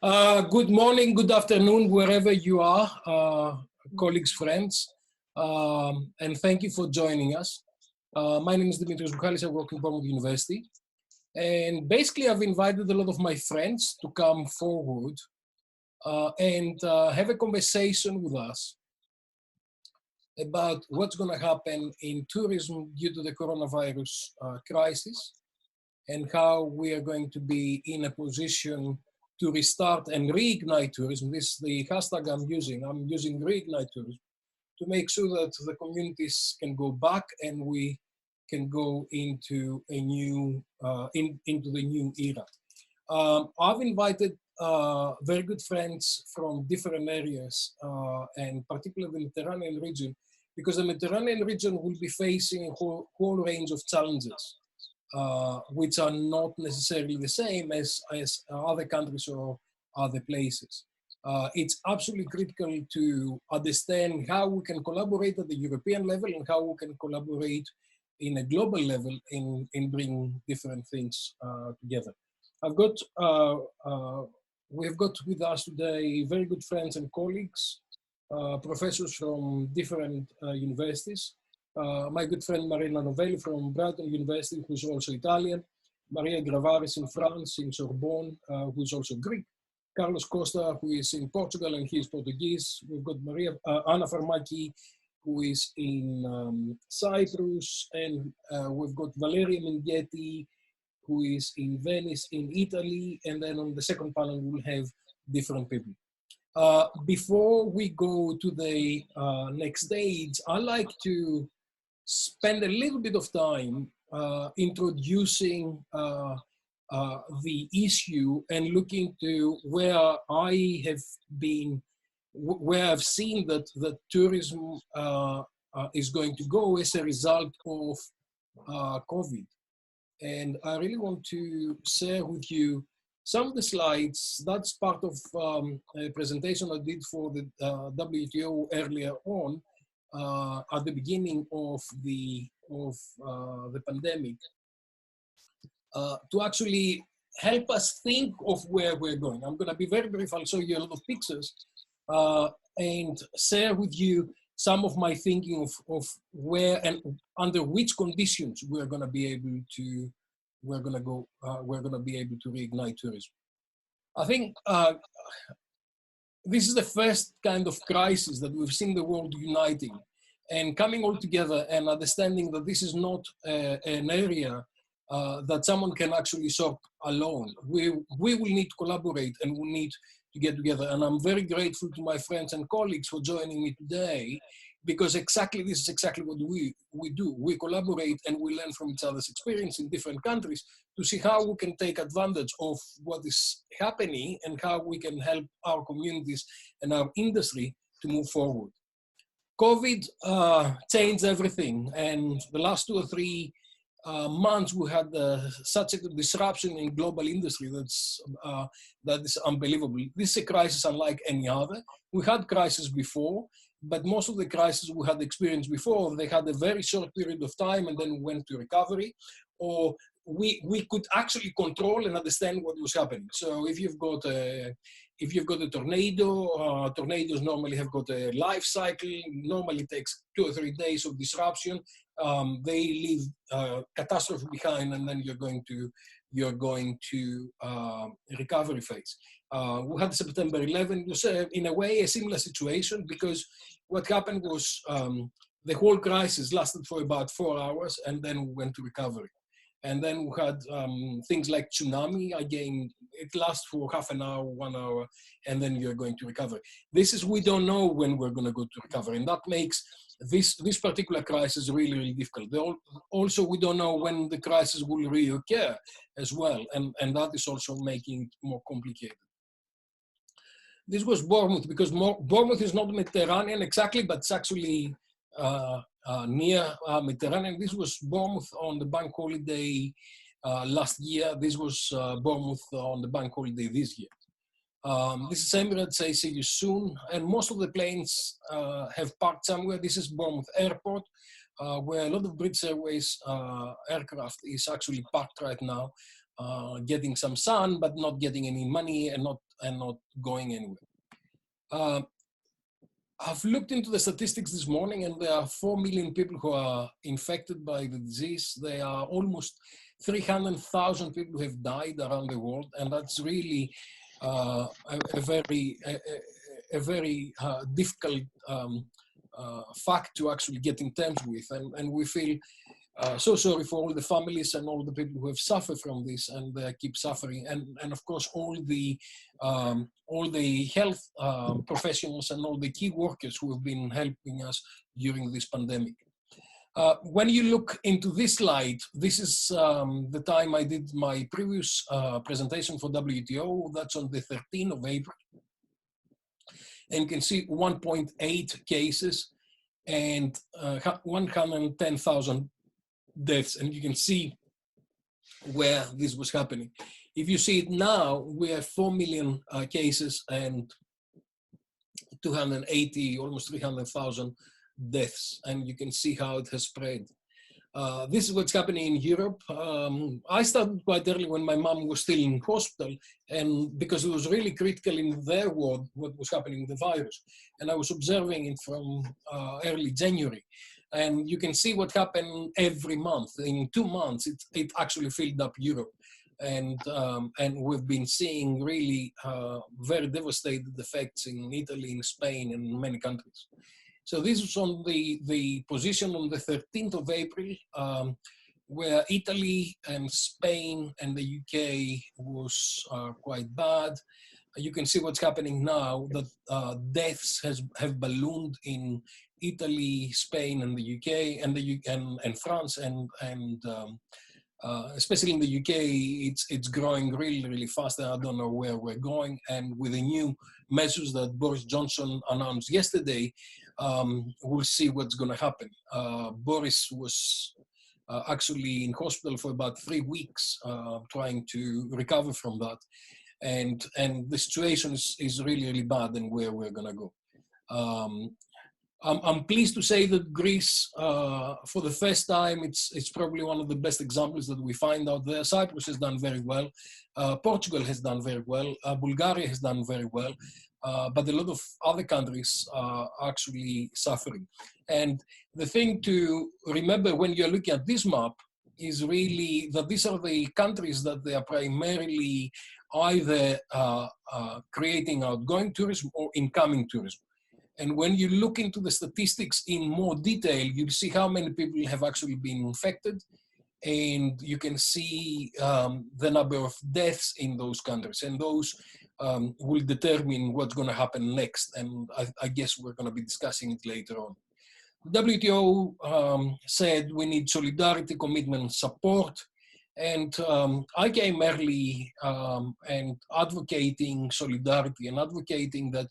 Good morning, good afternoon, wherever you are, colleagues, friends, and thank you for joining us. My name is Dimitrios Buhalis, I work in Bournemouth University, and basically I've invited a lot of my friends to come forward and have a conversation with us about what's going to happen in tourism due to the coronavirus crisis and how we are going to be in a position to restart and reignite tourism. This is the hashtag I'm using. I'm using reignite tourism to make sure that the communities can go back and we can go into a new, into the new era. I've invited very good friends from different areas and particularly the Mediterranean region, because the Mediterranean region will be facing a whole range of challenges. Which are not necessarily the same as other countries or other places. It's absolutely critical to understand how we can collaborate at the European level and how we can collaborate in a global level in bringing different things together. We've got with us today very good friends and colleagues, professors from different universities. My good friend Marina Novelli from Brighton University, who's also Italian, Maria Gravari in France, in Sorbonne, who's also Greek, Carlos Costa, who is in Portugal and he is Portuguese. We've got Anna Farmaki, who is in Cyprus, and we've got Valeria Minghetti, who is in Venice, in Italy, and then on the second panel we'll have different people. Before we go to the next stage, I'd like to spend a little bit of time introducing the issue and looking to where I have been, where I've seen that tourism is going to go as a result of COVID. And I really want to share with you some of the slides. That's part of a presentation I did for the WTO earlier on at the beginning of the pandemic to actually help us think of where we're going. I'm going to be very brief. I'll show you a lot of pictures and share with you some of my thinking of where and under which conditions we're going to be able to reignite tourism. I think this is the first kind of crisis that we've seen the world uniting and coming all together and understanding that this is not an area that someone can actually solve alone. We will need to collaborate and we need to get together. And I'm very grateful to my friends and colleagues for joining me today, because this is exactly what we do. We collaborate and we learn from each other's experience in different countries to see how we can take advantage of what is happening and how we can help our communities and our industry to move forward. COVID changed everything, and the last 2 or 3 months we had such a disruption in global industry that is unbelievable. This is a crisis unlike any other. We had crises before, but most of the crises we had experienced before, they had a very short period of time and then went to recovery, or we could actually control and understand what was happening. So if you've got a tornado, tornadoes normally have got a life cycle. Normally takes 2 or 3 days of disruption. They leave catastrophe behind, and then you're going to recovery phase. We had September 11. It was in a way a similar situation, because what happened was the whole crisis lasted for about 4 hours, and then we went to recovery. And then we had things like tsunami. Again, it lasts for half an hour, 1 hour, and then you're going to recover. We don't know when we're going to go to recovery, and that makes this particular crisis really, really difficult. Also, we don't know when the crisis will reoccur as well, and that is also making it more complicated. This was Bournemouth, because Bournemouth is not Mediterranean exactly, but it's actually near Mediterranean. This was Bournemouth on the bank holiday last year. This was Bournemouth on the bank holiday this year. This is Emirates. I see you soon. And most of the planes have parked somewhere. This is Bournemouth Airport, where a lot of British Airways aircraft is actually parked right now, getting some sun, but not getting any money and not not going anywhere. I've looked into the statistics this morning, and there are 4 million people who are infected by the disease. There are almost 300,000 people who have died around the world, and that's really a very difficult fact to actually get in terms with, and we feel so sorry for all the families and all the people who have suffered from this and keep suffering, and of course all the health professionals and all the key workers who have been helping us during this pandemic. When you look into this slide, this is the time I did my previous presentation for WTO. That's on the 13th of April. And you can see 1.8 cases and 110,000 deaths. And you can see where this was happening. If you see it now, we have 4 million cases and 280, almost 300,000 deaths. And you can see how it has spread. This is what's happening in Europe. I started quite early when my mom was still in hospital, and because it was really critical in their world what was happening with the virus. And I was observing it from early January. And you can see what happened every month. In 2 months, it actually filled up Europe. And we've been seeing really very devastating effects in Italy, in Spain, and many countries. So this was on the position on the 13th of April, where Italy and Spain and the UK was quite bad. You can see what's happening now, that deaths have ballooned in Italy, Spain, and the UK, and France, and especially in the UK, it's growing really, really fast. I don't know where we're going. And with the new measures that Boris Johnson announced yesterday, we'll see what's going to happen. Boris was actually in hospital for about 3 weeks, trying to recover from that. And the situation is really, really bad, and where we're going to go. I'm pleased to say that Greece, for the first time, it's probably one of the best examples that we find out there. Cyprus has done very well. Portugal has done very well. Bulgaria has done very well. But a lot of other countries are actually suffering. And the thing to remember when you're looking at this map is really that these are the countries that they are primarily either creating outgoing tourism or incoming tourism. And when you look into the statistics in more detail, you'll see how many people have actually been infected. And you can see the number of deaths in those countries. And those will determine what's going to happen next. And I guess we're going to be discussing it later on. WTO said we need solidarity, commitment, support. And I came early and advocating solidarity and advocating that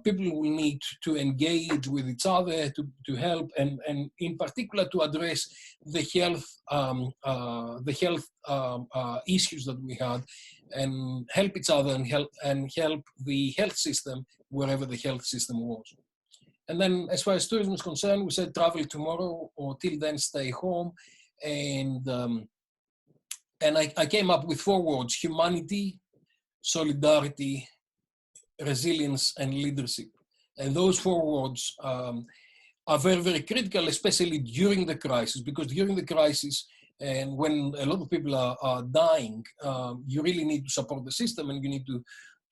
people will need to engage with each other to help, and in particular to address the health issues that we had, and help each other and help the health system wherever the health system was. And then as far as tourism is concerned, we said travel tomorrow, or till then stay home. And I came up with 4 words: humanity, solidarity, resilience, and leadership. And those 4 words are very, very critical, especially during the crisis, because during the crisis, and when a lot of people are dying, you really need to support the system, and you need to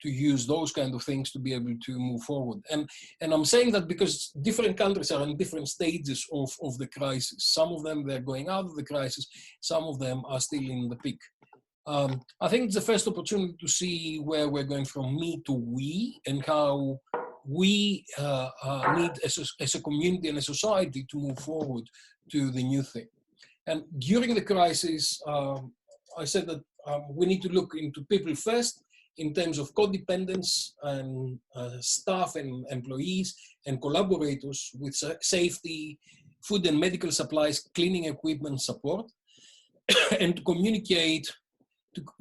use those kind of things to be able to move forward. And I'm saying that because different countries are in different stages of the crisis. Some of them, they're going out of the crisis. Some of them are still in the peak. I think it's the first opportunity to see where we're going from me to we, and how we need as a community and a society to move forward to the new thing. And during the crisis, I said that we need to look into people first, in terms of codependence and staff and employees and collaborators with safety, food and medical supplies, cleaning equipment support, and to communicate,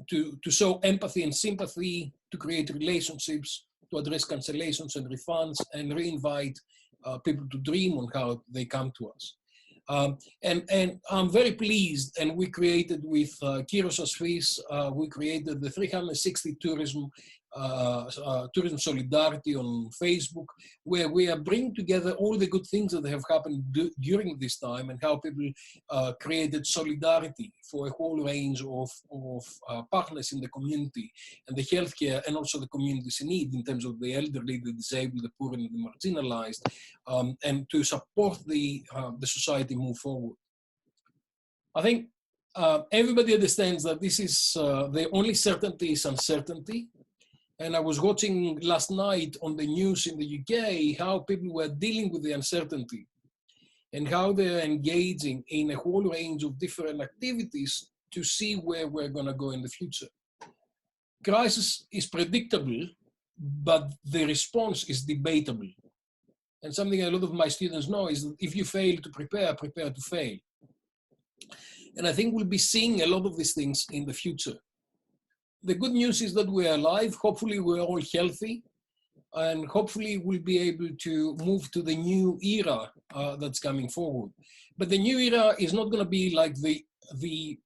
to show empathy and sympathy, to create relationships, to address cancellations and refunds, and re-invite people to dream on how they come to us. And I'm very pleased, and we created with Kyros Asfis, we created the 360 Tourism tourism solidarity on Facebook, where we are bringing together all the good things that have happened during this time and how people created solidarity for a whole range of partners in the community and the healthcare and also the communities in need in terms of the elderly, the disabled, the poor and the marginalized, and to support the society move forward. I think everybody understands that this is the only certainty is uncertainty. And I was watching last night on the news in the UK how people were dealing with the uncertainty and how they're engaging in a whole range of different activities to see where we're going to go in the future. Crisis is predictable, but the response is debatable. And something a lot of my students know is that if you fail to prepare, prepare to fail. And I think we'll be seeing a lot of these things in the future. The good news is that we're alive. Hopefully we're all healthy, and hopefully we'll be able to move to the new era that's coming forward. But the new era is not going to be like the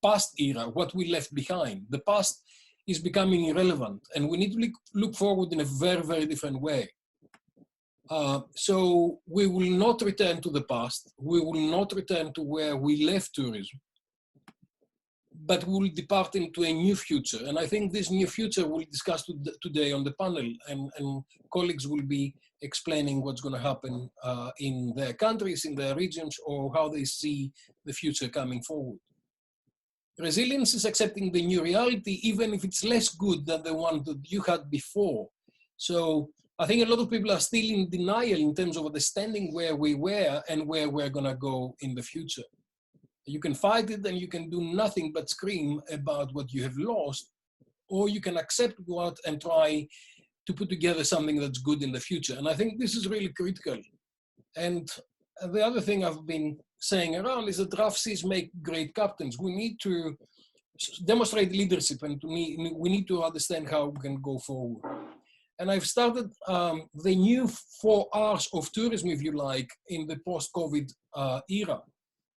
past era, what we left behind. The past is becoming irrelevant, and we need to look forward in a very, very different way. So we will not return to the past. We will not return to where we left tourism, but we will depart into a new future. And I think this new future we'll discuss today on the panel, and colleagues will be explaining what's going to happen in their countries, in their regions, or how they see the future coming forward. Resilience is accepting the new reality, even if it's less good than the one that you had before. So I think a lot of people are still in denial in terms of understanding where we were and where we're going to go in the future. You can fight it and you can do nothing but scream about what you have lost, or you can accept what and try to put together something that's good in the future. And I think this is really critical. And the other thing I've been saying around is that rough seas make great captains. We need to demonstrate leadership, and we need to understand how we can go forward. And I've started the new 4 R's of tourism, if you like, in the post-COVID era,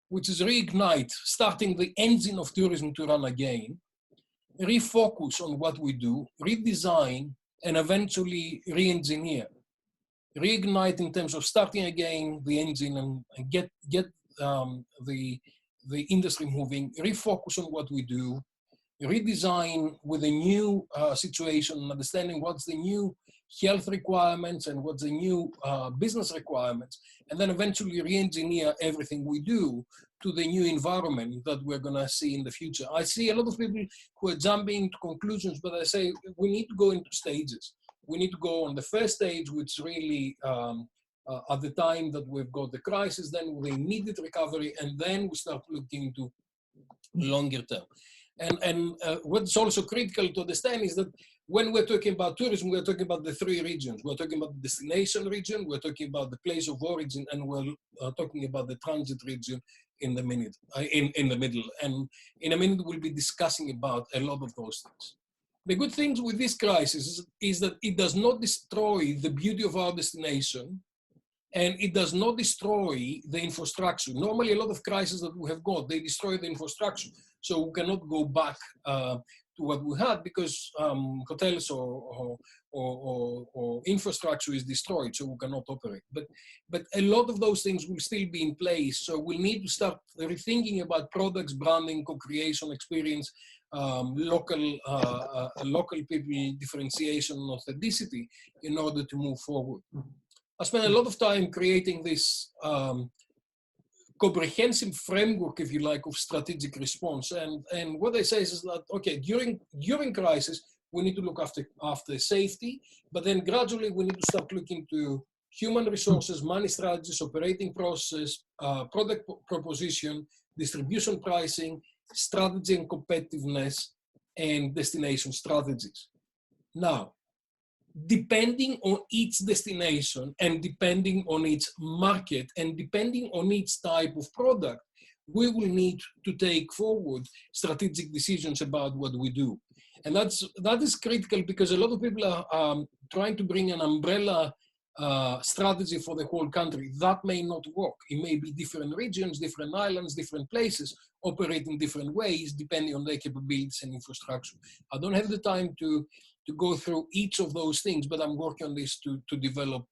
which is reignite, starting the engine of tourism to run again, refocus on what we do, redesign, and eventually re-engineer. Reignite in terms of starting again the engine and get the industry moving, refocus on what we do, redesign with a new situation, understanding what's the new health requirements and what's the new business requirements, and then eventually re-engineer everything we do to the new environment that we're going to see in the future. I see a lot of people who are jumping to conclusions, but I say we need to go into stages. We need to go on the first stage, which really at the time that we've got the crisis, then with immediate recovery, and then we start looking into longer term. And what's also critical to understand is that when we're talking about tourism, we're talking about the 3 regions. We're talking about the destination region, we're talking about the place of origin, and we're talking about the transit region in the middle. And in a minute, we'll be discussing about a lot of those things. The good things with this crisis is that it does not destroy the beauty of our destination, and it does not destroy the infrastructure. Normally, a lot of crises that we have got, they destroy the infrastructure. So we cannot go back to what we had because hotels or infrastructure is destroyed, so we cannot operate. But a lot of those things will still be in place. So we'll need to start rethinking about products, branding, co-creation, experience, local people, differentiation, authenticity in order to move forward. I spent a lot of time creating this comprehensive framework, if you like, of strategic response. And what I say is that, okay, during crisis, we need to look after safety, but then gradually we need to start looking to human resources, money strategies, operating process, product proposition, distribution pricing, strategy and competitiveness, and destination strategies. Now, depending on each destination and depending on its market and depending on each type of product, we will need to take forward strategic decisions about what we do. And that is critical because a lot of people are trying to bring an umbrella strategy for the whole country. That may not work. It may be different regions, different islands, different places operating different ways depending on their capabilities and infrastructure. I don't have the time to to go through each of those things, but I'm working on this to develop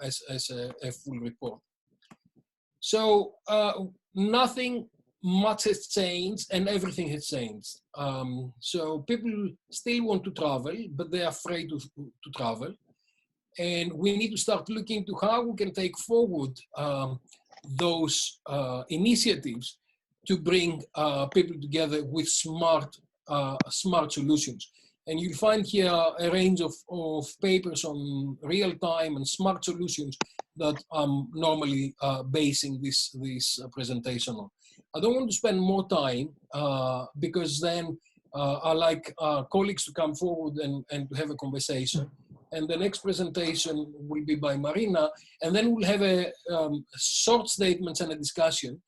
as a full report. So nothing much has changed and everything has changed. So people still want to travel, but they're afraid to travel. And we need to start looking into how we can take forward those initiatives to bring people together with smart solutions. And you'll find here a range of papers on real-time and smart solutions that I'm normally basing this presentation on. I don't want to spend more time because then I like colleagues to come forward and to have a conversation. And the next presentation will be by Marina, and then we'll have a short statements and a discussion.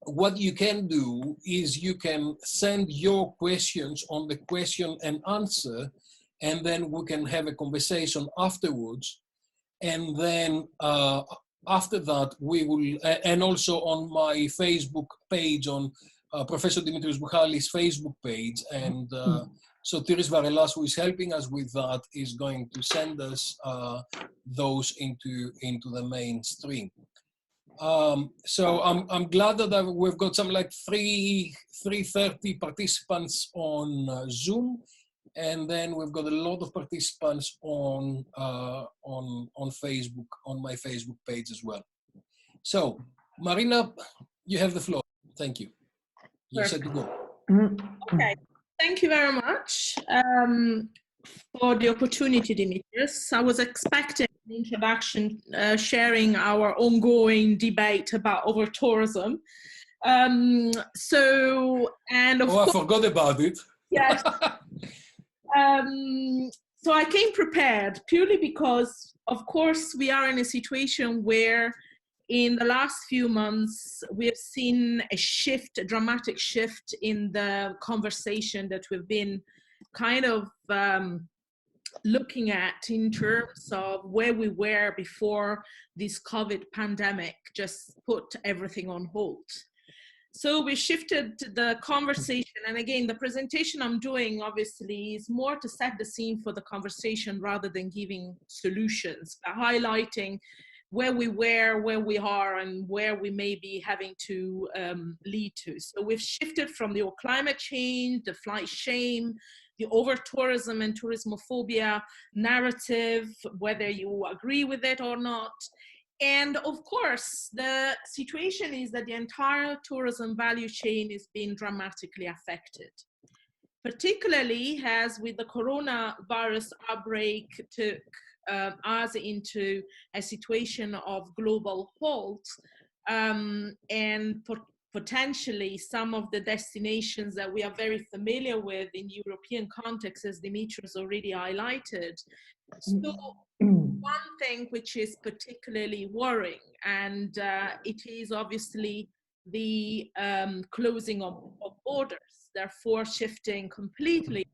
What you can do is you can send your questions on the question and answer, and then we can have a conversation afterwards. And then after that, we will, and also on my Facebook page, on Professor Dimitrios Buhalis' Facebook page, and so Tiris Varelas, who is helping us with that, is going to send us those into the mainstream. So I'm glad that we've got some like 330 participants on Zoom, and then we've got a lot of participants on Facebook, on my Facebook page as well. So Marina, you have the floor. Thank you. You said to go. Okay. Thank you very much for the opportunity, Dimitrios. I was expecting an introduction sharing our ongoing debate about over-tourism. So, and of course, I forgot about it. Yes. So I came prepared purely because, of course, we are in a situation where in the last few months, we have seen a shift, a dramatic shift in the conversation that we've been kind of looking at in terms of where we were before this COVID pandemic just put everything on hold. So we shifted the conversation, and again, the presentation I'm doing obviously is more to set the scene for the conversation rather than giving solutions, highlighting where we were, where we are, and where we may be having to lead to. So we've shifted from the climate change, the flight shame, the over-tourism and tourismophobia narrative, whether you agree with it or not. And of course, the situation is that the entire tourism value chain is being dramatically affected, particularly as with the coronavirus outbreak took us into a situation of global halt, and potentially some of the destinations that we are very familiar with in European context, as Dimitrios already highlighted. So one thing which is particularly worrying, and it is obviously the closing of borders, therefore shifting completely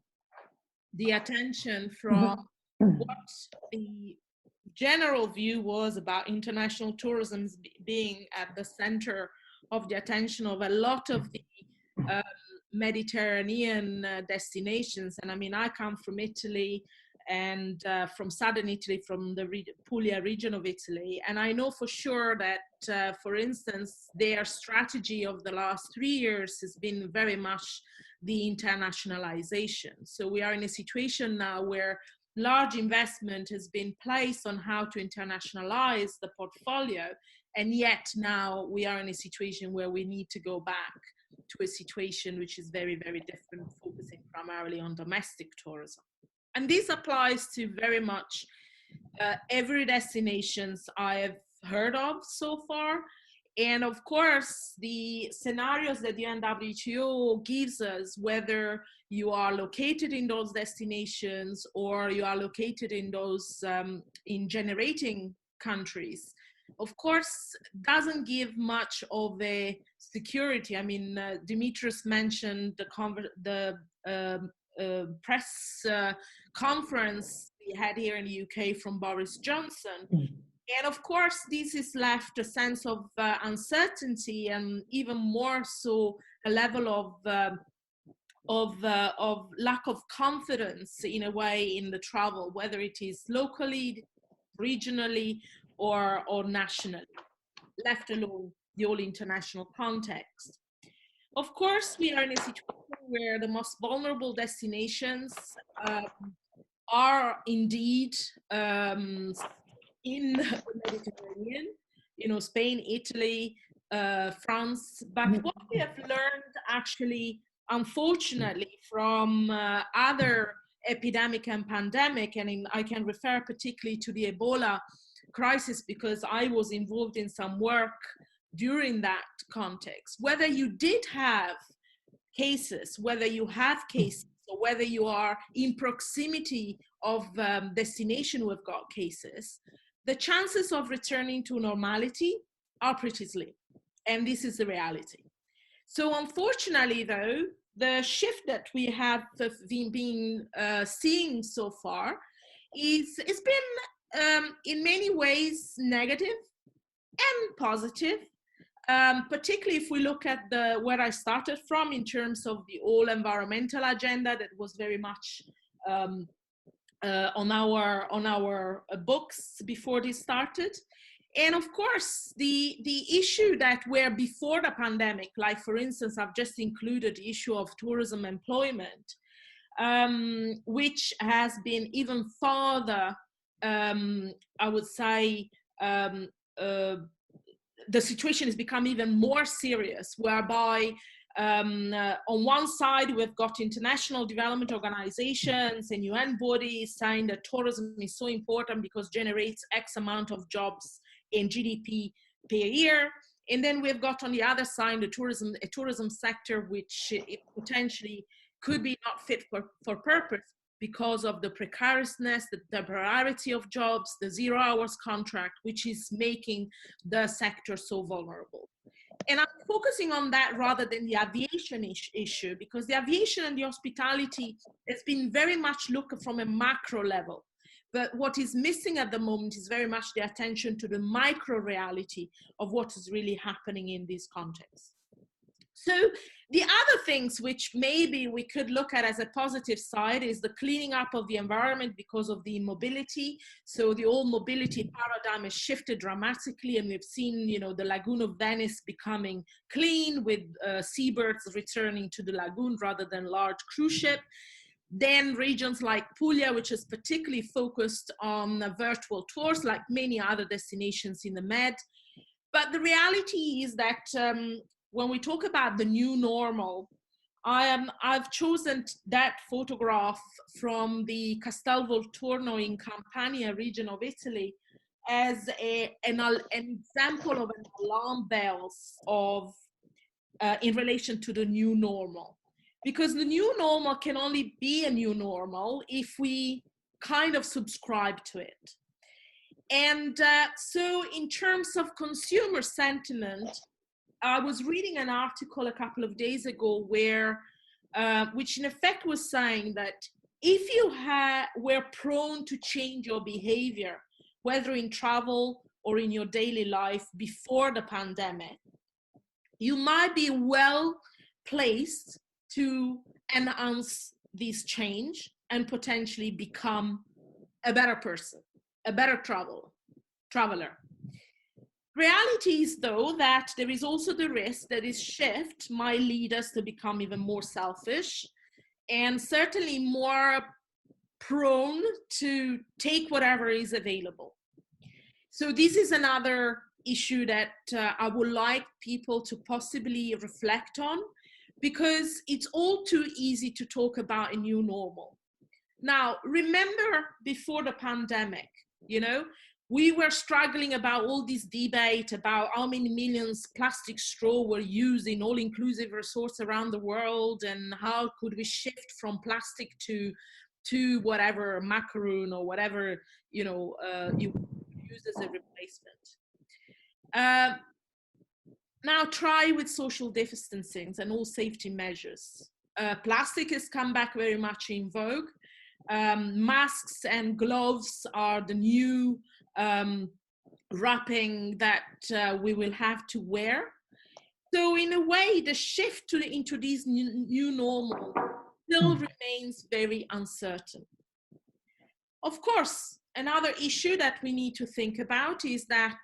the attention from what the general view was about international tourism being at the center of the attention of a lot of the Mediterranean destinations. And I mean, I come from Italy, and from southern Italy, from the Puglia region of Italy. And I know for sure that, for instance, their strategy of the last 3 years has been very much the internationalization. So we are in a situation now where large investment has been placed on how to internationalize the portfolio. And yet now we are in a situation where we need to go back to a situation which is very, very different, focusing primarily on domestic tourism. And this applies to very much every destinations I have heard of so far. And of course, the scenarios that the UNWTO gives us, whether you are located in those destinations or you are located in those in generating countries, of course, doesn't give much of a security. I mean, Dimitrios mentioned the press conference we had here in the UK from Boris Johnson. And of course, this has left a sense of uncertainty, and even more so a level of of lack of confidence in a way in the travel, whether it is locally, regionally, or nationally, left alone the whole international context. Of course, we are in a situation where the most vulnerable destinations are indeed in the Mediterranean, you know, Spain, Italy, France. But what we have learned actually, unfortunately, from other epidemic and pandemic, and I can refer particularly to the Ebola crisis because I was involved in some work during that context, whether you did have cases, whether you have cases, or whether you are in proximity of destination who have got cases, the chances of returning to normality are pretty slim. And this is the reality. So unfortunately, though, the shift that we have been seeing so far it's been in many ways negative and positive. Particularly if we look at where I started from in terms of the whole environmental agenda that was very much on our books before this started. And of course, the issue that were before the pandemic, like for instance, I've just included the issue of tourism employment, which has been even further, I would say, the situation has become even more serious, whereby on one side, we've got international development organizations and UN bodies saying that tourism is so important because it generates X amount of jobs in GDP per year. And then we've got on the other side, a tourism sector, which it potentially could be not fit for purpose because of the precariousness, the temporarity of jobs, the 0 hours contract, which is making the sector so vulnerable. And I'm focusing on that rather than the aviation issue, because the aviation and the hospitality has been very much looked from a macro level. But what is missing at the moment is very much the attention to the micro reality of what is really happening in this context. So the other things which maybe we could look at as a positive side is the cleaning up of the environment because of the mobility. So the whole mobility paradigm has shifted dramatically, and we've seen, you know, the Lagoon of Venice becoming clean with seabirds returning to the lagoon rather than large cruise ship. Then regions like Puglia, which is particularly focused on virtual tours, like many other destinations in the Med. But the reality is that when we talk about the new normal, I've chosen that photograph from the Castel Volturno in Campania region of Italy as an example of an alarm bells of in relation to the new normal. Because the new normal can only be a new normal if we kind of subscribe to it. And so in terms of consumer sentiment, I was reading an article a couple of days ago where, which in effect was saying that if you were prone to change your behavior, whether in travel or in your daily life before the pandemic, you might be well placed to enhance this change and potentially become a better person, a better traveler. Reality is, though, that there is also the risk that this shift might lead us to become even more selfish and certainly more prone to take whatever is available. So this is another issue that I would like people to possibly reflect on, because it's all too easy to talk about a new normal. Now, remember before the pandemic, you know, we were struggling about all this debate about how many millions plastic straw were used in all-inclusive resorts around the world, and how could we shift from plastic to whatever macaroon or whatever, you know, you use as a replacement. Now try with social distancing and all safety measures. Plastic has come back very much in vogue. Masks and gloves are the new wrapping that we will have to wear. So in a way, the shift into these new normal still remains very uncertain. Of course, another issue that we need to think about is that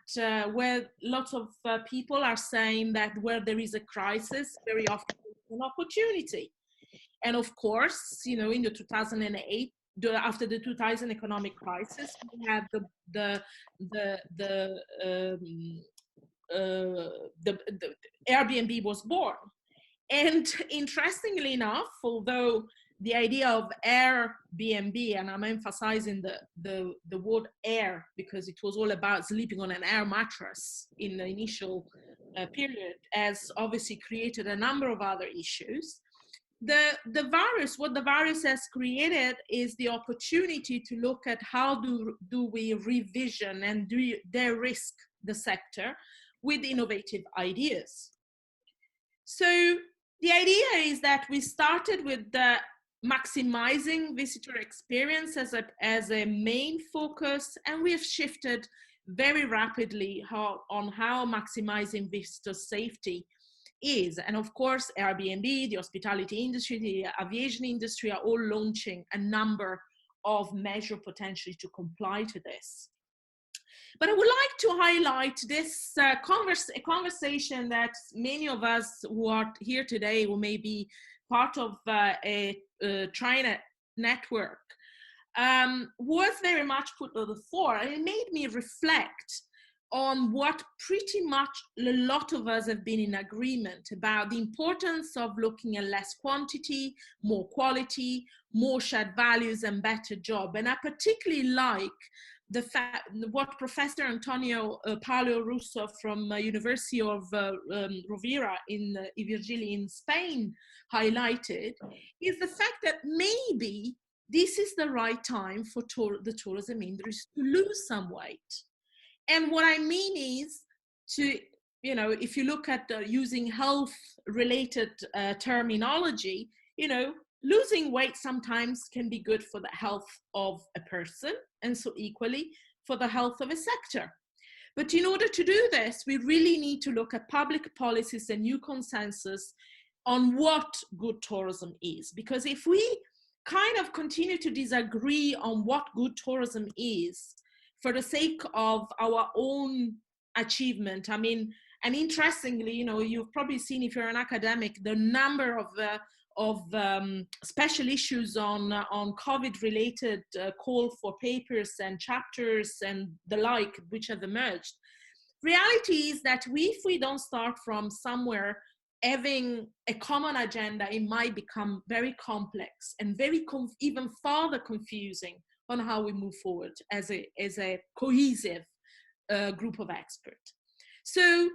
where lots of people are saying that where there is a crisis, very often there's an opportunity. And of course, you know, in the 2008, after the 2000 economic crisis, we had the Airbnb was born. And interestingly enough, although the idea of Airbnb, and I'm emphasizing the word air because it was all about sleeping on an air mattress in the initial period, has obviously created a number of other issues. The virus, what the virus has created is the opportunity to look at how do we revision and de-risk the sector with innovative ideas. So the idea is that we started with the maximizing visitor experience as a main focus, and we have shifted very rapidly on how maximizing visitor safety is. And of course, Airbnb, the hospitality industry, the aviation industry are all launching a number of measures potentially to comply to this. But I would like to highlight this conversation that many of us who are here today, who may be part of a China network, was very much put to the fore. And it made me reflect on what pretty much a lot of us have been in agreement about: the importance of looking at less quantity, more quality, more shared values and better job. And I particularly like the fact what Professor Antonio Paolo Russo from University of Rovira in Virgili in Spain highlighted, is the fact that maybe this is the right time for the tourism industry to lose some weight. And what I mean is to, you know, if you look at using health-related terminology, you know, losing weight sometimes can be good for the health of a person, and so equally for the health of a sector. But in order to do this, we really need to look at public policies and new consensus on what good tourism is. Because if we kind of continue to disagree on what good tourism is for the sake of our own achievement, I mean, and interestingly, you know, you've probably seen, if you're an academic, the number of special issues on COVID-related call for papers and chapters and the like, which have emerged. Reality is that if we don't start from somewhere having a common agenda, it might become very complex and very even further confusing on how we move forward as a cohesive group of experts. So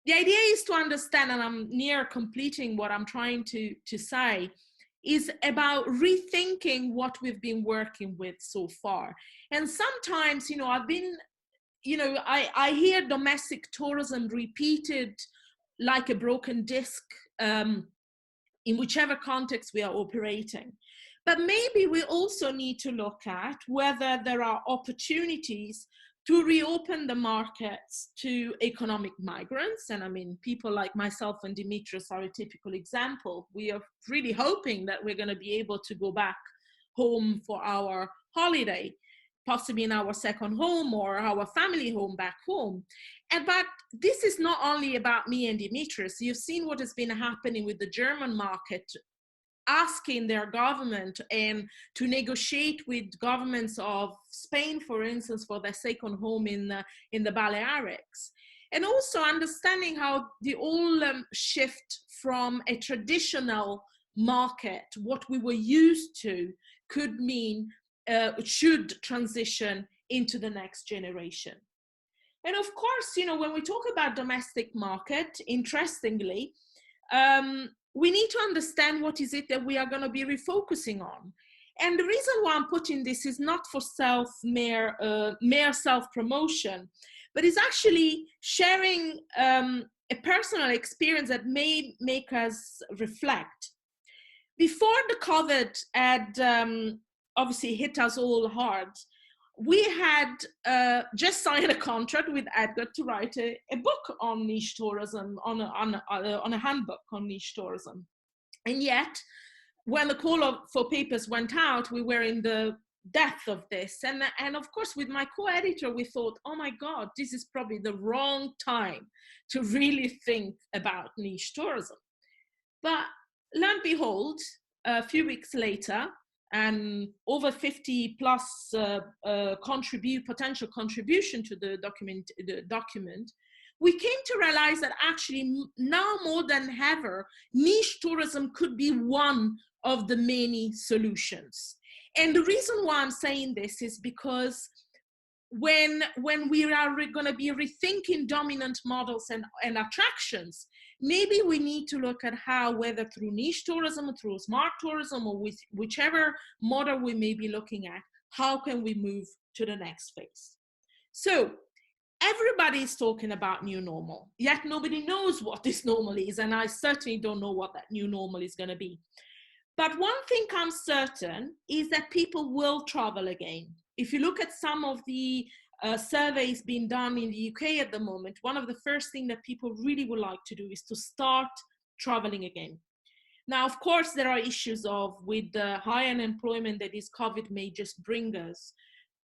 the idea is to understand, and I'm near completing what I'm trying to say, is about rethinking what we've been working with so far. And sometimes, you know, I hear domestic tourism repeated like a broken disc in whichever context we are operating. But maybe we also need to look at whether there are opportunities to reopen the markets to economic migrants. And I mean, people like myself and Dimitrios are a typical example. We are really hoping that we're going to be able to go back home for our holiday, possibly in our second home or our family home back home. But this is not only about me and Dimitrios. You've seen what has been happening with the German market, asking their government and to negotiate with governments of Spain, for instance, for their second home in the Balearics. And also understanding how the whole shift from a traditional market, what we were used to, could mean, should transition into the next generation. And of course, you know, when we talk about domestic market, interestingly, we need to understand what is it that we are going to be refocusing on. And the reason why I'm putting this is not for mere self-promotion, but it's actually sharing a personal experience that may make us reflect. Before the COVID had obviously hit us all hard, we had just signed a contract with Edgar to write a book on niche tourism, on a handbook on niche tourism. And yet, when the call for papers went out, we were in the depth of this. And of course, with my co-editor, we thought, oh my God, this is probably the wrong time to really think about niche tourism. But lo and behold, a few weeks later, and over 50 plus potential contribution to the document, we came to realize that actually now more than ever, niche tourism could be one of the many solutions. And the reason why I'm saying this is because when we are going to be rethinking dominant models and attractions, maybe we need to look at how, whether through niche tourism, through smart tourism, or with whichever model we may be looking at, how can we move to the next phase? So everybody is talking about new normal, yet nobody knows what this normal is, and I certainly don't know what that new normal is going to be. But one thing I'm certain is that people will travel again. If you look at some of the surveys being done in the UK at the moment, one of the first things that people really would like to do is to start traveling again. Now, of course, there are issues with the high unemployment that this COVID may just bring us.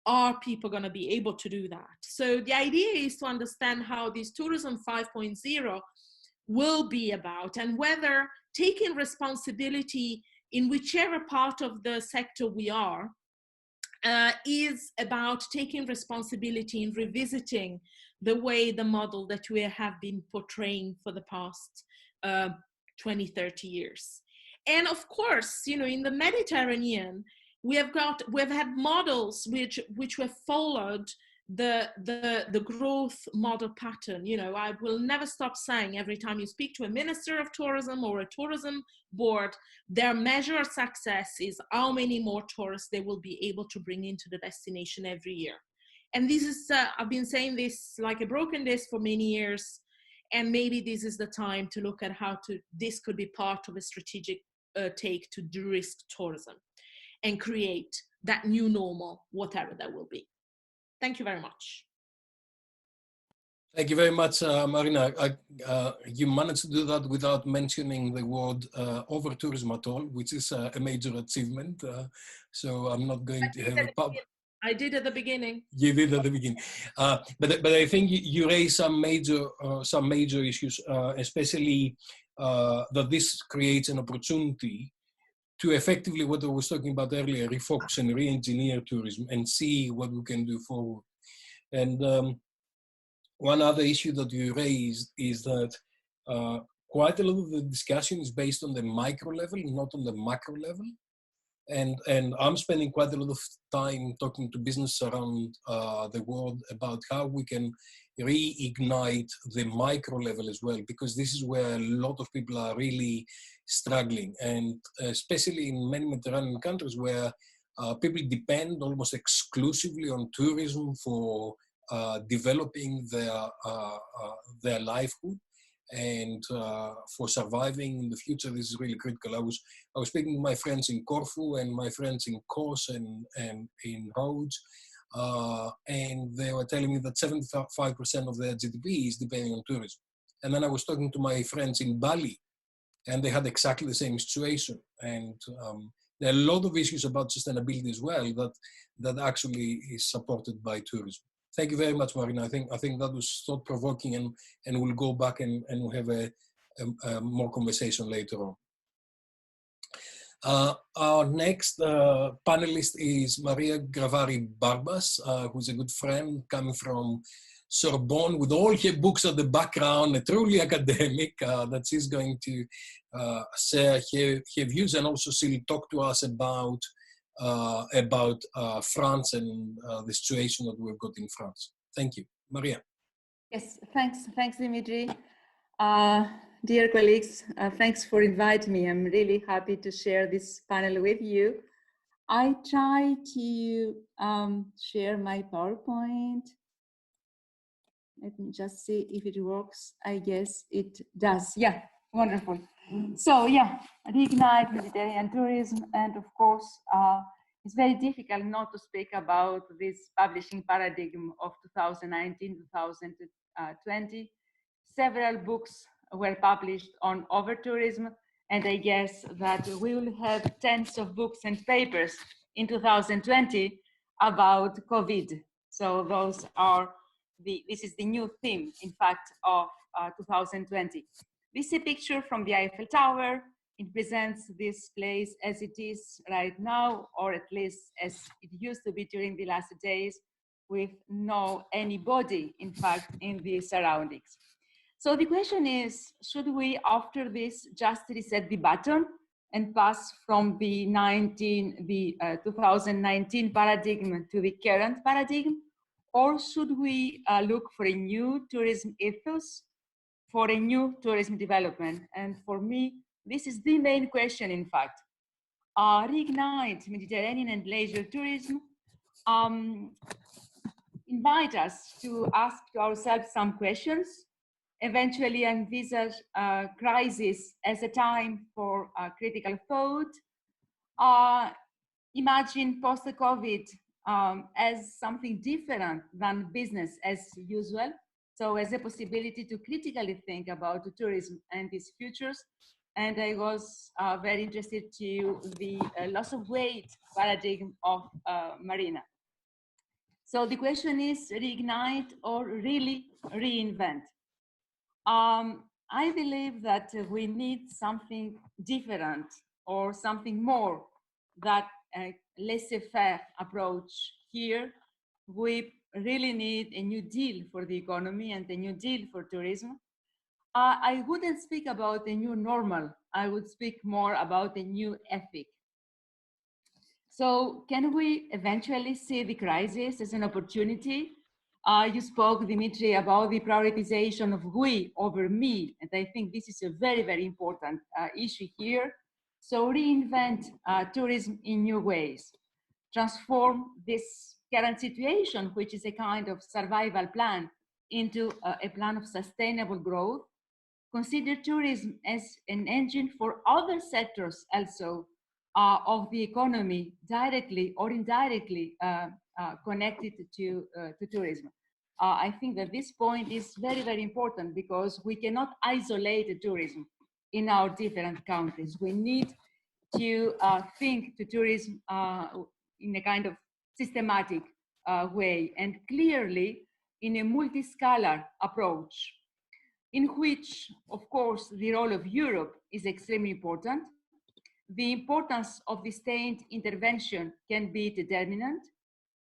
Are people going to be able to do that? So the idea is to understand how this tourism 5.0 will be about, and whether taking responsibility in whichever part of the sector we are, is about taking responsibility in revisiting the way the model that we have been portraying for the past 20, 30 years. And of course, you know, in the Mediterranean, we've had models which have followed the growth model pattern. You know, I will never stop saying, every time you speak to a minister of tourism or a tourism board, their measure of success is how many more tourists they will be able to bring into the destination every year. And this is, I've been saying this like a broken disc for many years, and maybe this is the time to look at how this could be part of a strategic take to de-risk tourism and create that new normal, whatever that will be. Thank you very much. Thank you very much, Marina. You managed to do that without mentioning the word over-tourism at all, which is a major achievement. So I'm not going to have a pub. I did at the beginning. You did at the beginning. But I think you raised some major issues, especially that this creates an opportunity to effectively, what I was talking about earlier, refocus and re-engineer tourism and see what we can do forward. And one other issue that you raised is that quite a lot of the discussion is based on the micro level, not on the macro level. And I'm spending quite a lot of time talking to business around the world about how we can reignite the micro level as well, because this is where a lot of people are really struggling, and especially in many Mediterranean countries where people depend almost exclusively on tourism for developing their livelihood. And for surviving in the future, this is really critical. I was speaking to my friends in Corfu and my friends in Kos and in Rhodes, and they were telling me that 75% of their GDP is depending on tourism. And then I was talking to my friends in Bali, and they had exactly the same situation. And there are a lot of issues about sustainability as well that actually is supported by tourism. Thank you very much, Marina. I think that was thought-provoking, and we'll go back and we'll have a more conversation later on. Our next panelist is Maria Gravari-Barbas, who's a good friend coming from Sorbonne with all her books at the background, a truly academic, that she's going to share her views, and also she'll talk to us about France and the situation that we've got in France. Thank you. Maria. Yes, thanks Dimitri. Dear colleagues, thanks for inviting me. I'm really happy to share this panel with you. I try to share my PowerPoint. Let me just see if it works. I guess it does. Yeah, wonderful. So yeah, Reignite, Mediterranean tourism, and of course, it's very difficult not to speak about this publishing paradigm of 2019-2020. Several books were published on over-tourism, and I guess that we will have tens of books and papers in 2020 about COVID. So those are this is the new theme, in fact, of 2020. This is a picture from the Eiffel Tower. It presents this place as it is right now, or at least as it used to be during the last days, with no anybody, in fact, in the surroundings. So the question is, should we, after this, just reset the button and pass from the 2019 paradigm to the current paradigm? Or should we look for a new tourism ethos, for a new tourism development? And for me, this is the main question, in fact. Reignite Mediterranean and leisure tourism invite us to ask ourselves some questions, eventually envisage crisis as a time for critical thought, imagine post-COVID as something different than business as usual. So as a possibility to critically think about tourism and its futures. And I was very interested to the loss of weight paradigm of Marina. So the question is, reignite or really reinvent? I believe that we need something different or something more that a laissez-faire approach here. We really need a new deal for the economy and a new deal for tourism. I wouldn't speak about a new normal. I would speak more about a new ethic. So can we eventually see the crisis as an opportunity? You spoke, Dimitri, about the prioritization of we over me, and I think this is a very, very important issue here. So reinvent tourism in new ways, transform this current situation, which is a kind of survival plan, into a plan of sustainable growth. Consider tourism as an engine for other sectors also of the economy, directly or indirectly connected to tourism. I think that this point is very, very important because we cannot isolate tourism in our different countries. We need to think to tourism in a kind of systematic way and clearly in a multi-scalar approach, in which, of course, the role of Europe is extremely important. The importance of the state intervention can be determinant.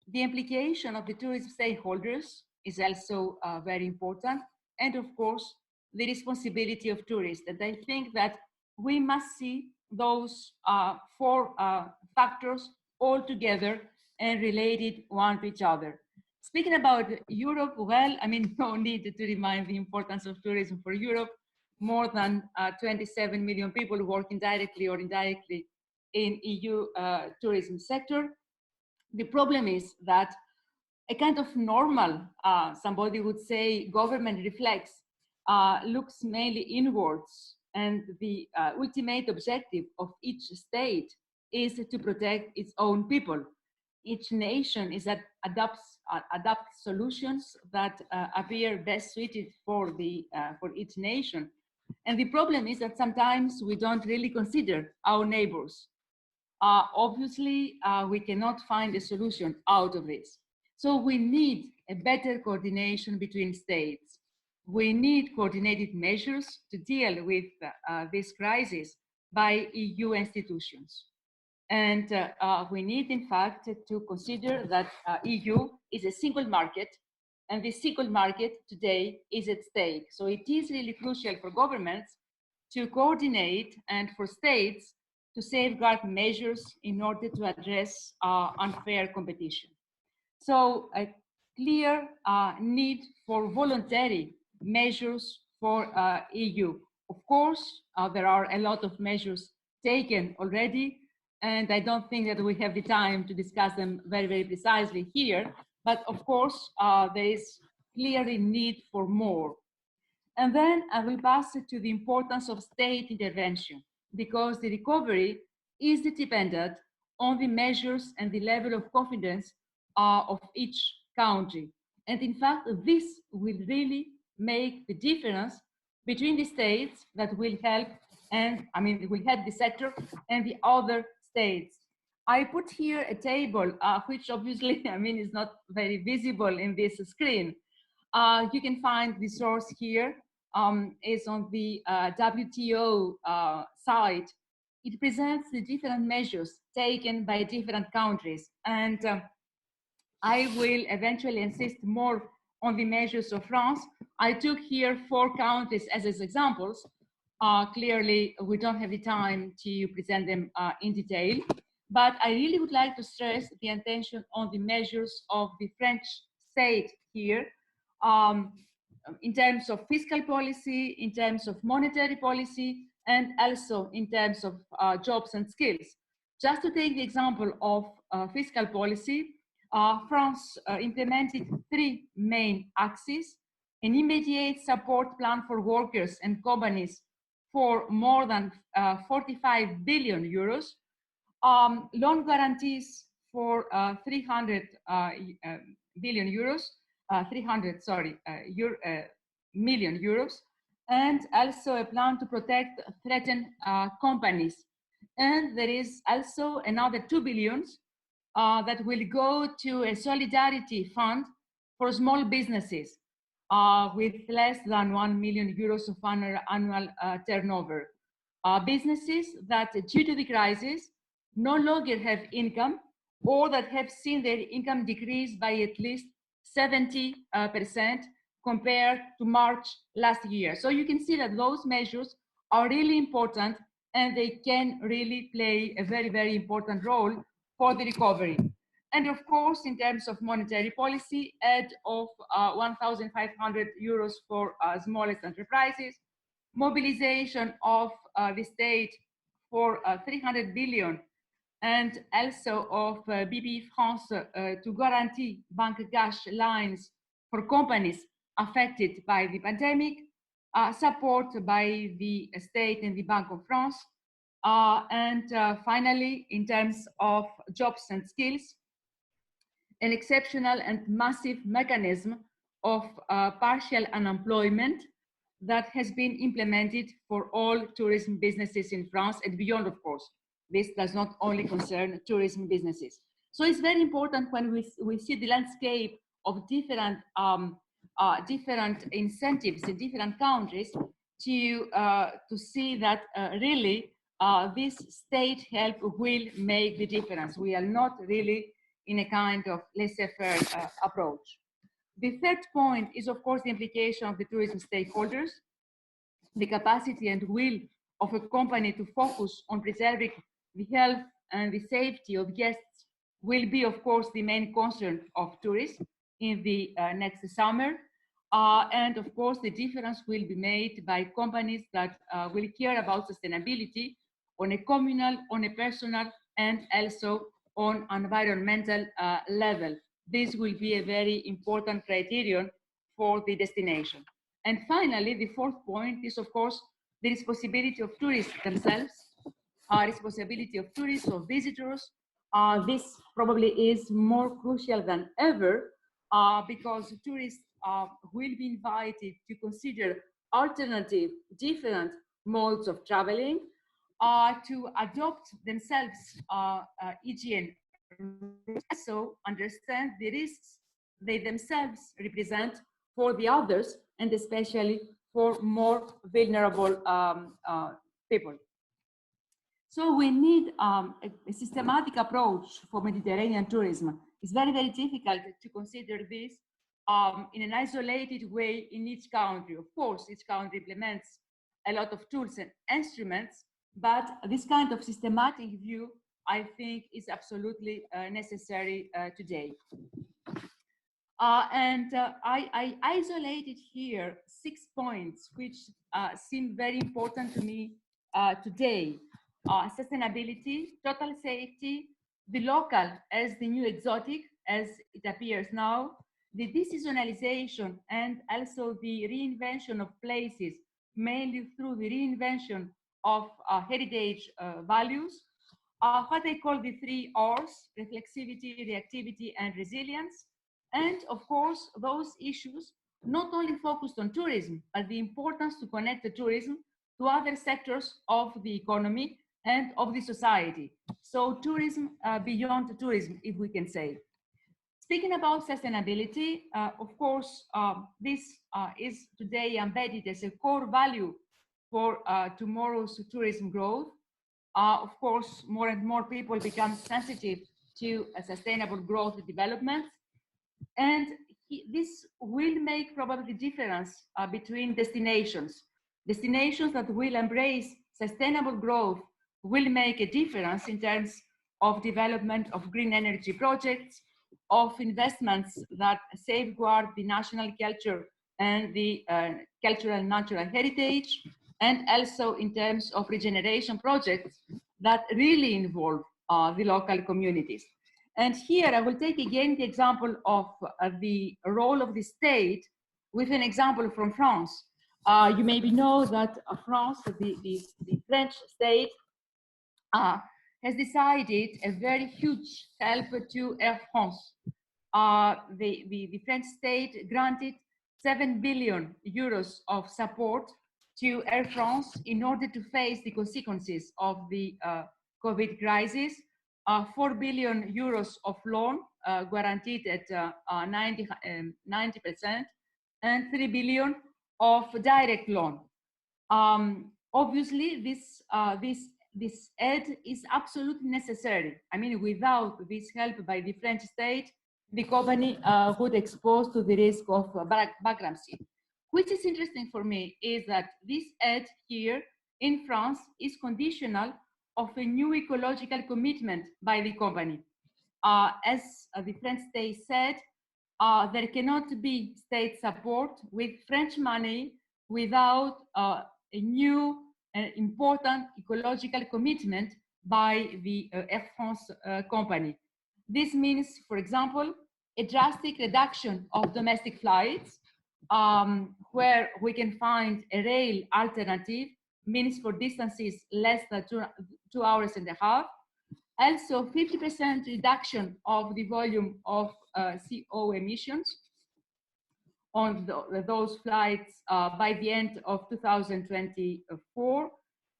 The implication of the tourism stakeholders is also very important. And of course, the responsibility of tourists. And I think that we must see those four factors all together and related one to each other. Speaking about Europe, well, I mean, no need to remind the importance of tourism for Europe. More than 27 million people working directly or indirectly in EU tourism sector. The problem is that a kind of normal, somebody would say, government reflex looks mainly inwards, and the ultimate objective of each state is to protect its own people. Each nation is that adopts solutions that appear best suited for each nation. And the problem is that sometimes we don't really consider our neighbors. Obviously, we cannot find a solution out of this. So we need a better coordination between states. We need coordinated measures to deal with this crisis by EU institutions. And we need, in fact, to consider that EU is a single market, and the single market today is at stake. So it is really crucial for governments to coordinate and for states to safeguard measures in order to address unfair competition. So a clear need for voluntary measures for EU. Of course, there are a lot of measures taken already, and I don't think that we have the time to discuss them very, very precisely here. But of course, there is clearly need for more. And then I will pass it to the importance of state intervention, because the recovery is dependent on the measures and the level of confidence of each country. And in fact, this will really make the difference between the states that will help, and I mean, will help the sector and the other states. I put here a table, which obviously, I mean, is not very visible in this screen. You can find the source here, is on the WTO site. It presents the different measures taken by different countries. And I will eventually insist more on the measures of France. I took here 4 countries as examples. Clearly, we don't have the time to present them in detail, but I really would like to stress the attention on the measures of the French state here, in terms of fiscal policy, in terms of monetary policy, and also in terms of jobs and skills. Just to take the example of fiscal policy, France implemented 3 main axes: an immediate support plan for workers and companies for more than 45 billion euros, loan guarantees for 300 billion euros, 300, sorry, million euros, and also a plan to protect threatened companies. And there is also another 2 billions that will go to a solidarity fund for small businesses with less than 1 million euros of annual turnover. Businesses that, due to the crisis, no longer have income, or that have seen their income decrease by at least 70% compared to March last year. So you can see that those measures are really important, and they can really play a very, very important role for the recovery. And of course, in terms of monetary policy, aid of 1,500 euros for smallest enterprises, mobilization of the state for 300 billion, and also of BPI France to guarantee bank cash lines for companies affected by the pandemic, support by the state and the Bank of France. And finally, in terms of jobs and skills, an exceptional and massive mechanism of partial unemployment that has been implemented for all tourism businesses in France and beyond, of course. This does not only concern tourism businesses. So it's very important when we see the landscape of different different incentives in different countries to see that really this state help will make the difference. We are not really in a kind of laissez-faire approach. The third point is, of course, the implication of the tourism stakeholders. The capacity and will of a company to focus on preserving the health and the safety of guests will be, of course, the main concern of tourists in the next summer. And of course, the difference will be made by companies that will care about sustainability on a communal, on a personal, and also on environmental level. This will be a very important criterion for the destination. And finally, the fourth point is, of course, the responsibility of tourists themselves, responsibility of tourists or visitors. This probably is more crucial than ever because tourists will be invited to consider alternative, different modes of traveling, to adopt themselves hygiene, so understand the risks they themselves represent for the others, and especially for more vulnerable people. So we need a systematic approach for Mediterranean tourism. It's very, very difficult to consider this in an isolated way in each country. Of course, each country implements a lot of tools and instruments, but this kind of systematic view, I think, is absolutely necessary today. I isolated here 6 points which seem very important to me today. Sustainability, total safety, the local as the new exotic, as it appears now, the deseasonalization, and also the reinvention of places, mainly through the reinvention of heritage values, what I call the 3 R's: reflexivity, reactivity, and resilience. And of course, those issues not only focused on tourism, but the importance to connect the tourism to other sectors of the economy and of the society. So tourism beyond tourism, if we can say. Speaking about sustainability, of course, this is today embedded as a core value for tomorrow's tourism growth. Of course, more and more people become sensitive to sustainable growth development. And this will make probably the difference between destinations. Destinations that will embrace sustainable growth will make a difference in terms of development of green energy projects, of investments that safeguard the national culture and the cultural and natural heritage, and also in terms of regeneration projects that really involve the local communities. And here I will take again the example of the role of the state with an example from France. You maybe know that France, the French state, has decided a very huge help to Air France. The French state granted 7 billion euros of support to Air France in order to face the consequences of the COVID crisis. 4 billion euros of loan guaranteed at 90%, and 3 billion of direct loan. Obviously, this aid is absolutely necessary. I mean, without this help by the French state, the company would expose to the risk of bankruptcy. Which is interesting for me is that this aid here in France is conditional of a new ecological commitment by the company. As the French state said, there cannot be state support with French money without a new important ecological commitment by the Air France company. This means, for example, a drastic reduction of domestic flights, where we can find a rail alternative, means for distances less than 2 hours and a half. Also, 50% reduction of the volume of CO emissions on those flights by the end of 2024,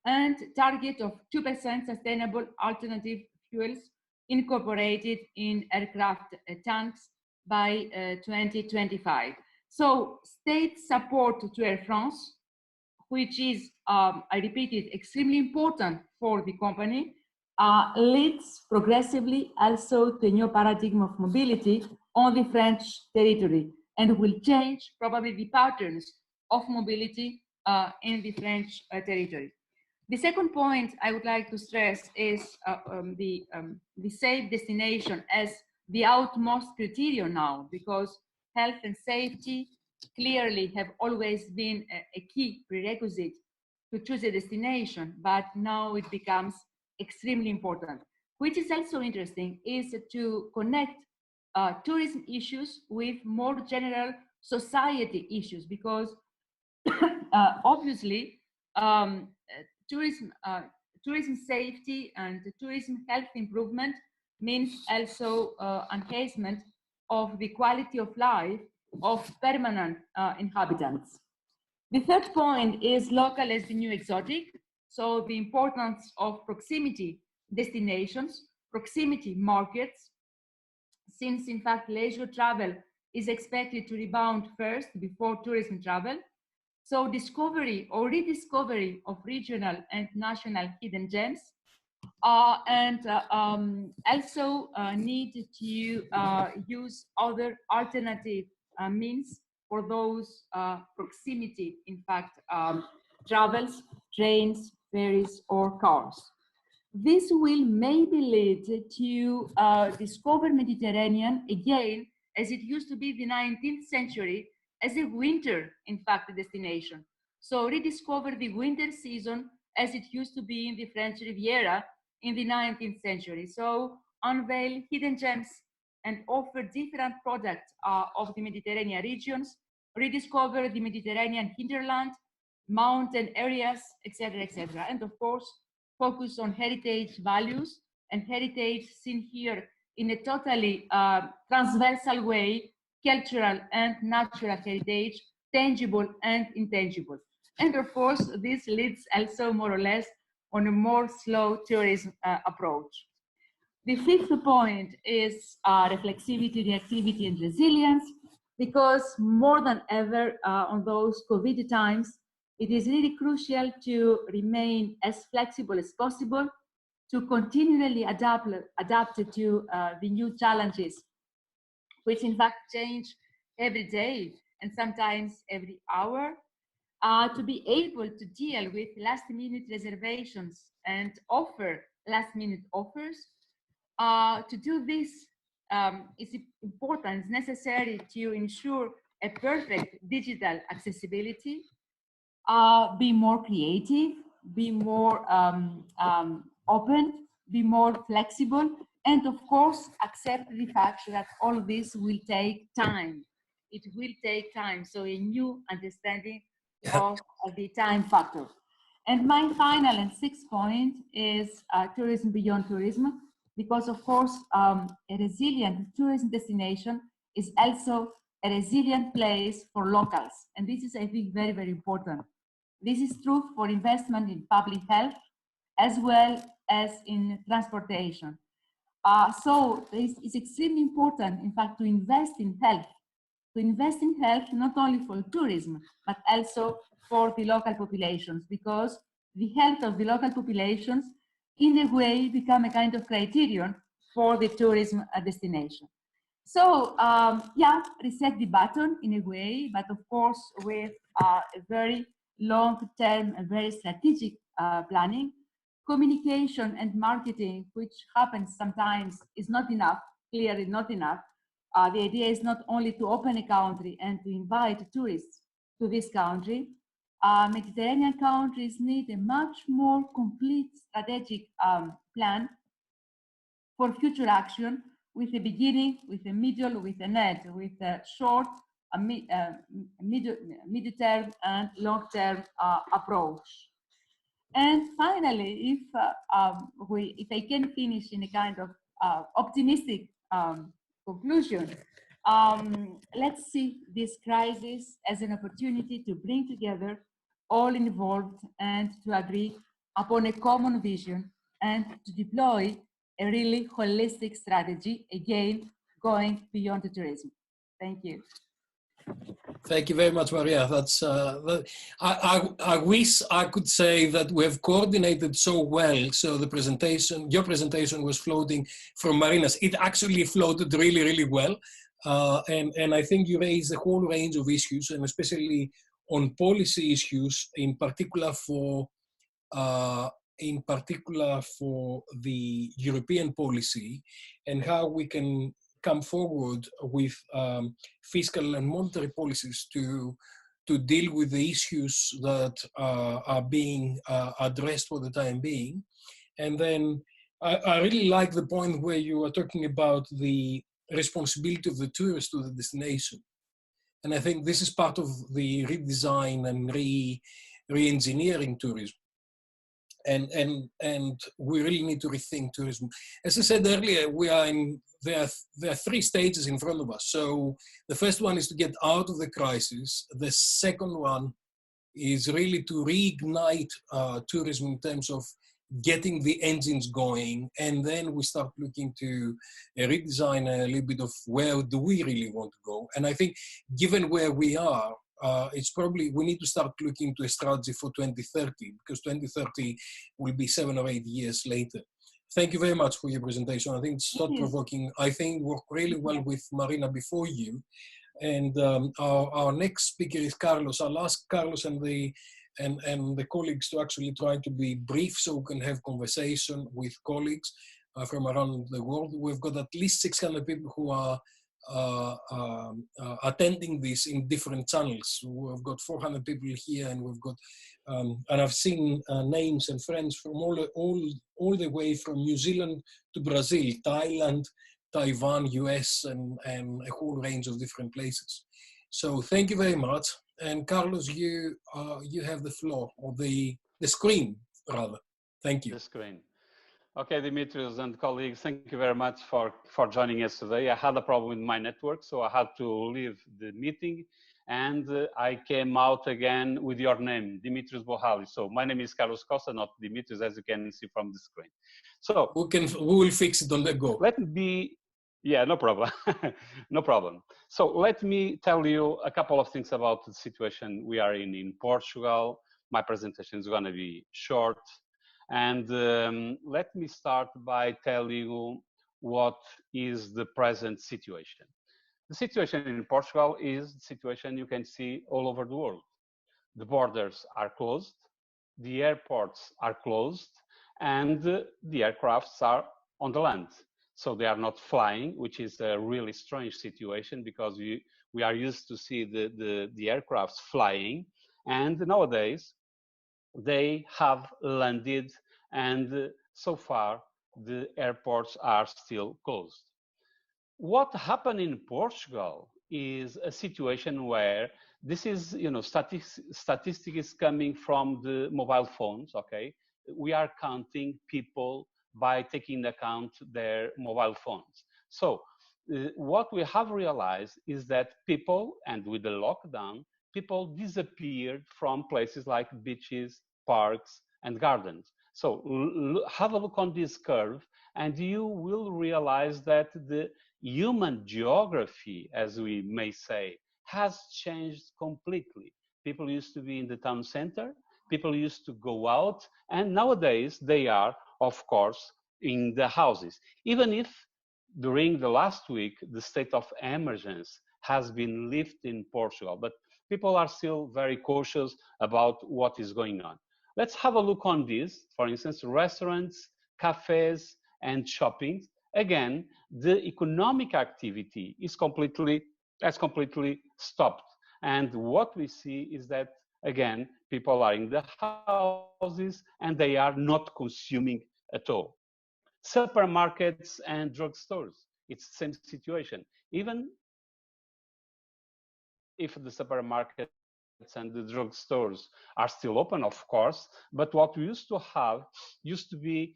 and target of 2% sustainable alternative fuels incorporated in aircraft tanks by 2025. So state support to Air France, which is, I repeat it, extremely important for the company, leads progressively also to a new paradigm of mobility on the French territory, and will change probably the patterns of mobility in the French territory. The second point I would like to stress is the safe destination as the utmost criterion now, because health and safety clearly have always been a key prerequisite to choose a destination, but now it becomes extremely important. Which is also interesting is to connect tourism issues with more general society issues, because obviously tourism safety and tourism health improvement means also enhancement of the quality of life of permanent inhabitants. The third point is local as the new exotic. So the importance of proximity destinations, proximity markets, since in fact leisure travel is expected to rebound first before tourism travel. So discovery or rediscovery of regional and national hidden gems, and also need to use other alternative means for those proximity, in fact, travels, trains, ferries, or cars. This will maybe lead to discover Mediterranean again, as it used to be in the 19th century, as a winter, in fact, destination. So rediscover the winter season as it used to be in the French Riviera in the 19th century. So unveil hidden gems and offer different products of the Mediterranean regions, rediscover the Mediterranean hinterland, mountain areas, etc., etc. And of course, focus on heritage values and heritage seen here in a totally transversal way, cultural and natural heritage, tangible and intangible. And of course, this leads also more or less on a more slow tourism approach. The fifth point is reflexivity, reactivity, and resilience, because more than ever on those COVID times, it is really crucial to remain as flexible as possible, to continually adapt to the new challenges, which in fact change every day and sometimes every hour, to be able to deal with last-minute reservations and offer last-minute offers. To do this is important, it's necessary to ensure a perfect digital accessibility, be more creative, be more open, be more flexible, and of course, accept the fact that all of this will take time. It will take time, so a new understanding of the time factor. And my final and sixth point is tourism beyond tourism, because of course, a resilient tourism destination is also a resilient place for locals. And this is, I think, very, very important. This is true for investment in public health as well as in transportation. So it's extremely important, in fact, to invest in health. To invest in health not only for tourism, but also for the local populations, because the health of the local populations in a way become a kind of criterion for the tourism destination. So yeah, reset the button in a way, but of course with a very long-term and very strategic planning. Communication and marketing, which happens sometimes, is not enough, clearly not enough. The idea is not only to open a country and to invite tourists to this country. Mediterranean countries need a much more complete strategic plan for future action, with a beginning, with a middle, with an end, with a short, mid-term and long-term approach. And finally, if I can finish in a kind of optimistic conclusion, let's see this crisis as an opportunity to bring together all involved and to agree upon a common vision and to deploy a really holistic strategy, again, going beyond the tourism. Thank you. Thank you very much, Maria. That's I wish I could say that we have coordinated so well. So the presentation, your presentation was floating from Marina's. It actually floated really, really well. And I think you raised a whole range of issues, and especially on policy issues, in particular for the European policy, and how we can come forward with fiscal and monetary policies to deal with the issues that are being addressed for the time being. And then I really like the point where you are talking about the responsibility of the tourist to the destination. And I think this is part of the redesign and re-engineering tourism. And we really need to rethink tourism. As I said earlier, there are three stages in front of us. So the first one is to get out of the crisis. The second one is really to reignite tourism in terms of getting the engines going. And then we start looking to redesign a little bit of where do we really want to go. And I think given where we are, it's probably, we need to start looking to a strategy for 2030, because 2030 will be 7 or 8 years later. Thank you very much for your presentation. I think it's thought-provoking. I think it worked really well with Marina before you. And our next speaker is Carlos. I'll ask Carlos and the colleagues to actually try to be brief so we can have conversation with colleagues from around the world. We've got at least 600 people who are attending this in different channels. We've got 400 people here, and we've got and I've seen names and friends from all the way from New Zealand to Brazil, Thailand, Taiwan, US, and a whole range of different places. So thank you very much. And Carlos, you have the floor, or the screen rather. Thank you. The screen. Okay, Dimitrios and colleagues, thank you very much for joining us today. I had a problem with my network, so I had to leave the meeting, and I came out again with your name, Dimitrios Buhalis. So my name is Carlos Costa, not Dimitrios, as you can see from the screen. So we will fix it on the go. Let me be, yeah, no problem, no problem. So let me tell you a couple of things about the situation we are in Portugal. My presentation is going to be short. And let me start by telling you what is the present situation. The situation in Portugal is the situation you can see all over the world. The borders are closed, the airports are closed, and the aircrafts are on the land. So they are not flying, which is a really strange situation because we are used to see the aircrafts flying. And nowadays, they have landed, and so far the airports are still closed. What happened in Portugal is a situation where this is, statistics coming from the mobile phones, okay? We are counting people by taking into account their mobile phones. So what we have realized is that people, and with the lockdown, people disappeared from places like beaches, parks, and gardens. So have a look on this curve, and you will realize that the human geography, as we may say, has changed completely. People used to be in the town center, people used to go out, and nowadays they are, of course, in the houses. Even if during the last week, the state of emergency has been lifted in Portugal, but people are still very cautious about what is going on. Let's have a look on this. For instance, restaurants, cafes, and shopping. Again, the economic activity has completely stopped. And what we see is that, again, people are in the houses and they are not consuming at all. Supermarkets and drugstores, it's the same situation. Even if the supermarkets and the drugstores are still open, of course, but what we used to have used to be,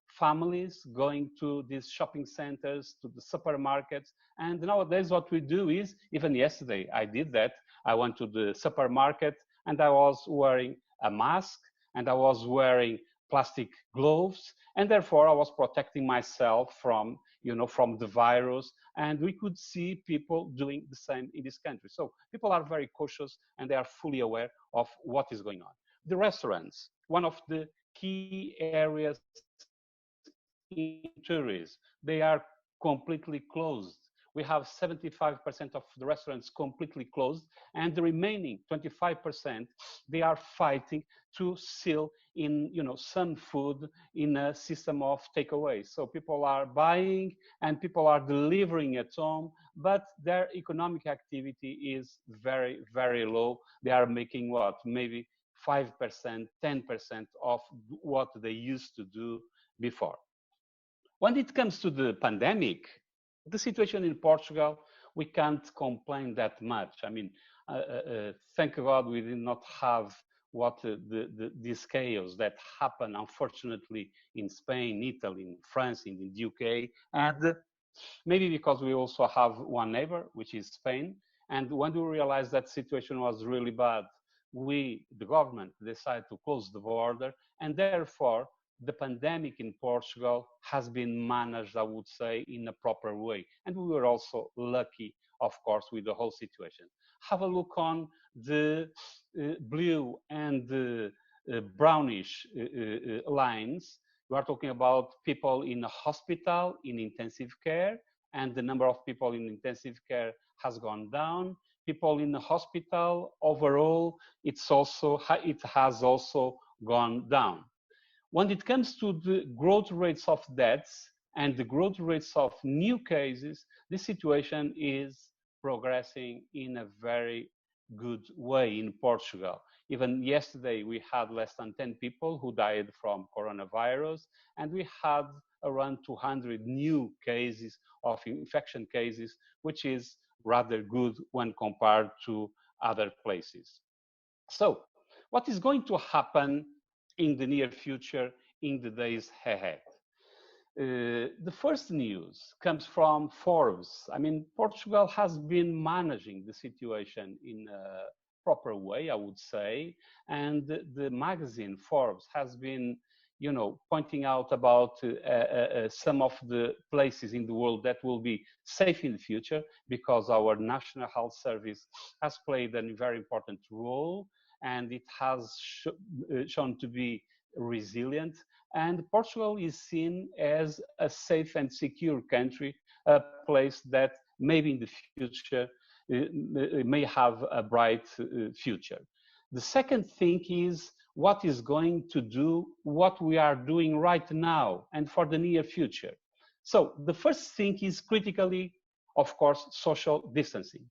families going to these shopping centers, to the supermarkets. And nowadays what we do is, even yesterday I did that, I went to the supermarket and I was wearing a mask and I was wearing plastic gloves, and therefore I was protecting myself from the virus. And we could see people doing the same in this country. So people are very cautious and they are fully aware of what is going on. The restaurants, one of the key areas in tourism, they are completely closed. We have 75% of the restaurants completely closed, and the remaining 25%, they are fighting to sell in some food in a system of takeaway. So people are buying and people are delivering at home, but their economic activity is very, very low. They are making what? Maybe 5%, 10% of what they used to do before. When it comes to the pandemic, the situation in Portugal, we can't complain that much. I mean, thank God we did not have this chaos that happened, unfortunately, in Spain, Italy, in France, in the UK, and maybe because we also have one neighbor, which is Spain. And when we realized that situation was really bad, we, the government, decided to close the border, and therefore, the pandemic in Portugal has been managed, I would say, in a proper way. And we were also lucky, of course, with the whole situation. Have a look on the blue and the brownish lines. We are talking about people in a hospital, in intensive care, and the number of people in intensive care has gone down. People in the hospital, overall, it has also gone down. When it comes to the growth rates of deaths and the growth rates of new cases, the situation is progressing in a very good way in Portugal. Even yesterday, we had less than 10 people who died from coronavirus, and we had around 200 new cases of infection cases, which is rather good when compared to other places. So, what is going to happen in the near future, in the days ahead? The first news comes from Forbes. I mean, Portugal has been managing the situation in a proper way, I would say. And the magazine Forbes has been, you know, pointing out about some of the places in the world that will be safe in the future because our National Health Service has played a very important role and it has shown to be resilient. And Portugal is seen as a safe and secure country, a place that maybe in the future may have a bright future. The second thing is what is going to do what we are doing right now and for the near future. So the first thing is critically, of course, social distancing.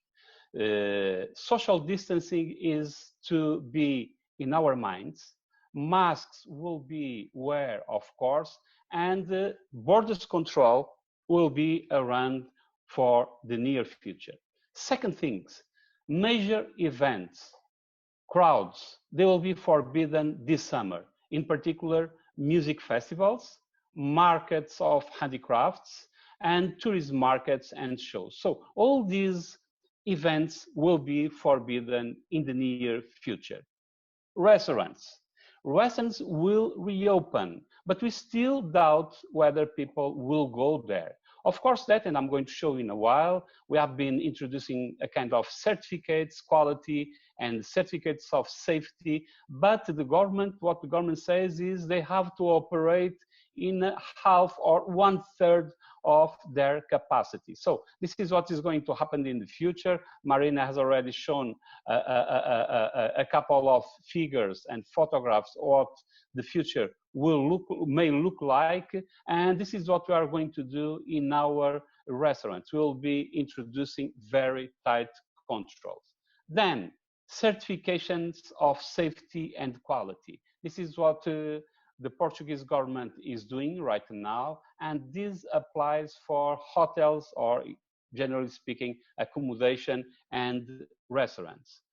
Social distancing is to be in our minds. Masks will be wear, of course, and borders control will be around for the near future. Second things, major events, crowds, they will be forbidden this summer. In particular, music festivals, markets of handicrafts, and tourism markets and shows. So all these events will be forbidden in the near future. Restaurants. Restaurants will reopen, but we still doubt whether people will go there. Of course, that, and I'm going to show in a while, we have been introducing a kind of certificates, quality, and certificates of safety, but the government, what the government says is they have to operate in half or 1/3 of their capacity. So this is what is going to happen in the future. Marina has already shown a couple of figures and photographs of what the future may look like, and this is what we are going to do in our restaurants. We will be introducing very tight controls. Then certifications of safety and quality. This is what the Portuguese government is doing right now, and this applies for hotels or, generally speaking, accommodation and restaurants.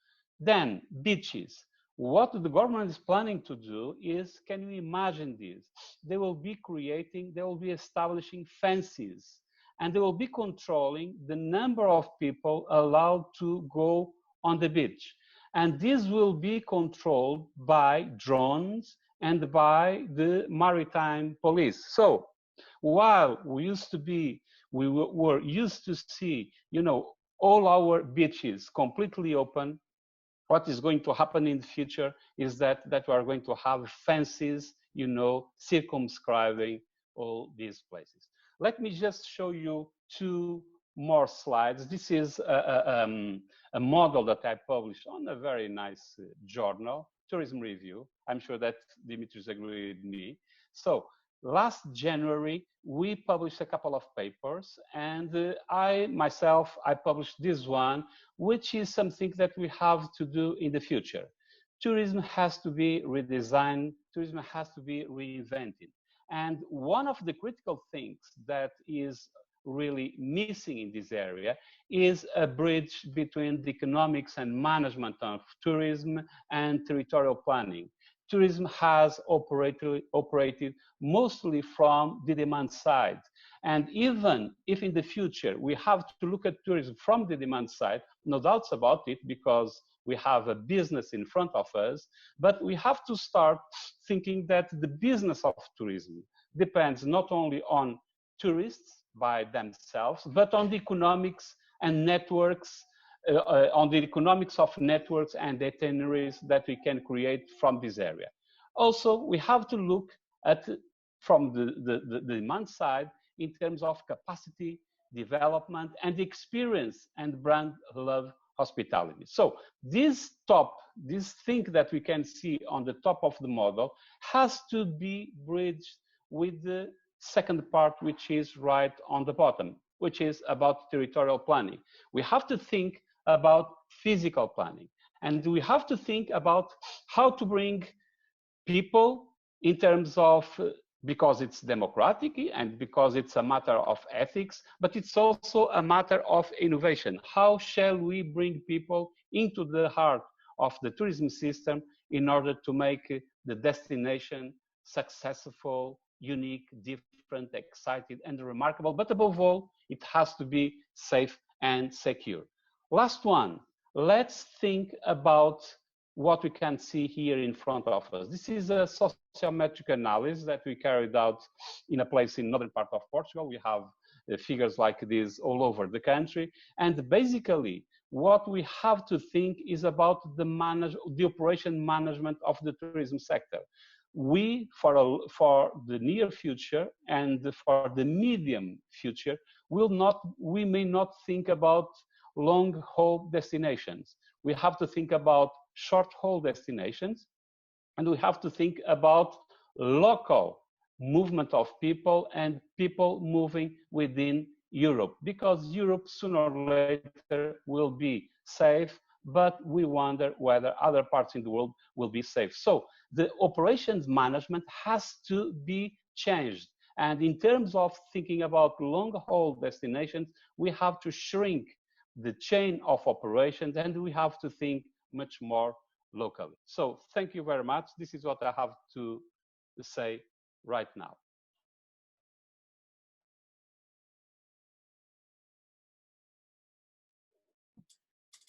Then beaches. What the government is planning to do is, can you imagine this? They will be establishing fences, and they will be controlling the number of people allowed to go on the beach. And this will be controlled by drones and by the maritime police. So while we were used to see, you know, all our beaches completely open, what is going to happen in the future is that we are going to have fences, you know, circumscribing all these places. Let me just show you two more slides. This is a model that I published on a very nice journal, Tourism Review. I'm sure that Dimitrios agreed with me. So last January, we published a couple of papers, and I published this one, which is something that we have to do in the future. Tourism has to be redesigned, tourism has to be reinvented. And one of the critical things that is really missing in this area is a bridge between the economics and management of tourism and territorial planning. Tourism has operated mostly from the demand side. And even if in the future we have to look at tourism from the demand side, no doubts about it, because we have a business in front of us, but we have to start thinking that the business of tourism depends not only on tourists by themselves, but on the economics and networks, on the economics of networks and itineraries that we can create from this area. Also, we have to look at from the demand side in terms of capacity, development, and experience and brand love hospitality. So this thing that we can see on the top of the model has to be bridged with the second part, which is right on the bottom, which is about territorial planning. We have to think about physical planning, and we have to think about how to bring people in terms of, because it's democratic and because it's a matter of ethics, but it's also a matter of innovation. How shall we bring people into the heart of the tourism system in order to make the destination successful unique, different, exciting, and remarkable. But above all, it has to be safe and secure. Last one, let's think about what we can see here in front of us. This is a sociometric analysis that we carried out in a place in northern part of Portugal. We have figures like this all over the country. And basically, what we have to think is about the operation management of the tourism sector. We, for the near future and for the medium future, we may not think about long-haul destinations. We have to think about short-haul destinations, and we have to think about local movement of people and people moving within Europe, because Europe sooner or later will be safe, but we wonder whether other parts in the world will be safe. So the operations management has to be changed. And in terms of thinking about long-haul destinations, we have to shrink the chain of operations, and we have to think much more locally. So thank you very much. This is what I have to say right now.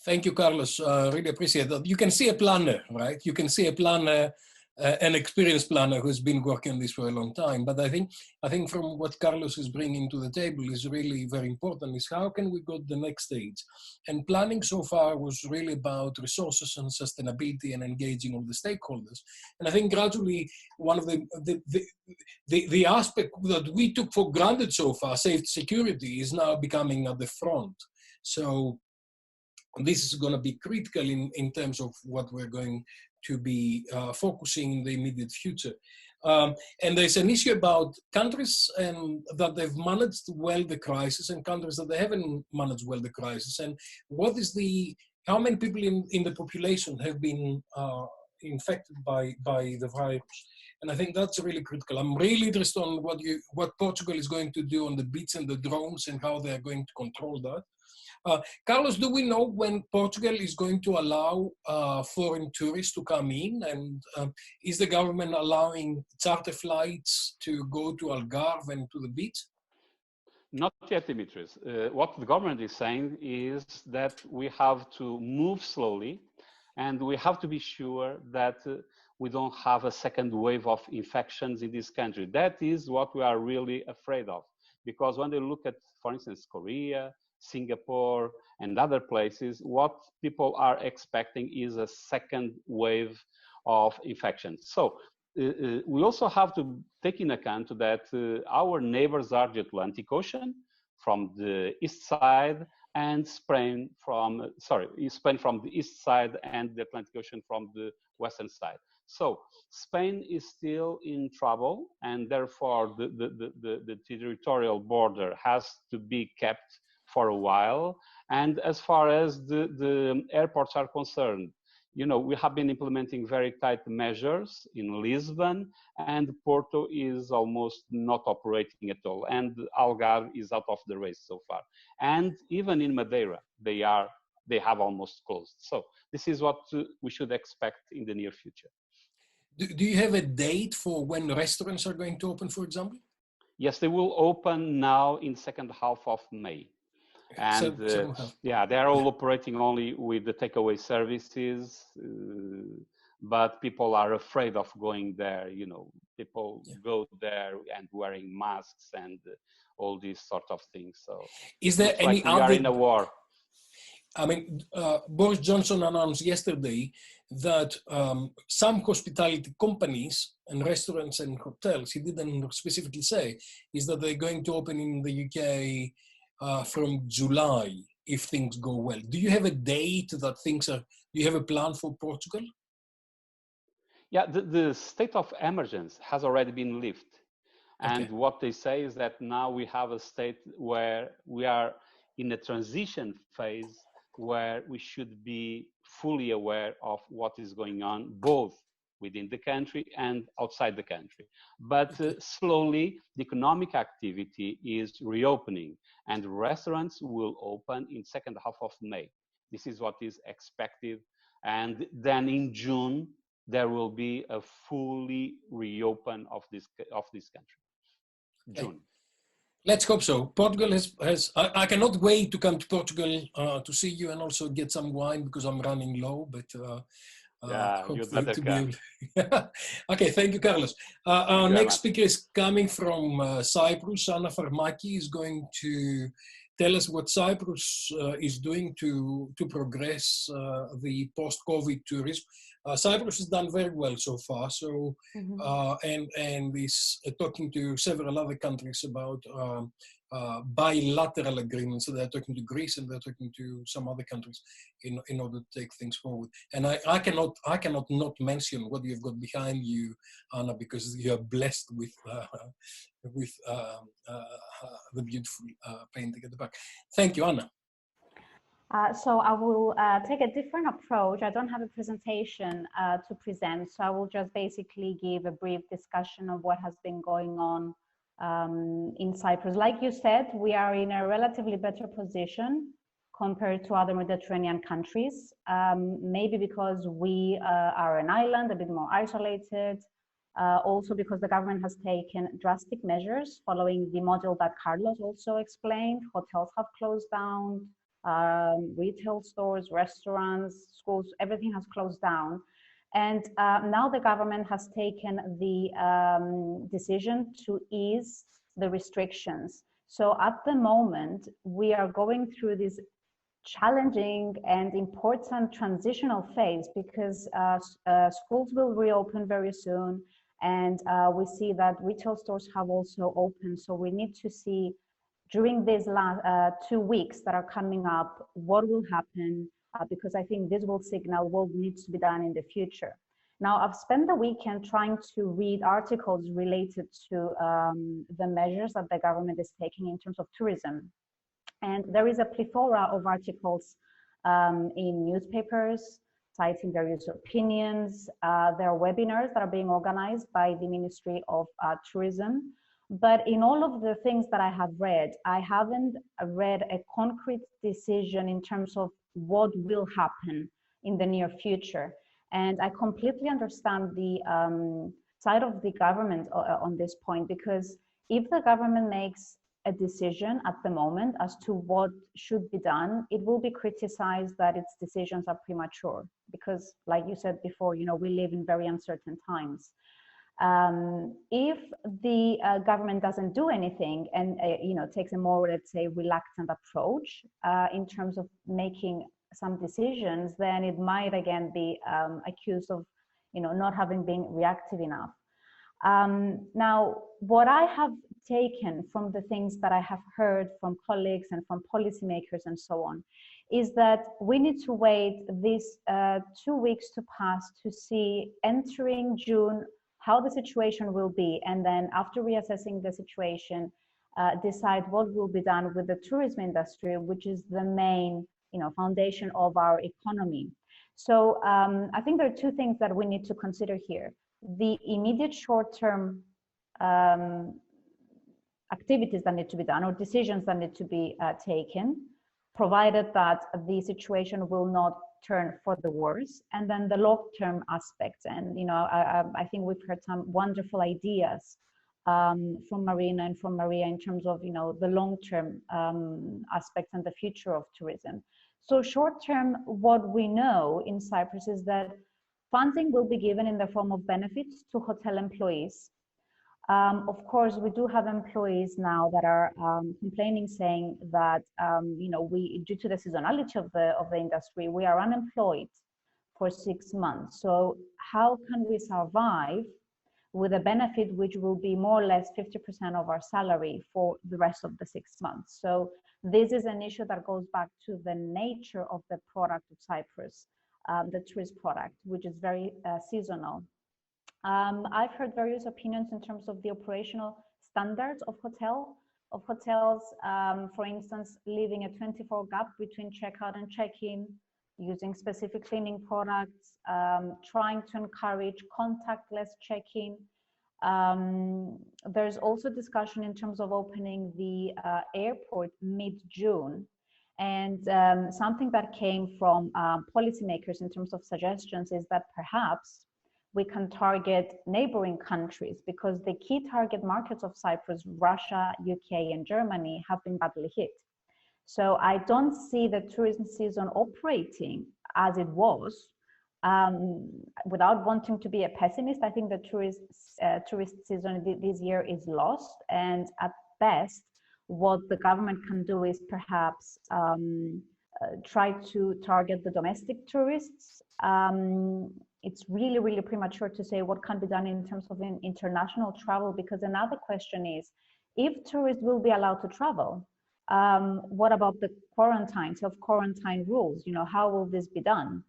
Thank you, Carlos. Really appreciate that. You can see a planner, right? You can see a planner, an experienced planner who's been working on this for a long time. But I think from what Carlos is bringing to the table is really very important, is how can we go to the next stage? And planning so far was really about resources and sustainability and engaging all the stakeholders. And I think gradually one of the aspect that we took for granted so far, safety, security, is now becoming at the front. So this is going to be critical in terms of what we're going to be focusing in the immediate future. And there's an issue about countries that they've managed well the crisis and countries that they haven't managed well the crisis. And what is how many people in the population have been infected by the virus? And I think that's really critical. I'm really interested on what Portugal is going to do on the beach and the drones and how they're going to control that. Carlos, do we know when Portugal is going to allow foreign tourists to come in? And is the government allowing charter flights to go to Algarve and to the beach? Not yet, Dimitrios. What the government is saying is that we have to move slowly, and we have to be sure that we don't have a second wave of infections in this country. That is what we are really afraid of. Because when they look at, for instance, Korea, Singapore, and other places, what people are expecting is a second wave of infections. So we also have to take in account that our neighbors are the Atlantic Ocean from the east side, and Spain from the east side, and the Atlantic Ocean from the western side. So Spain is still in trouble, and therefore the territorial border has to be kept for a while. And as far as the airports are concerned, you know, we have been implementing very tight measures in Lisbon, and Porto is almost not operating at all, and Algarve is out of the race so far. And even in Madeira, they have almost closed. So this is what we should expect in the near future. Do you have a date for when restaurants are going to open, for example? Yes, they will open now in second half of May. And yeah, they are all operating only with the takeaway services, but people are afraid of going there. You know, people go there and wearing masks and all these sort of things. So is there any we are in a war? I mean, Boris Johnson announced yesterday that some hospitality companies and restaurants and hotels, he didn't specifically say, is that they're going to open in the UK from July, if things go well. Do you have a date that do you have a plan for Portugal? Yeah, the state of emergency has already been lifted. And okay. What they say is that now we have a state where we are in a transition phase where we should be fully aware of what is going on, both within the country and outside the country. But slowly, the economic activity is reopening, and restaurants will open in second half of May. This is what is expected. And then in June, there will be a fully reopen of this country. June. Let's hope so. Portugal I cannot wait to come to Portugal to see you and also get some wine because I'm running low, but yeah, you'd better come. Okay, thank you, Carlos. Our next speaker is coming from Cyprus. Anna Farmaki is going to tell us what Cyprus is doing to progress the post-COVID tourism. Cyprus has done very well so far, so and is talking to several other countries about bilateral agreements. So they're talking to Greece and they're talking to some other countries in order to take things forward. And I cannot not mention what you've got behind you, Anna, because you are blessed with the beautiful painting at the back. Thank you, Anna. So I will take a different approach. I don't have a presentation to present, so I will just basically give a brief discussion of what has been going on in Cyprus. Like you said, we are in a relatively better position compared to other Mediterranean countries, maybe because we are an island, a bit more isolated, also because the government has taken drastic measures following the model that Carlos also explained. Hotels have closed down, retail stores, restaurants, schools, everything has closed down. And now the government has taken the decision to ease the restrictions. So at the moment, we are going through this challenging and important transitional phase because schools will reopen very soon. And we see that retail stores have also opened. So we need to see during these last 2 weeks that are coming up, what will happen, because I think this will signal what needs to be done in the future. Now, I've spent the weekend trying to read articles related to the measures that the government is taking in terms of tourism. And there is a plethora of articles in newspapers, citing various opinions. There are webinars that are being organized by the Ministry of Tourism. But in all of the things that I have read, I haven't read a concrete decision in terms of what will happen in the near future. And I completely understand the side of the government on this point, because if the government makes a decision at the moment as to what should be done, it will be criticized that its decisions are premature. Because like you said before, you know, we live in very uncertain times. If the government doesn't do anything and you know, takes a more, let's say, reluctant approach in terms of making some decisions, then it might again be accused of, you know, not having been reactive enough. Now, what I have taken from the things that I have heard from colleagues and from policymakers and so on, is that we need to wait these 2 weeks to pass to see, entering June, how the situation will be, and then after reassessing the situation, decide what will be done with the tourism industry, which is the main, you know, foundation of our economy. So I think there are two things that we need to consider here. The immediate short-term activities that need to be done, or decisions that need to be taken, provided that the situation will not turn for the worse, and then the long-term aspects. And you know, I think we've heard some wonderful ideas from Marina and from Maria in terms of, you know, the long-term aspects and the future of tourism. So short-term, what we know in Cyprus is that funding will be given in the form of benefits to hotel employees. Of course, we do have employees now that are complaining, saying that you know, due to the seasonality of the industry, we are unemployed for 6 months. So how can we survive with a benefit which will be more or less 50% of our salary for the rest of the 6 months? So this is an issue that goes back to the nature of the product of Cyprus, the tourist product, which is very seasonal. I've heard various opinions in terms of the operational standards of hotels, for instance, leaving a 24 gap between checkout and check-in, using specific cleaning products, trying to encourage contactless check-in. There's also discussion in terms of opening the airport mid-June. And something that came from policymakers in terms of suggestions is that perhaps we can target neighboring countries, because the key target markets of Cyprus, Russia, UK, and Germany, have been badly hit. So I don't see the tourism season operating as it was. Without wanting to be a pessimist, I think the tourist season this year is lost, and at best, what the government can do is perhaps try to target the domestic tourists. It's really, really premature to say what can be done in terms of international travel, because another question is, if tourists will be allowed to travel, what about the quarantine, self-quarantine rules? You know, how will this be done?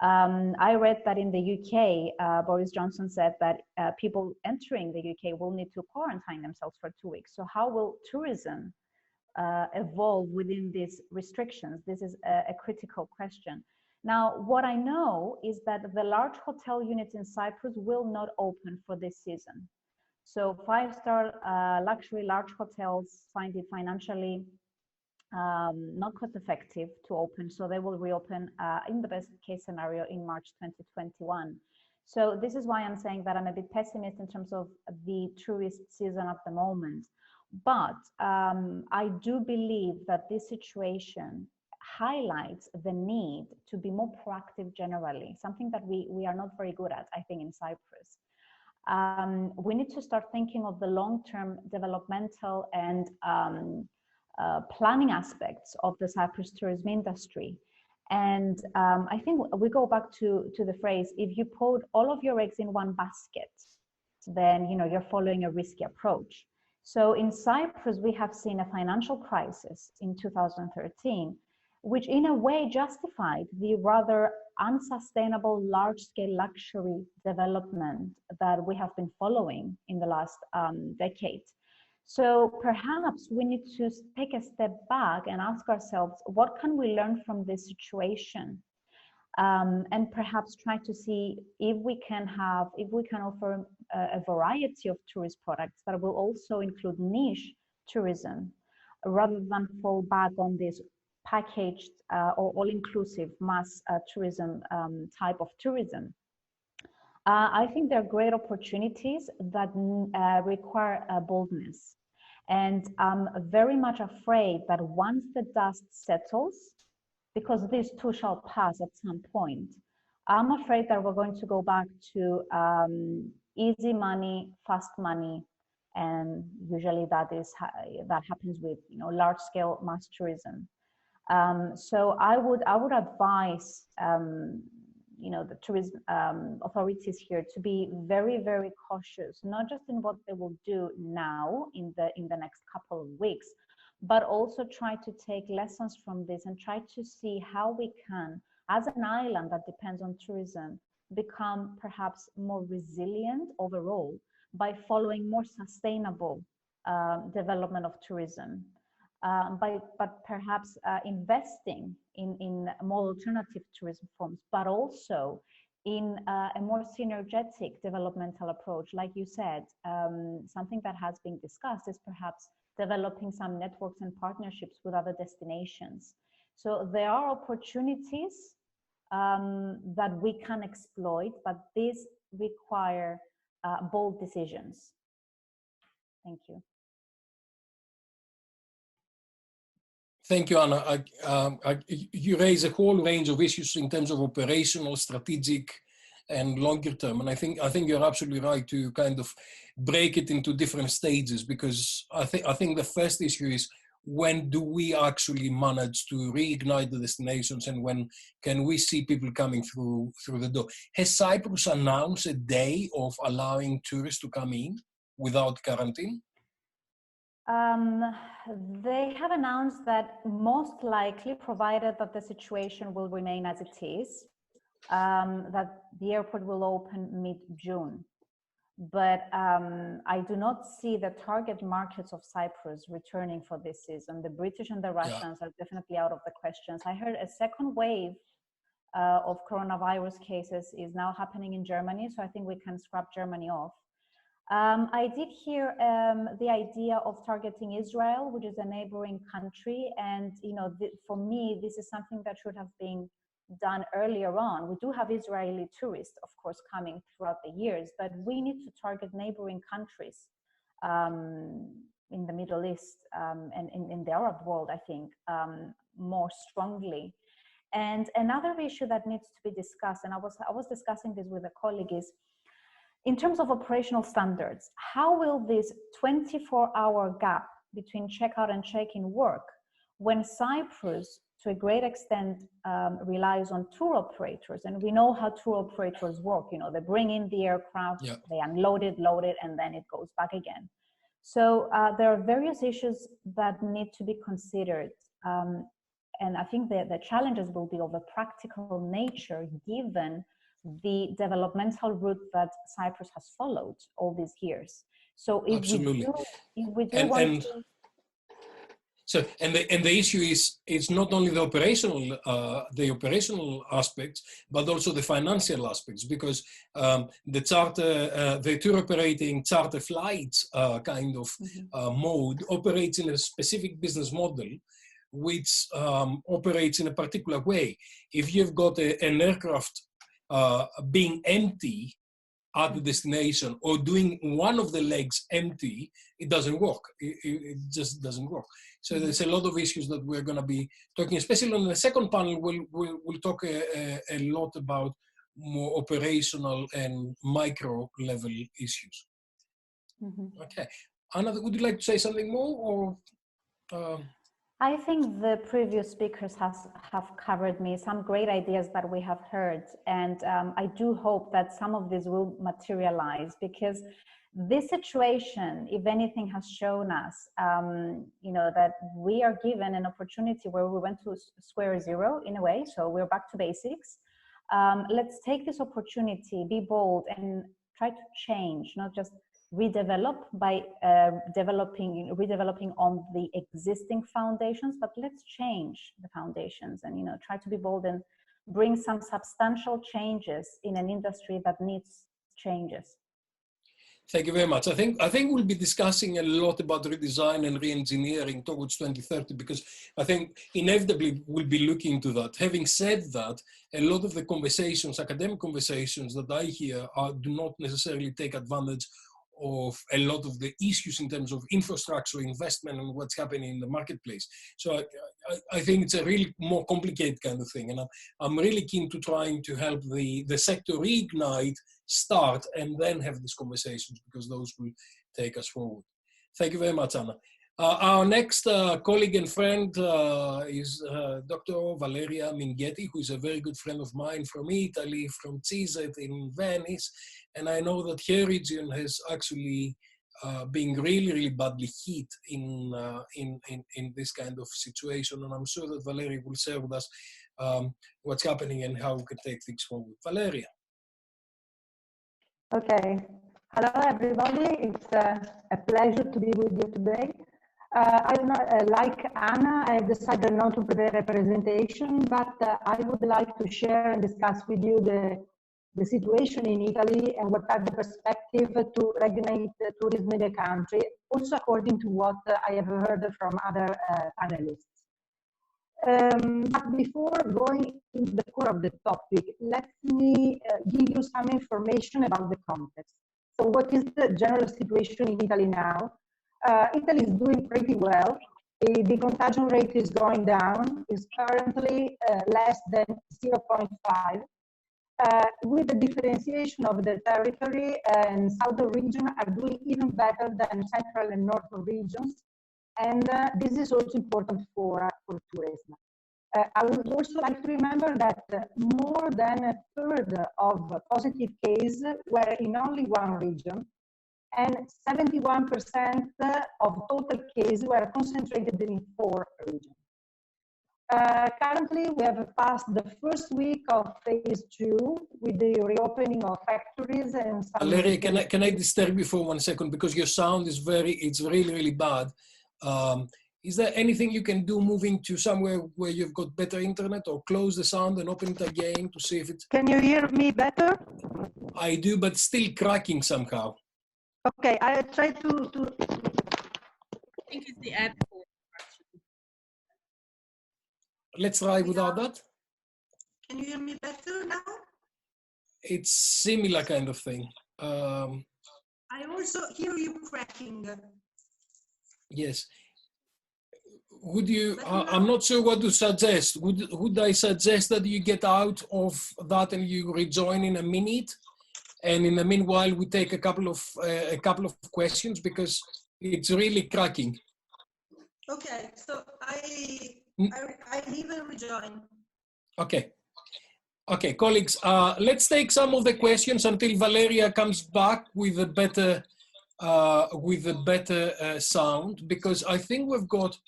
I read that in the UK, Boris Johnson said that people entering the UK will need to quarantine themselves for 2 weeks. So how will tourism evolve within these restrictions? This is a critical question. Now, what I know is that the large hotel units in Cyprus will not open for this season. So 5-star luxury large hotels find it financially not cost effective to open, so they will reopen in the best case scenario in March 2021. So this is why I'm saying that I'm a bit pessimist in terms of the tourist season at the moment. But I do believe that this situation highlights the need to be more proactive generally, something that we are not very good at, I think, in Cyprus. We need to start thinking of the long-term developmental and planning aspects of the Cyprus tourism industry. And I think we go back to the phrase, if you put all of your eggs in one basket, then you're following a risky approach. So in Cyprus, we have seen a financial crisis in 2013, which in a way justified the rather unsustainable large-scale luxury development that we have been following in the last decade. So perhaps we need to take a step back and ask ourselves, what can we learn from this situation? And perhaps try to see if we can offer a variety of tourist products that will also include niche tourism, rather than fall back on this packaged or all-inclusive mass tourism type of tourism. I think there are great opportunities that require boldness. And I'm very much afraid that once the dust settles, because this too shall pass at some point, I'm afraid that we're going to go back to easy money, fast money, and usually that happens with large-scale mass tourism. So I would advise the tourism authorities here to be very, very cautious, not just in what they will do now in the next couple of weeks, but also try to take lessons from this and try to see how we can, as an island that depends on tourism, become perhaps more resilient overall by following more sustainable development of tourism. But perhaps investing in more alternative tourism forms, but also in a more synergetic developmental approach. Like you said, something that has been discussed is perhaps developing some networks and partnerships with other destinations. So there are opportunities that we can exploit, but these require bold decisions. Thank you. Thank you, Anna. You raise a whole range of issues in terms of operational, strategic, and longer term. And I think you're absolutely right to kind of break it into different stages, because I think the first issue is, when do we actually manage to reignite the destinations, and when can we see people coming through the door? Has Cyprus announced a day of allowing tourists to come in without quarantine? They have announced that most likely, provided that the situation will remain as it is, that the airport will open mid-June. But I do not see the target markets of Cyprus returning for this season. The British and the Russians are definitely out of the questions. I heard a second wave of coronavirus cases is now happening in Germany, so I think we can scrap Germany off. I did hear the idea of targeting Israel, which is a neighboring country, and for me, this is something that should have been done earlier on. We do have Israeli tourists, of course, coming throughout the years, but we need to target neighboring countries in the Middle East and in the Arab world, I think, more strongly. And another issue that needs to be discussed, and I was discussing this with a colleague, is in terms of operational standards, how will this 24-hour gap between checkout and check-in work when Cyprus, to a great extent, relies on tour operators? And we know how tour operators work. You know, they bring in the aircraft, yeah, they unload it, load it, and then it goes back again. So there are various issues that need to be considered. And I think that the challenges will be of a practical nature, given the developmental route that Cyprus has followed all these years. So if we do want to... So, and the issue is, it's not only the operational aspects, but also the financial aspects, because the tour operating charter flights kind of mode operates in a specific business model, which operates in a particular way. If you've got an aircraft being empty at the destination, or doing one of the legs empty, it doesn't work. It just doesn't work. So there's a lot of issues that we're going to be talking, especially on the second panel. We'll talk a lot about more operational and micro level issues. Okay, Anna, would you like to say something more, or? I think the previous speakers have covered some great ideas that we have heard, and I do hope that some of this will materialize, because this situation, if anything, has shown us, you know, that we are given an opportunity where we went to square zero in a way, so we're back to basics. Let's take this opportunity, be bold, and try to change, not just redevelop by redeveloping on the existing foundations, but let's change the foundations and, you know, try to be bold and bring some substantial changes in an industry that needs changes. Thank you very much. I think we'll be discussing a lot about redesign and re-engineering towards 2030, because I think inevitably we'll be looking to that. Having said that, a lot of the conversations, academic conversations that I hear do not necessarily take advantage of a lot of the issues in terms of infrastructure, investment, and what's happening in the marketplace. So I think it's a really more complicated kind of thing. And I'm really keen to trying to help the sector reignite, start, and then have these conversations, because those will take us forward. Thank you very much, Anna. Our next colleague and friend is Dr. Valeria Minghetti, who is a very good friend of mine from Italy, from CISET in Venice. And I know that her region has actually been really, really badly hit in this kind of situation. And I'm sure that Valeria will share with us what's happening and how we can take things forward. Valeria. Okay. Hello, everybody. It's a pleasure to be with you today. I don't know, like Anna, I decided not to prepare a presentation, but I would like to share and discuss with you the situation in Italy and what are the perspectives to reignite tourism in the country, also according to what I have heard from other panelists. But before going into the core of the topic, let me give you some information about the context. So what is the general situation in Italy now? Italy is doing pretty well. The contagion rate is going down, is currently less than 0.5. With the differentiation of the territory, and southern region are doing even better than central and northern regions. And this is also important for tourism. I would also like to remember that more than a third of positive cases were in only one region, and 71% of total cases were concentrated in 4 regions. Currently, we have passed the first week of phase 2 with the reopening of factories and some... Valeria, can I disturb you for 1 second, because your sound is it's really, really bad. Is there anything you can do moving to somewhere where you've got better internet, or close the sound and open it again to see if it's... Can you hear me better? I do, but still cracking somehow. Okay, I try to... I think it's the app. Let's try without that. Can you hear me better now? It's similar kind of thing. I also hear you cracking. Yes. Would you, I'm not sure what to suggest. Would I suggest that you get out of that and you rejoin in a minute? And in the meanwhile, we take a couple of questions because it's really cracking. Okay, so I leave and rejoin. Okay. Okay, colleagues, let's take some of the questions until Valeria comes back with a better sound, because I think we've got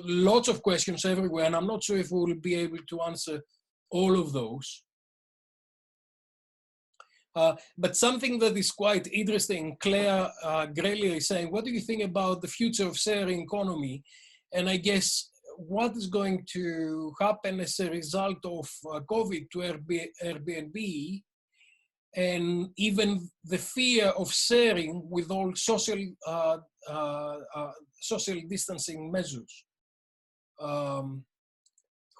lots of questions everywhere, and I'm not sure if we will be able to answer all of those. But something that is quite interesting, Claire Grelia is saying, what do you think about the future of sharing economy? And I guess what is going to happen as a result of COVID to Airbnb, and even the fear of sharing with all social distancing measures. Who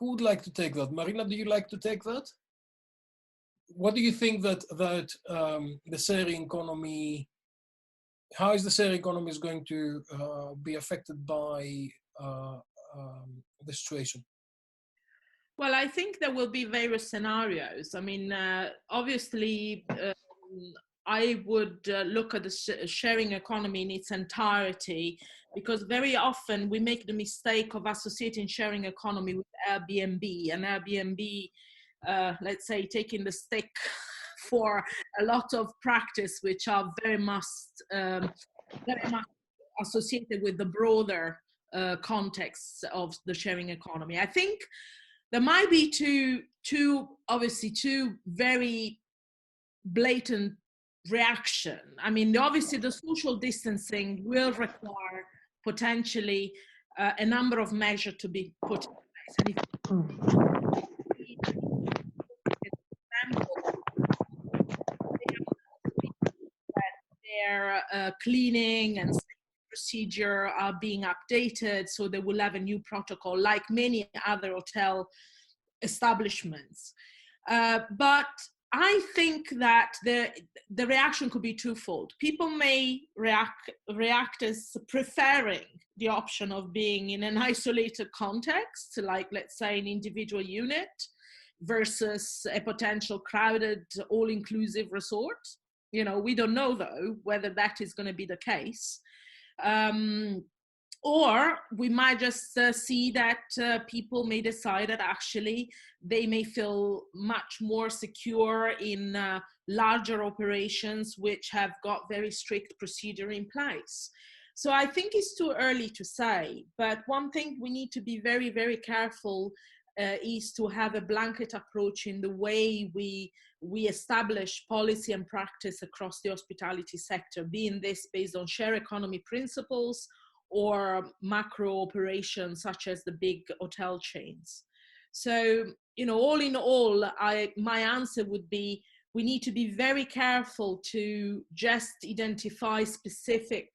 would like to take that? Marina, do you like to take that? What do you think that the sharing economy, how is the sharing economy is going to be affected by the situation? Well, I think there will be various scenarios. I mean, obviously, I would look at the sharing economy in its entirety, because very often we make the mistake of associating sharing economy with Airbnb, and Airbnb, let's say, taking the stick for a lot of practice, which are very much associated with the broader context of the sharing economy. I think there might be two very blatant reaction. I mean, obviously the social distancing will require potentially a number of measures to be put in place. Their cleaning and procedure are being updated, so they will have a new protocol like many other hotel establishments. But I think that the reaction could be twofold. People may react as preferring the option of being in an isolated context, like let's say an individual unit, versus a potential crowded all-inclusive resort. You know, we don't know though whether that is going to be the case. Or we might just see that people may decide that actually they may feel much more secure in larger operations which have got very strict procedure in place. So I think it's too early to say, but one thing we need to be very, very careful is to have a blanket approach in the way we establish policy and practice across the hospitality sector, being this based on share economy principles or macro operations such as the big hotel chains. So, you know, all in all, my answer would be we need to be very careful to just identify specific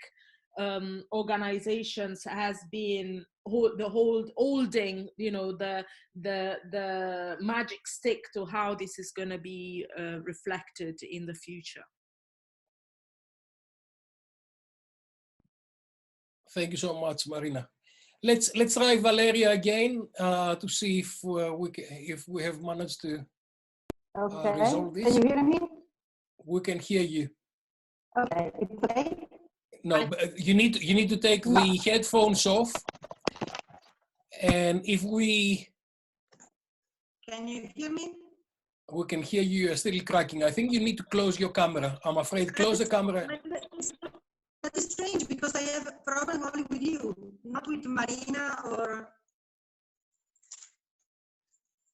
organizations as being holding, you know, the magic stick to how this is going to be reflected in the future. Thank you so much, Marina. Let's try Valeria again to see if we have managed to resolve this. Can you hear me? We can hear you. Okay, it's okay. No, but you need to take the headphones off, and if we can you hear me? We can hear you. You're still cracking. I think you need to close your camera. I'm afraid. Close the camera. That is strange because I have a problem only with you, not with Marina or.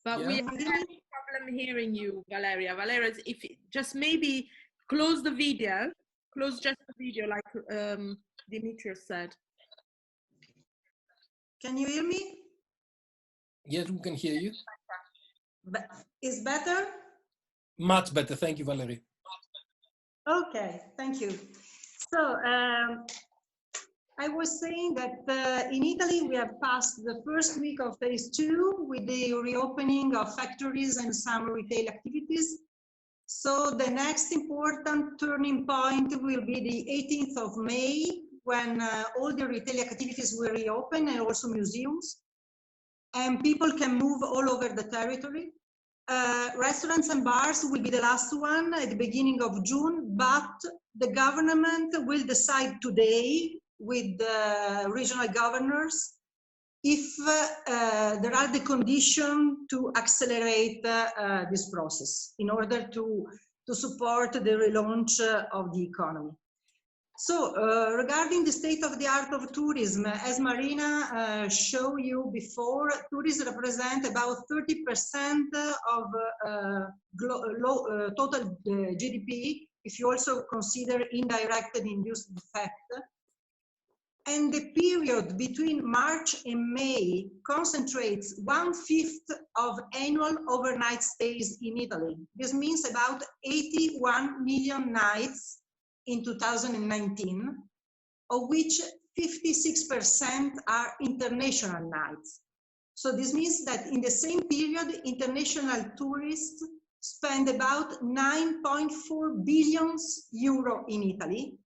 But we have no problem hearing you, Valeria. Valeria, if just maybe close the video. Close just the video, like Dimitrios said. Can you hear me? Yes, we can hear you. Is better? Much better. Thank you, Valeria. Okay, thank you. So I was saying that in Italy, we have passed the first week of phase 2 with the reopening of factories and some retail activities. So the next important turning point will be the 18th of May, when all the retail activities will reopen and also museums. And people can move all over the territory. Restaurants and bars will be the last one at the beginning of June, but the government will decide today with the regional governors if there are the conditions to accelerate this process in order to support the relaunch of the economy. So regarding the state of the art of tourism, as Marina showed you before, tourism represents about 30% of total GDP, if you also consider indirect and induced effect. And the period between March and May concentrates 1/5 of annual overnight stays in Italy. This means about 81 million nights in 2019, of which 56% are international nights. So this means that in the same period, international tourists spend about 9.4 billion euro in Italy.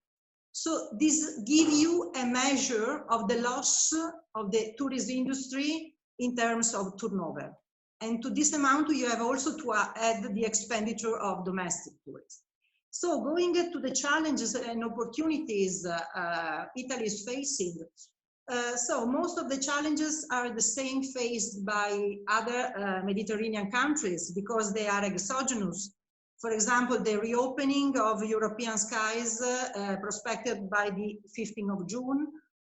So this gives you a measure of the loss of the tourism industry in terms of turnover. And to this amount, you have also to add the expenditure of domestic tourists. So going to the challenges and opportunities Italy is facing. So most of the challenges are the same faced by other Mediterranean countries because they are exogenous. For example, the reopening of European skies prospected by the 15th of June,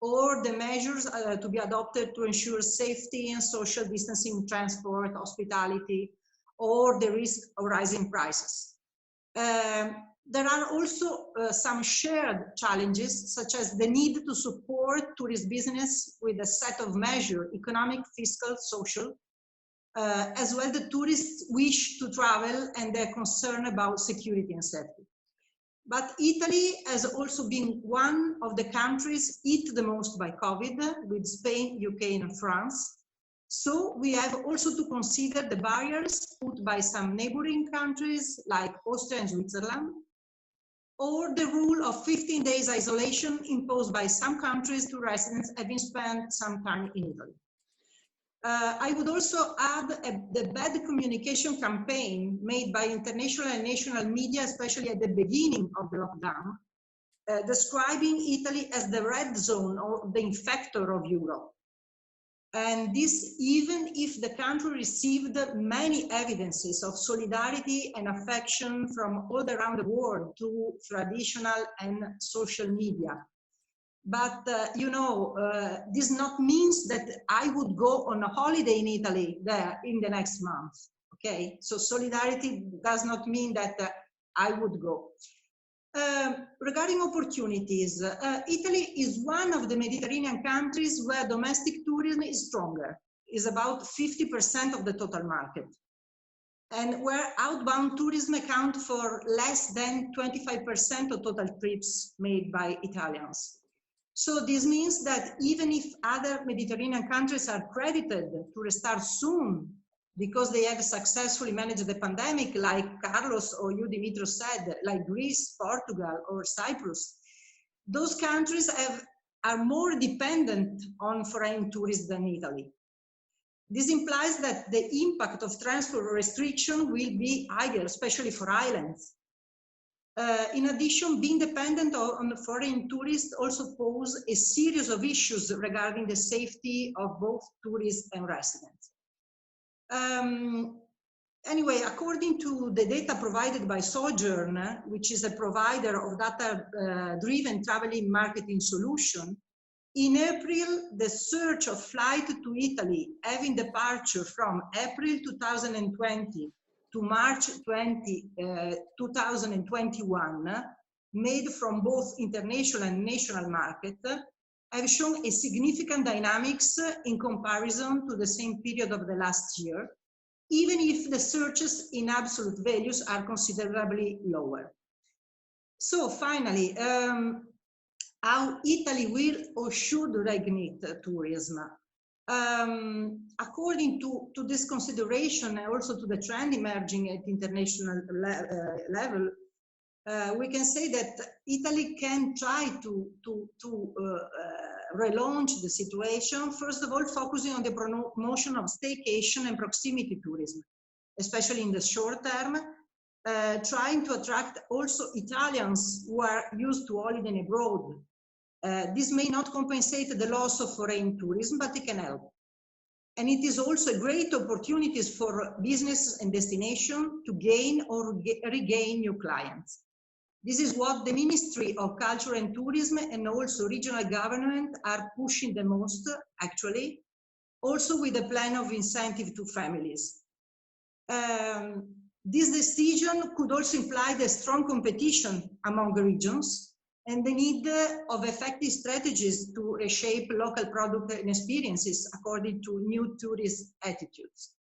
or the measures to be adopted to ensure safety and social distancing, transport, hospitality, or the risk of rising prices. There are also some shared challenges, such as the need to support tourist business with a set of measures, economic, fiscal, social, as well the tourists' wish to travel and their concern about security and safety. But Italy has also been one of the countries hit the most by COVID, with Spain, UK, and France. So we have also to consider the barriers put by some neighboring countries like Austria and Switzerland, or the rule of 15 days isolation imposed by some countries to residents having spent some time in Italy. I would also add the bad communication campaign made by international and national media, especially at the beginning of the lockdown, describing Italy as the red zone or the infector of Europe. And this even if the country received many evidences of solidarity and affection from all around the world through traditional and social media. But, you know, this not means that I would go on a holiday in Italy there in the next month, okay? So solidarity does not mean that I would go. Regarding opportunities, Italy is one of the Mediterranean countries where domestic tourism is stronger, is about 50% of the total market, and where outbound tourism accounts for less than 25% of total trips made by Italians. So this means that even if other Mediterranean countries are credited to restart soon because they have successfully managed the pandemic, like Carlos or you, Dimitrios, said, like Greece, Portugal, or Cyprus, those countries are more dependent on foreign tourists than Italy. This implies that the impact of transport restriction will be higher, especially for islands. In addition, being dependent on foreign tourists also pose a series of issues regarding the safety of both tourists and residents. Anyway, according to the data provided by Sojourn, which is a provider of data-driven traveling marketing solution, in April, the surge of flight to Italy having departure from April 2020 to March 2021, made from both international and national market, have shown a significant dynamics in comparison to the same period of the last year, even if the surges in absolute values are considerably lower. So finally, how Italy will or should reignite tourism. According to this consideration and also to the trend emerging at international level, we can say that Italy can try to relaunch the situation, first of all, focusing on the promotion of staycation and proximity tourism, especially in the short term, trying to attract also Italians who are used to holidaying abroad. This may not compensate the loss of foreign tourism, but it can help. And it is also a great opportunity for business and destination to gain or regain new clients. This is what the Ministry of Culture and Tourism and also regional government are pushing the most, actually, also with a plan of incentive to families. This decision could also imply the strong competition among the regions and the need of effective strategies to reshape local product and experiences according to new tourist attitudes.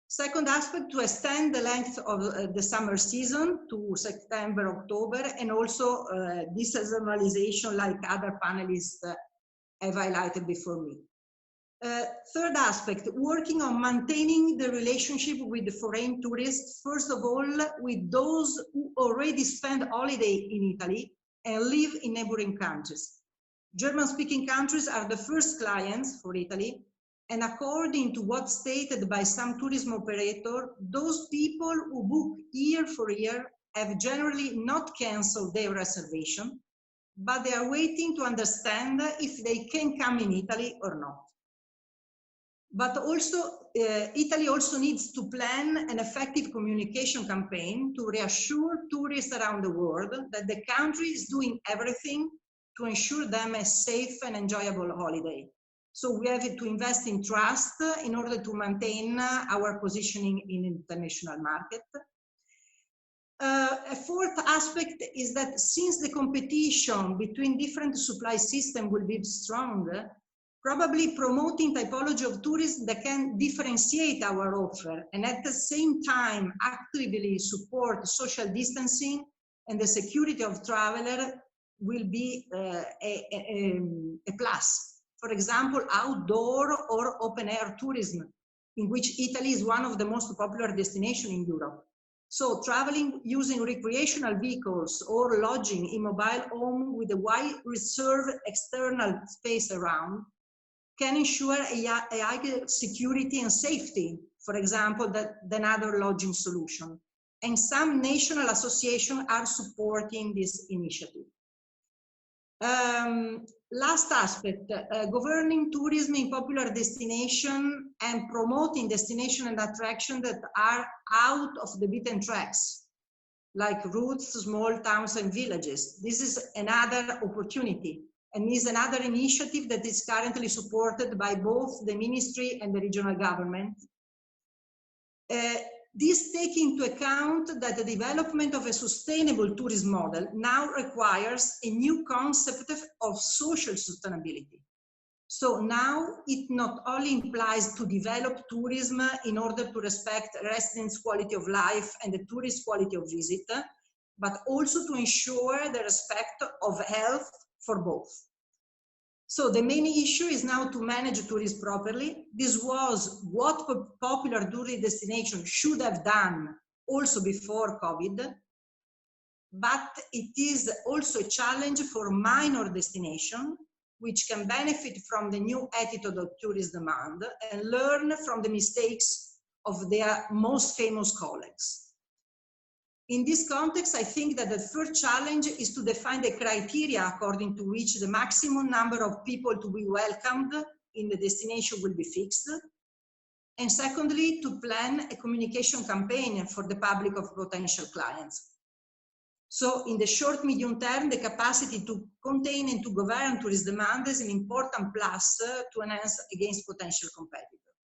Second aspect, to extend the length of the summer season to September, October, and also deseasonalization like other panelists have highlighted before me. Third aspect, working on maintaining the relationship with the foreign tourists, first of all, with those who already spend holiday in Italy and live in neighboring countries. German-speaking countries are the first clients for Italy, and according to what's stated by some tourism operator, those people who book year for year have generally not cancelled their reservation, but they are waiting to understand if they can come in Italy or not. But also, Italy also needs to plan an effective communication campaign to reassure tourists around the world that the country is doing everything to ensure them a safe and enjoyable holiday. So we have to invest in trust in order to maintain our positioning in the international market. A fourth aspect is that since the competition between different supply systems will be strong, probably promoting typology of tourism that can differentiate our offer and at the same time actively support social distancing and the security of traveler will be a plus. For example, outdoor or open air tourism, in which Italy is one of the most popular destinations in Europe. So traveling using recreational vehicles or lodging in mobile home with a wide reserved external space around can ensure a higher security and safety, for example, than other lodging solutions. And some national associations are supporting this initiative. Last aspect, governing tourism in popular destination and promoting destination and attraction that are out of the beaten tracks, like routes, small towns and villages. This is another opportunity and is another initiative that is currently supported by both the ministry and the regional government. This takes into account that the development of a sustainable tourism model now requires a new concept of social sustainability. So now it not only implies to develop tourism in order to respect residents' quality of life and the tourist quality of visit, but also to ensure the respect of health for both. So the main issue is now to manage tourism properly. This was what popular tourist destinations should have done also before COVID, but it is also a challenge for minor destinations, which can benefit from the new attitude of tourist demand and learn from the mistakes of their most famous colleagues. In this context, I think that the first challenge is to define the criteria according to which the maximum number of people to be welcomed in the destination will be fixed. And secondly, to plan a communication campaign for the public of potential clients. So in the short, medium term, the capacity to contain and to govern tourist demand is an important plus to enhance against potential competitors.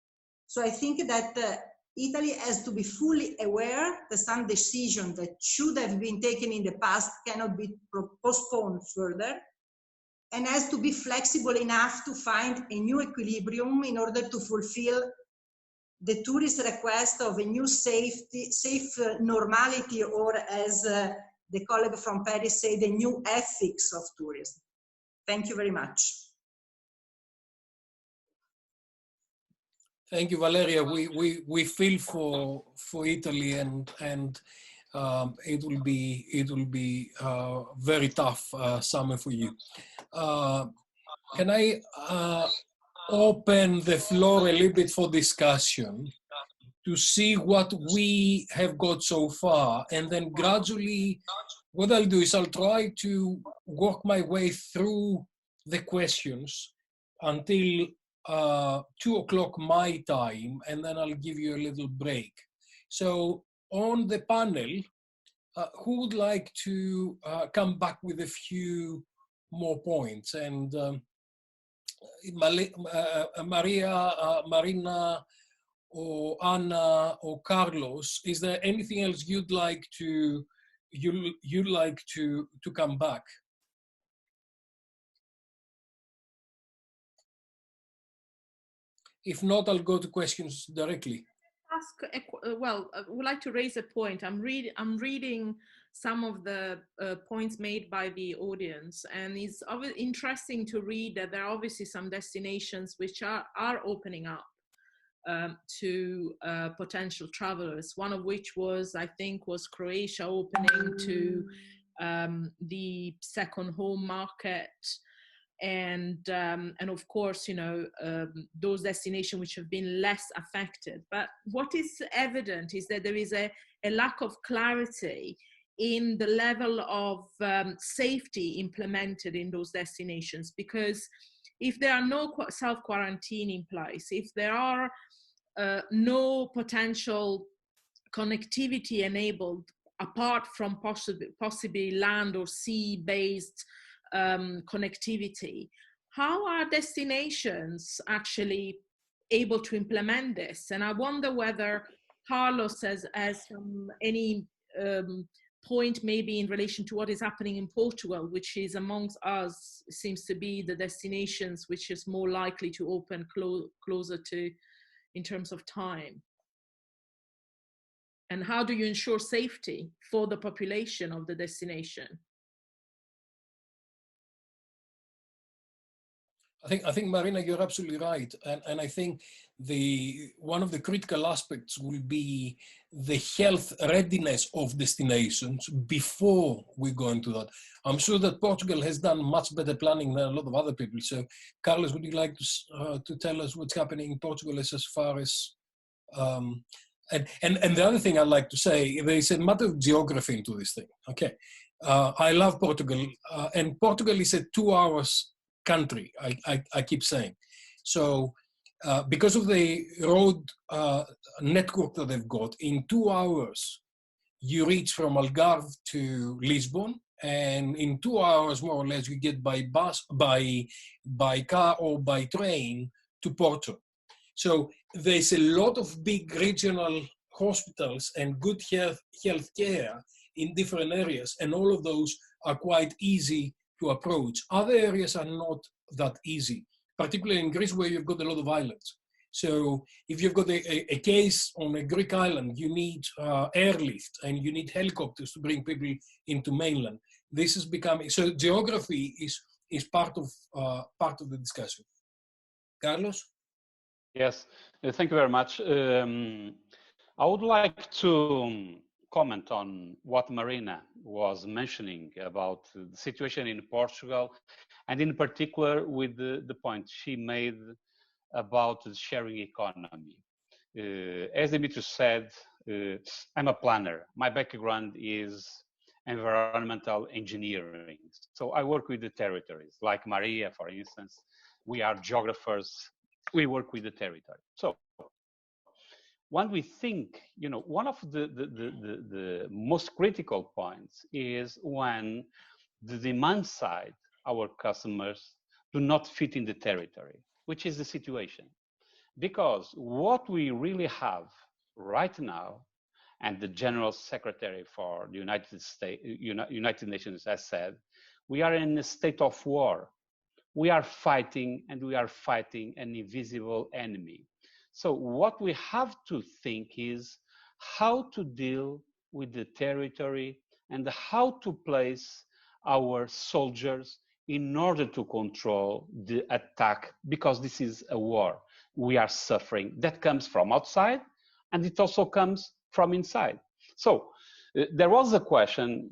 So I think that Italy has to be fully aware that some decisions that should have been taken in the past cannot be postponed further, and has to be flexible enough to find a new equilibrium in order to fulfill the tourist request of a new safe normality, or as the colleague from Paris said, the new ethics of tourism. Thank you very much. Thank you, Valeria. We feel for Italy, and it will be very tough summer for you. Can I open the floor a little bit for discussion to see what we have got so far, and then gradually what I'll do is I'll try to work my way through the questions until 2 o'clock my time, and then I'll give you a little break. So on the panel, who would like to come back with a few more points? And Maria, Marina, or Anna, or Carlos, is there anything else you'd like to come back? If not, I'll go to questions directly. Well, I would like to raise a point. I'm reading some of the points made by the audience, and it's interesting to read that there are obviously some destinations which are opening up to potential travelers. One of which was, I think, was Croatia opening to the second home market. And of course, you know, those destinations which have been less affected. But what is evident is that there is a lack of clarity in the level of safety implemented in those destinations. Because if there are no self-quarantine in place, if there are no potential connectivity enabled apart from possibly land or sea-based connectivity, how are destinations actually able to implement this? And I wonder whether Carlos has any point maybe in relation to what is happening in Portugal, which is amongst us, seems to be the destinations which is more likely to open closer to in terms of time. And how do you ensure safety for the population of the destination? I think Marina, you're absolutely right, and I think one of the critical aspects will be the health readiness of destinations before we go into that. I'm sure that Portugal has done much better planning than a lot of other people. So, Carlos, would you like to tell us what's happening in Portugal as far as and the other thing I'd like to say, there is a matter of geography into this thing. Okay, I love Portugal, and Portugal is a 2 hours country, I keep saying. So because of the road network that they've got, in 2 hours you reach from Algarve to Lisbon, and in 2 hours more or less you get by bus, by car or by train to Porto. So there's a lot of big regional hospitals and good health care in different areas, and all of those are quite easy to approach. Other areas are not that easy, particularly in Greece, where you've got a lot of islands. So if you've got a case on a Greek island, you need airlift and you need helicopters to bring people into mainland. This is becoming, so geography is part of the discussion. Carlos? Yes, thank you very much. I would like to comment on what Marina was mentioning about the situation in Portugal, and in particular with the point she made about the sharing economy. As Dimitrios said, I'm a planner. My background is environmental engineering. So I work with the territories, like Maria, for instance. We are geographers. We work with the territory. So when we think, you know, one of the most critical points is when the demand side, our customers, do not fit in the territory, which is the situation. Because what we really have right now, and the General Secretary for the United Nations has said, we are in a state of war. We are fighting, and we are fighting an invisible enemy. So what we have to think is how to deal with the territory and how to place our soldiers in order to control the attack, because this is a war. We are suffering. That comes from outside, and it also comes from inside. So there was a question,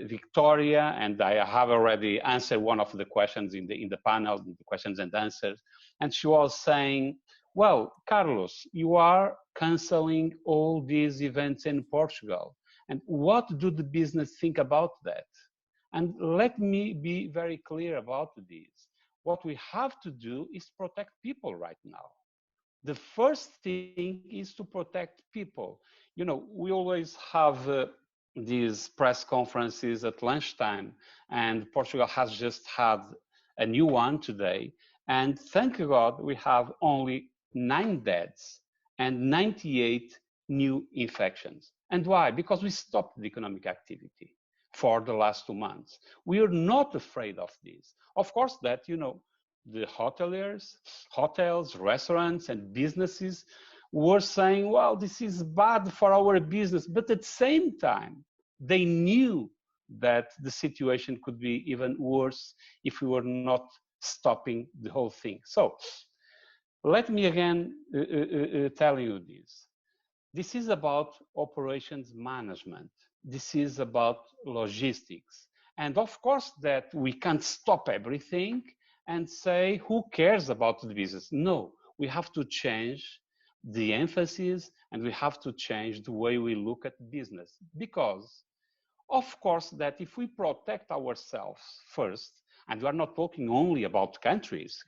Victoria, and I have already answered one of the questions in the panel, the questions and answers, and she was saying, well, Carlos, you are canceling all these events in Portugal, and what do the business think about that? And let me be very clear about this. What we have to do is protect people right now. The first thing is to protect people. You know, we always have these press conferences at lunchtime, and Portugal has just had a new one today. And thank God we have only 9 deaths and 98 new infections. And why? Because we stopped the economic activity for the last 2 months. We are not afraid of this. Of course, that, you know, the hoteliers, hotels, restaurants, and businesses were saying, well, this is bad for our business. But at the same time, they knew that the situation could be even worse if we were not stopping the whole thing. So let me again tell you this. This is about operations management. This is about logistics. And of course that we can't stop everything and say, who cares about the business? No, we have to change the emphasis, and we have to change the way we look at business. Because, of course, that if we protect ourselves first, and we are not talking only about countries,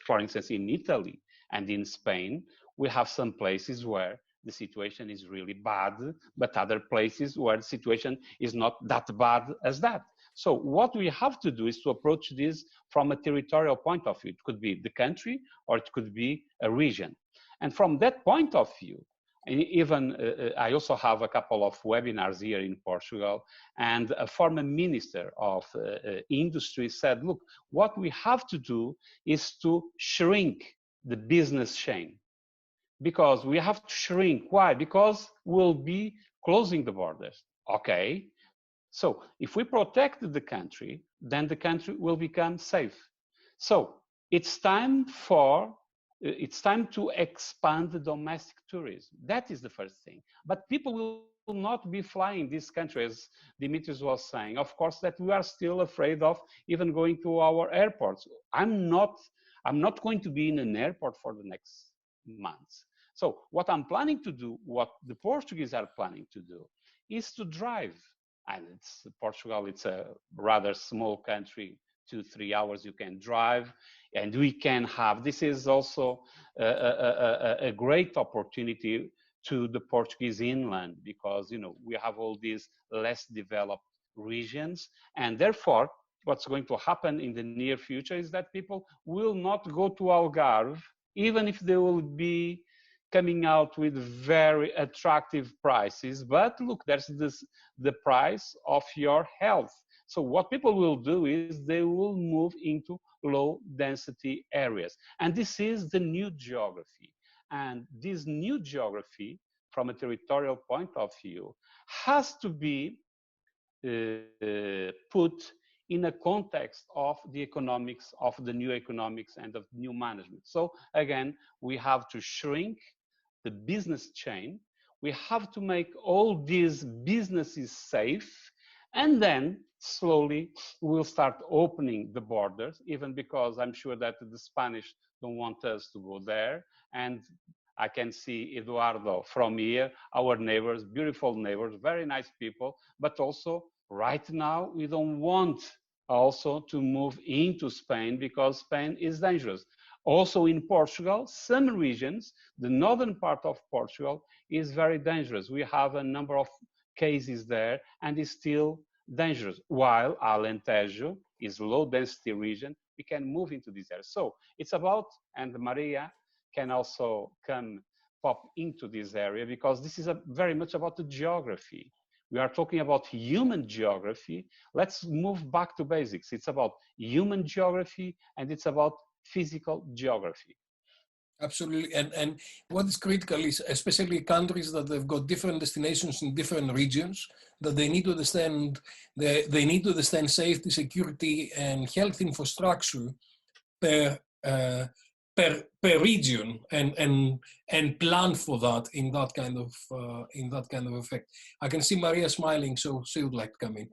for instance, in Italy and in Spain, we have some places where the situation is really bad, but other places where the situation is not that bad as that. So what we have to do is to approach this from a territorial point of view. It could be the country, or it could be a region. And from that point of view, even I also have a couple of webinars here in Portugal, and a former minister of industry said, look, what we have to do is to shrink the business chain. Because we have to shrink. Why? Because we'll be closing the borders. Okay. So if we protect the country, then the country will become safe. So it's time to expand the domestic tourism. That is the first thing. But people will not be flying this country, as Dimitrios was saying. Of course, that we are still afraid of even going to our airports. I'm not going to be in an airport for the next months. So what I'm planning to do, what the Portuguese are planning to do, is to drive. And Portugal, it's a rather small country, 2-3 hours you can drive, and we can have, this is also a great opportunity to the Portuguese inland, because, you know, we have all these less developed regions, and therefore what's going to happen in the near future is that people will not go to Algarve, even if they will be coming out with very attractive prices. But look, there's the price of your health. So what people will do is they will move into low density areas. And this is the new geography. And this new geography, from a territorial point of view, has to be put in a context of the economics, of the new economics and of new management. So again, we have to shrink the business chain. We have to make all these businesses safe, and then slowly we'll start opening the borders, even because I'm sure that the Spanish don't want us to go there. And I can see Eduardo from here, our neighbors, beautiful neighbors, very nice people, but also right now we don't want also to move into Spain, because Spain is dangerous. Also in Portugal, some regions, the northern part of Portugal is very dangerous. We have a number of cases there, and it's still dangerous. While Alentejo is low density region, we can move into this area. So it's about, and Maria can also come pop into this area, because this is very much about the geography. We are talking about human geography. Let's move back to basics. It's about human geography, and it's about physical geography. Absolutely, and what is critical is especially countries that have got different destinations in different regions, that they need to understand they need to understand safety, security, and health infrastructure per per region, and plan for that in that kind of effect. I can see Maria smiling, so she would like to come in.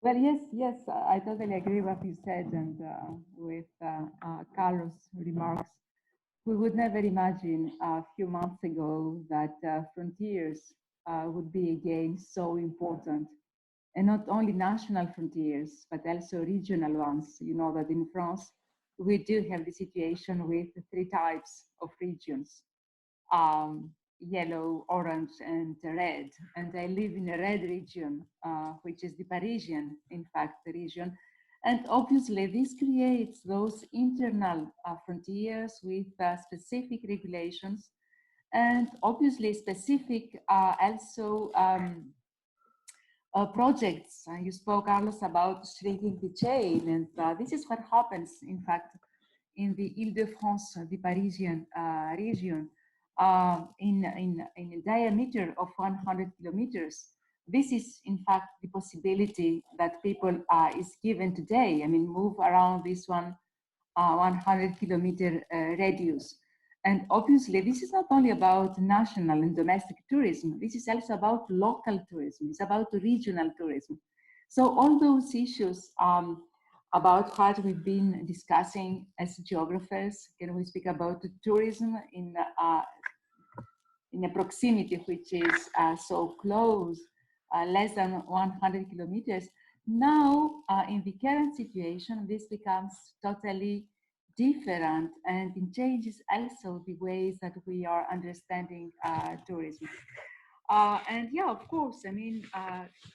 Well, yes, I totally agree with what you said, and with Carlos' remarks. We would never imagine a few months ago that frontiers would be again so important, and not only national frontiers, but also regional ones. You know that in France, we do have the situation with 3 types of regions, yellow, orange, and red. And I live in a red region, which is the Parisian, in fact, region. And obviously, this creates those internal frontiers with specific regulations, and obviously specific also projects. You spoke, Carlos, about shrinking the chain, and this is what happens, in fact, in the Ile-de-France, the Parisian region, in a diameter of 100 kilometers. This is, in fact, the possibility that people is given today. I mean, move around this 100 kilometer radius. And obviously, this is not only about national and domestic tourism. This is also about local tourism. It's about regional tourism. So all those issues about what we've been discussing as geographers, can we speak about tourism in a proximity which is so close, less than 100 kilometers. Now, in the current situation, this becomes totally different, and it changes also the ways that we are understanding tourism. And yeah, of course, I mean,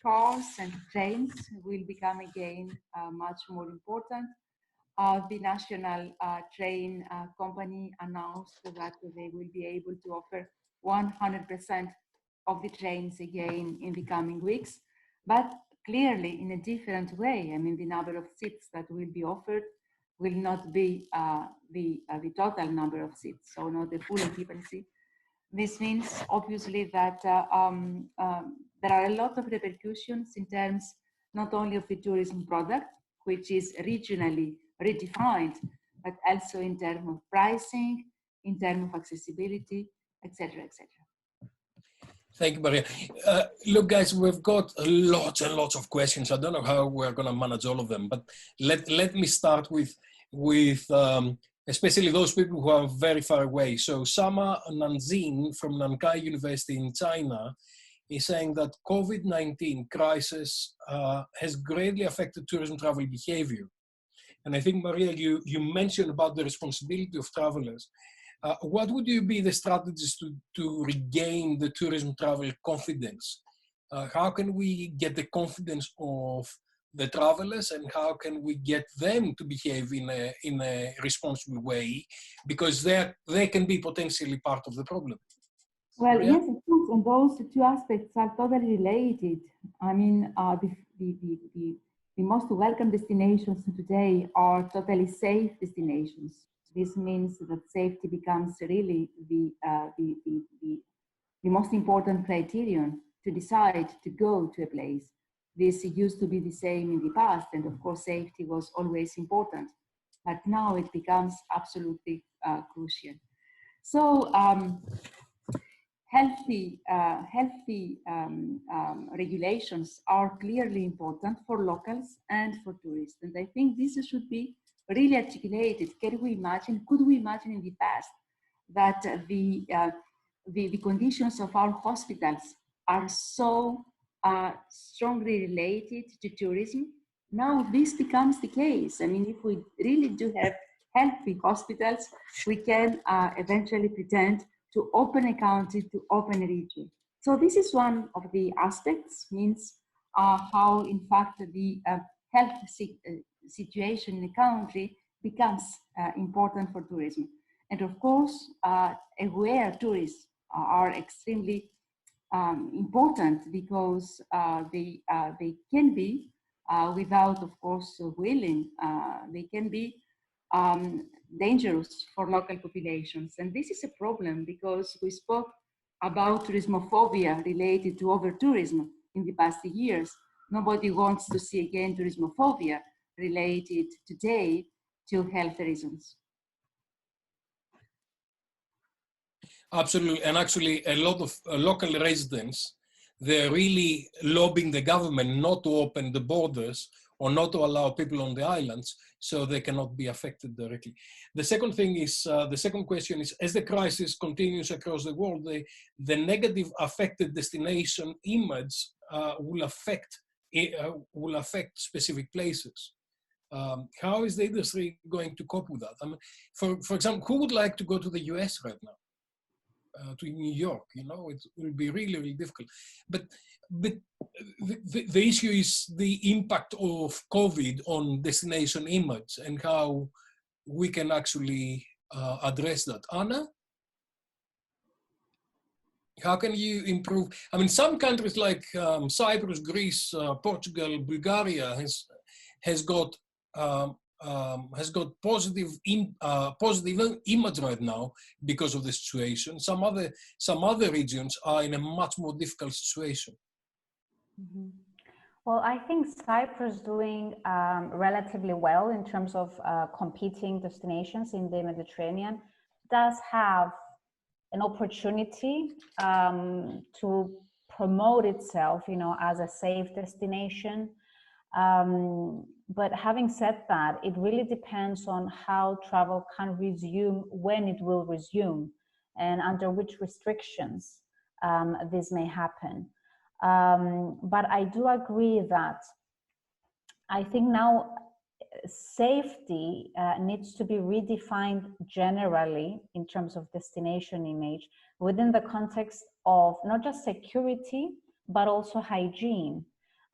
cars and trains will become again much more important. The national train company announced that they will be able to offer 100% of the trains again in the coming weeks, but clearly in a different way. I mean, the number of seats that will be offered will not be the total number of seats, so not the full occupancy. This means obviously that there are a lot of repercussions in terms not only of the tourism product, which is regionally redefined, but also in terms of pricing, in terms of accessibility, etc., etc. Thank you, Maria. Look, guys, we've got lots and lots of questions. I don't know how we're going to manage all of them, but let me start with especially those people who are very far away. So Sama Nanjin from Nankai University in China is saying that COVID-19 crisis has greatly affected tourism travel behavior. And I think, Maria, you mentioned about the responsibility of travelers. What would be the strategies to regain the tourism travel confidence? How can we get the confidence of the travelers, and how can we get them to behave in a responsible way? Because they can be potentially part of the problem. Well, Maria? yes, of course, and those 2 aspects are totally related. I mean, the most welcome destinations today are totally safe destinations. This means that safety becomes really the most important criterion to decide to go to a place. This used to be the same in the past, and of course, safety was always important, but now it becomes absolutely crucial. So, healthy regulations are clearly important for locals and for tourists, and I think this should be really articulated. Could we imagine in the past that the conditions of our hospitals are so strongly related to tourism? Now this becomes the case. I mean, if we really do have healthy hospitals, we can eventually pretend to open a country, to open a region. So this is one of the aspects, means how in fact the health situation in a country becomes important for tourism. And of course, aware tourists are extremely important, because they can be, without of course willing, they can be dangerous for local populations. And this is a problem because we spoke about tourismophobia related to over-tourism in the past years. Nobody wants to see again tourismophobia related today to health reasons. Absolutely, and actually a lot of local residents, they're really lobbying the government not to open the borders or not to allow people on the islands so they cannot be affected directly. The second thing is, the second question is, as the crisis continues across the world, the negative affected destination image will affect specific places. How is the industry going to cope with that? I mean, for example, who would like to go to the US right now? To New York, you know, it will be really, really difficult. But the issue is the impact of COVID on destination image and how we can actually address that. Anna? How can you improve? I mean, some countries like Cyprus, Greece, Portugal, Bulgaria has got positive image right now because of the situation. Some other regions are in a much more difficult situation. Mm-hmm. Well, I think Cyprus is doing relatively well in terms of competing destinations in the Mediterranean. Does have an opportunity to promote itself, you know, as a safe destination. But having said that, it really depends on how travel can resume, when it will resume, and under which restrictions this may happen. But I do agree that I think now safety needs to be redefined generally in terms of destination image within the context of not just security, but also hygiene.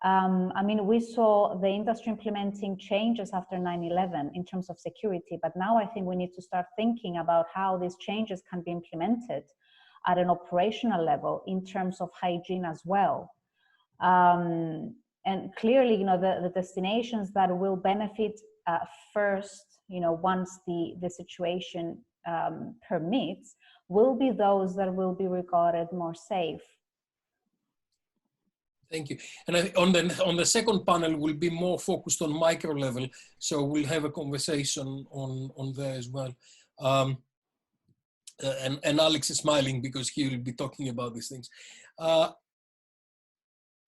I mean, we saw the industry implementing changes after 9/11 in terms of security, but now I think we need to start thinking about how these changes can be implemented at an operational level in terms of hygiene as well. And clearly, you know, the destinations that will benefit first, you know, once the situation permits, will be those that will be regarded more safe. Thank you. And on the second panel, we'll be more focused on micro level, so we'll have a conversation on there as well. And Alex is smiling because he will be talking about these things.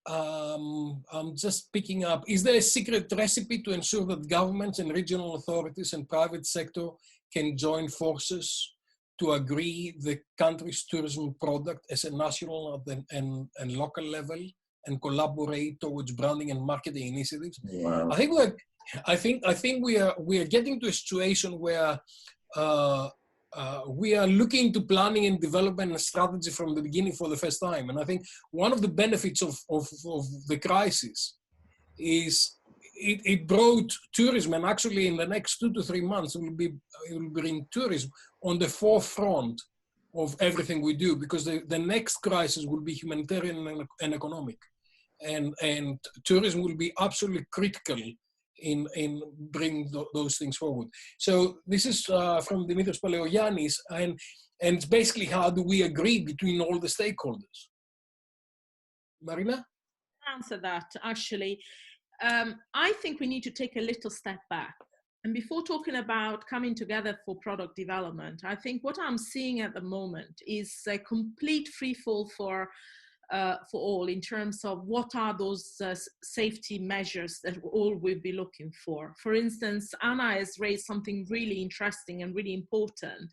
I'm just picking up, is there a secret recipe to ensure that governments and regional authorities and private sector can join forces to agree the country's tourism product as a national and local level and collaborate towards branding and marketing initiatives? Wow. I think we are getting to a situation where we are looking to planning and development and strategy from the beginning for the first time. And I think one of the benefits of the crisis is it brought tourism, and actually in the next 2 to 3 months it will bring tourism on the forefront of everything we do, because the next crisis will be humanitarian and economic, and tourism will be absolutely critical in bringing those things forward. So this is from Dimitrios Paleoyannis, and it's basically how do we agree between all the stakeholders. Marina? Answer that, actually. I think we need to take a little step back. And before talking about coming together for product development, I think what I'm seeing at the moment is a complete free fall for all in terms of what are those safety measures that all will be looking for. For instance, Anna has raised something really interesting and really important,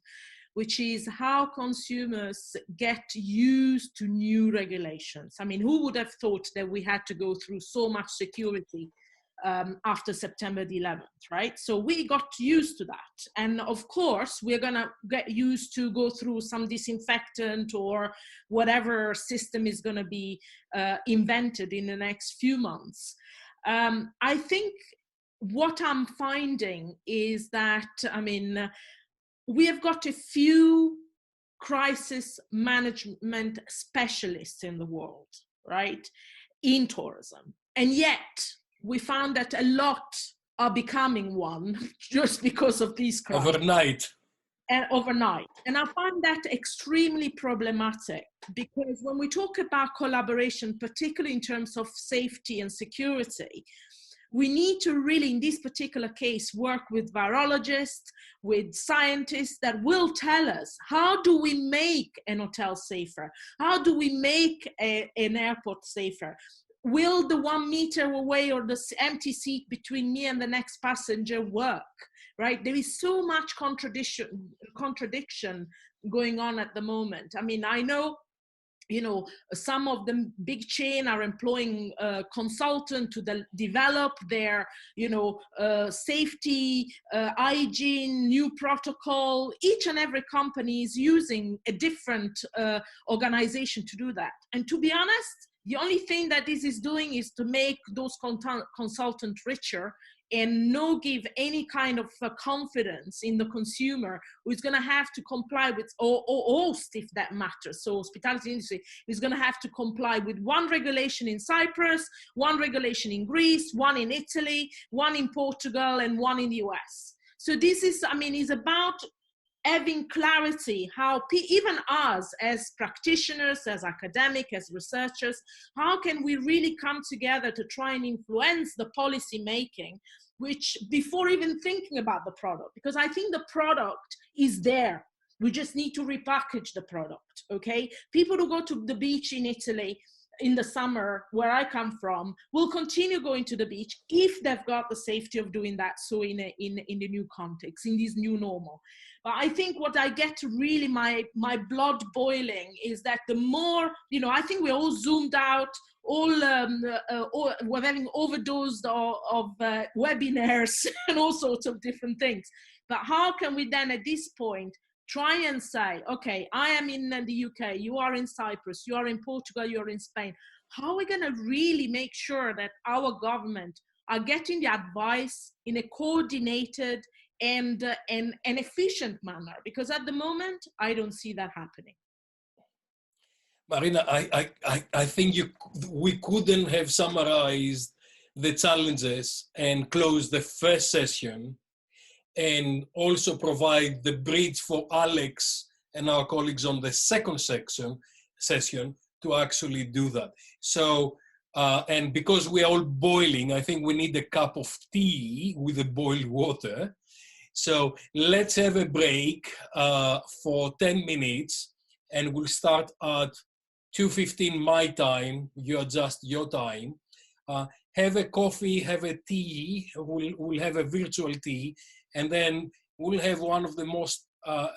which is how consumers get used to new regulations. I mean, who would have thought that we had to go through so much security after September the 11th, right? So we got used to that. And of course, we're gonna get used to go through some disinfectant or whatever system is gonna be invented in the next few months. I think what I'm finding is that, I mean, we have got a few crisis management specialists in the world, right, in tourism. And yet, we found that a lot are becoming one just because of these crises. Overnight. And overnight. And I find that extremely problematic, because when we talk about collaboration, particularly in terms of safety and security, we need to really, in this particular case, work with virologists, with scientists that will tell us, how do we make an hotel safer? How do we make an airport safer? Will the 1 meter away or the empty seat between me and the next passenger work? Right? There is so much contradiction going on at the moment. I mean, I know, you know, some of the big chain are employing consultants to develop their, you know, safety, hygiene, new protocol. Each and every company is using a different organization to do that. And to be honest, the only thing that this is doing is to make those consultants richer and no give any kind of confidence in the consumer, who is going to have to comply with, or host if that matters. So hospitality industry is going to have to comply with one regulation in Cyprus, one regulation in Greece, one in Italy, one in Portugal, and one in the US. So this is, I mean, is about having clarity how even us as practitioners, as academics, as researchers, how can we really come together to try and influence the policy making, which before even thinking about the product, because I think the product is there. We just need to repackage the product, okay? People who go to the beach in Italy in the summer, where I come from, will continue going to the beach if they've got the safety of doing that. So in the new context, in this new normal. But I think what I get to really my blood boiling is that the more, you know, I think we're all zoomed out, we're having overdosed of webinars and all sorts of different things. But how can we then at this point try and say, okay, I am in the UK, you are in Cyprus, you are in Portugal, you are in Spain. How are we going to really make sure that our government are getting the advice in a coordinated and an efficient manner? Because at the moment, I don't see that happening. Marina, I think we couldn't have summarized the challenges and closed the first session and also provide the bridge for Alex and our colleagues on the second session to actually do that. So, and because we're all boiling, I think we need a cup of tea with the boiled water. So let's have a break for 10 minutes, and we'll start at 2:15 my time. You adjust your time. Have a coffee, have a tea. We'll have a virtual tea. And then we'll have one of the most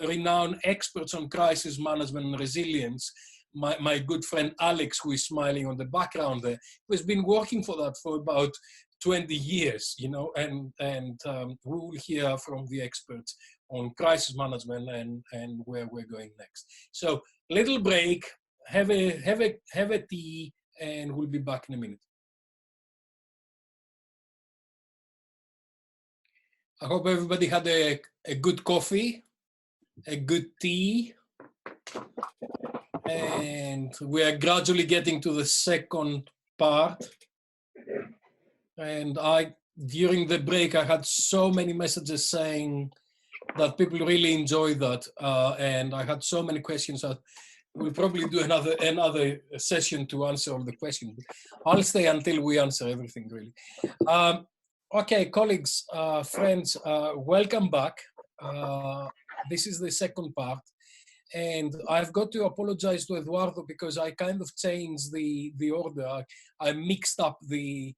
renowned experts on crisis management and resilience, my good friend Alex, who is smiling on the background there, who has been working for that for about 20 years, you know, and we will hear from the experts on crisis management and where we're going next. So little break, have a tea, and we'll be back in a minute. I hope everybody had a good coffee, a good tea, and we are gradually getting to the second part. And during the break, I had so many messages saying that people really enjoyed that, and I had so many questions that we'll probably do another session to answer all the questions. I'll stay until we answer everything, really. Okay, colleagues, friends, welcome back. This is the second part. And I've got to apologize to Eduardo because I kind of changed the order. I mixed up the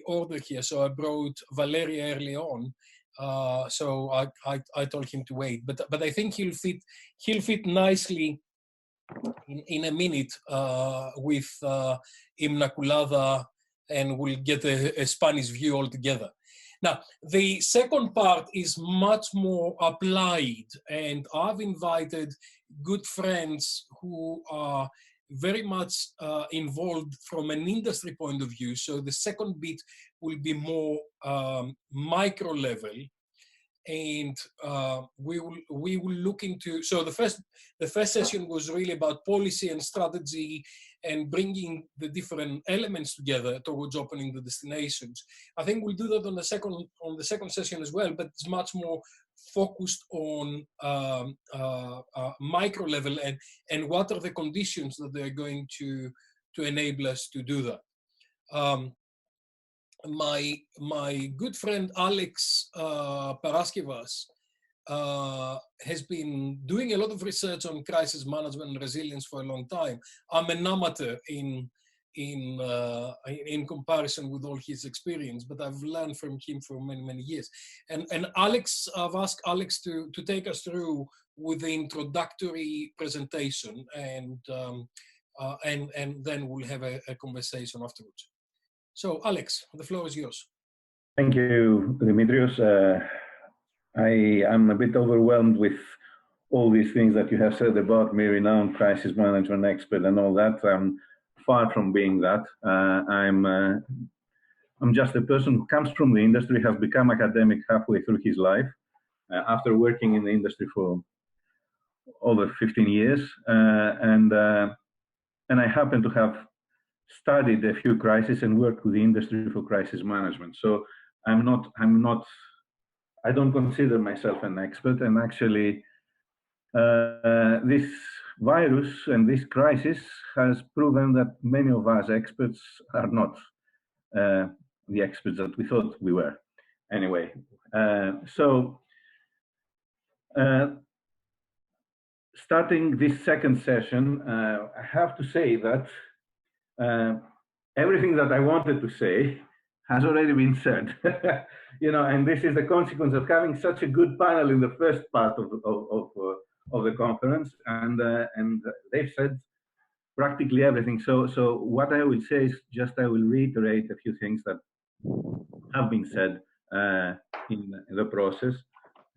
order here. So I brought Valeria early on. So I told him to wait. But I think he'll fit nicely in a minute with Inmaculada, and we'll get a Spanish view altogether. Now, the second part is much more applied, and I've invited good friends who are very much involved from an industry point of view. So the second bit will be more micro level, and we will look into. So the first session was really about policy and strategy and bringing the different elements together towards opening the destinations. I think we'll do that on the second session as well, but it's much more focused on micro level and what are the conditions that they're going to enable us to do that. My good friend Alex Paraskevas has been doing a lot of research on crisis management and resilience for a long time. I'm an amateur in comparison with all his experience, but I've learned from him for many years. And Alex, I've asked Alex to take us through with the introductory presentation, and then we'll have a conversation afterwards. So Alex, the floor is yours. Thank you, Dimitrios. I am a bit overwhelmed with all these things that you have said about me, renowned crisis management expert and all that. I'm far from being that. I'm just a person who comes from the industry, has become academic halfway through his life, after working in the industry for over 15 years. And I happen to have studied a few crises and worked with the industry for crisis management. So I don't consider myself an expert, and actually this virus and this crisis has proven that many of us experts are not the experts that we thought we were. Anyway, starting this second session, I have to say that everything that I wanted to say has already been said. You know, and this is the consequence of having such a good panel in the first part of the conference, and they've said practically everything. So what I will say is just I will reiterate a few things that have been said in the process,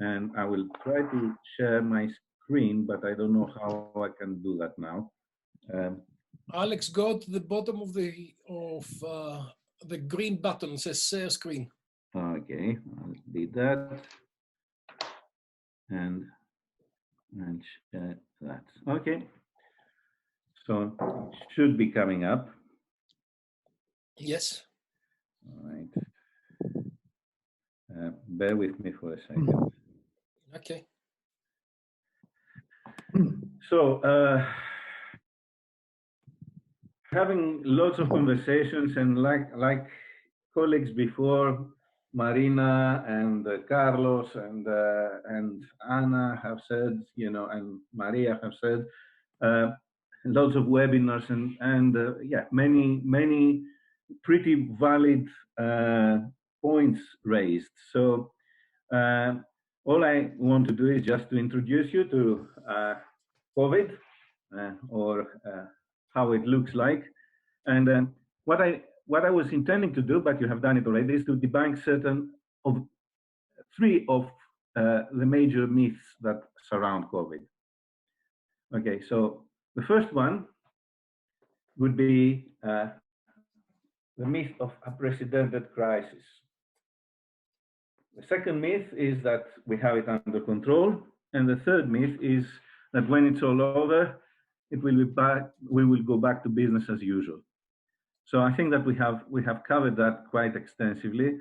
and I will try to share my screen, but I don't know how I can do that now. Alex, go to the bottom of the green button, says share screen. Okay, I'll do that, and share that. Okay, so it should be coming up. Yes. All right. Bear with me for a second. Okay. So, having lots of conversations, and like colleagues before, Marina and Carlos and Anna have said, you know, and Maria have said, lots of webinars and yeah, many pretty valid points raised. So all I want to do is just to introduce you to COVID or how it looks like, and what I was intending to do, but you have done it already, is to debunk three of the major myths that surround COVID. Okay, so the first one would be the myth of unprecedented crisis. The second myth is that we have it under control, and the third myth is that when it's all over, we will go back to business as usual. So I think that we have covered that quite extensively.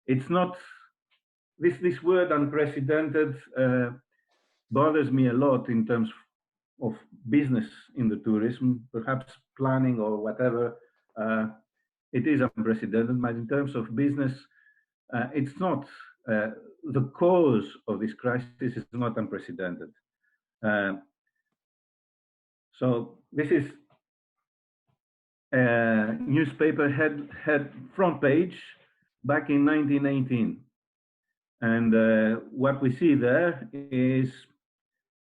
It's not this word unprecedented bothers me a lot in terms of business in the tourism, perhaps planning or whatever. It is unprecedented, but in terms of business, it's not. The cause of this crisis is not unprecedented. So this is newspaper head front page back in 1918, and what we see there is,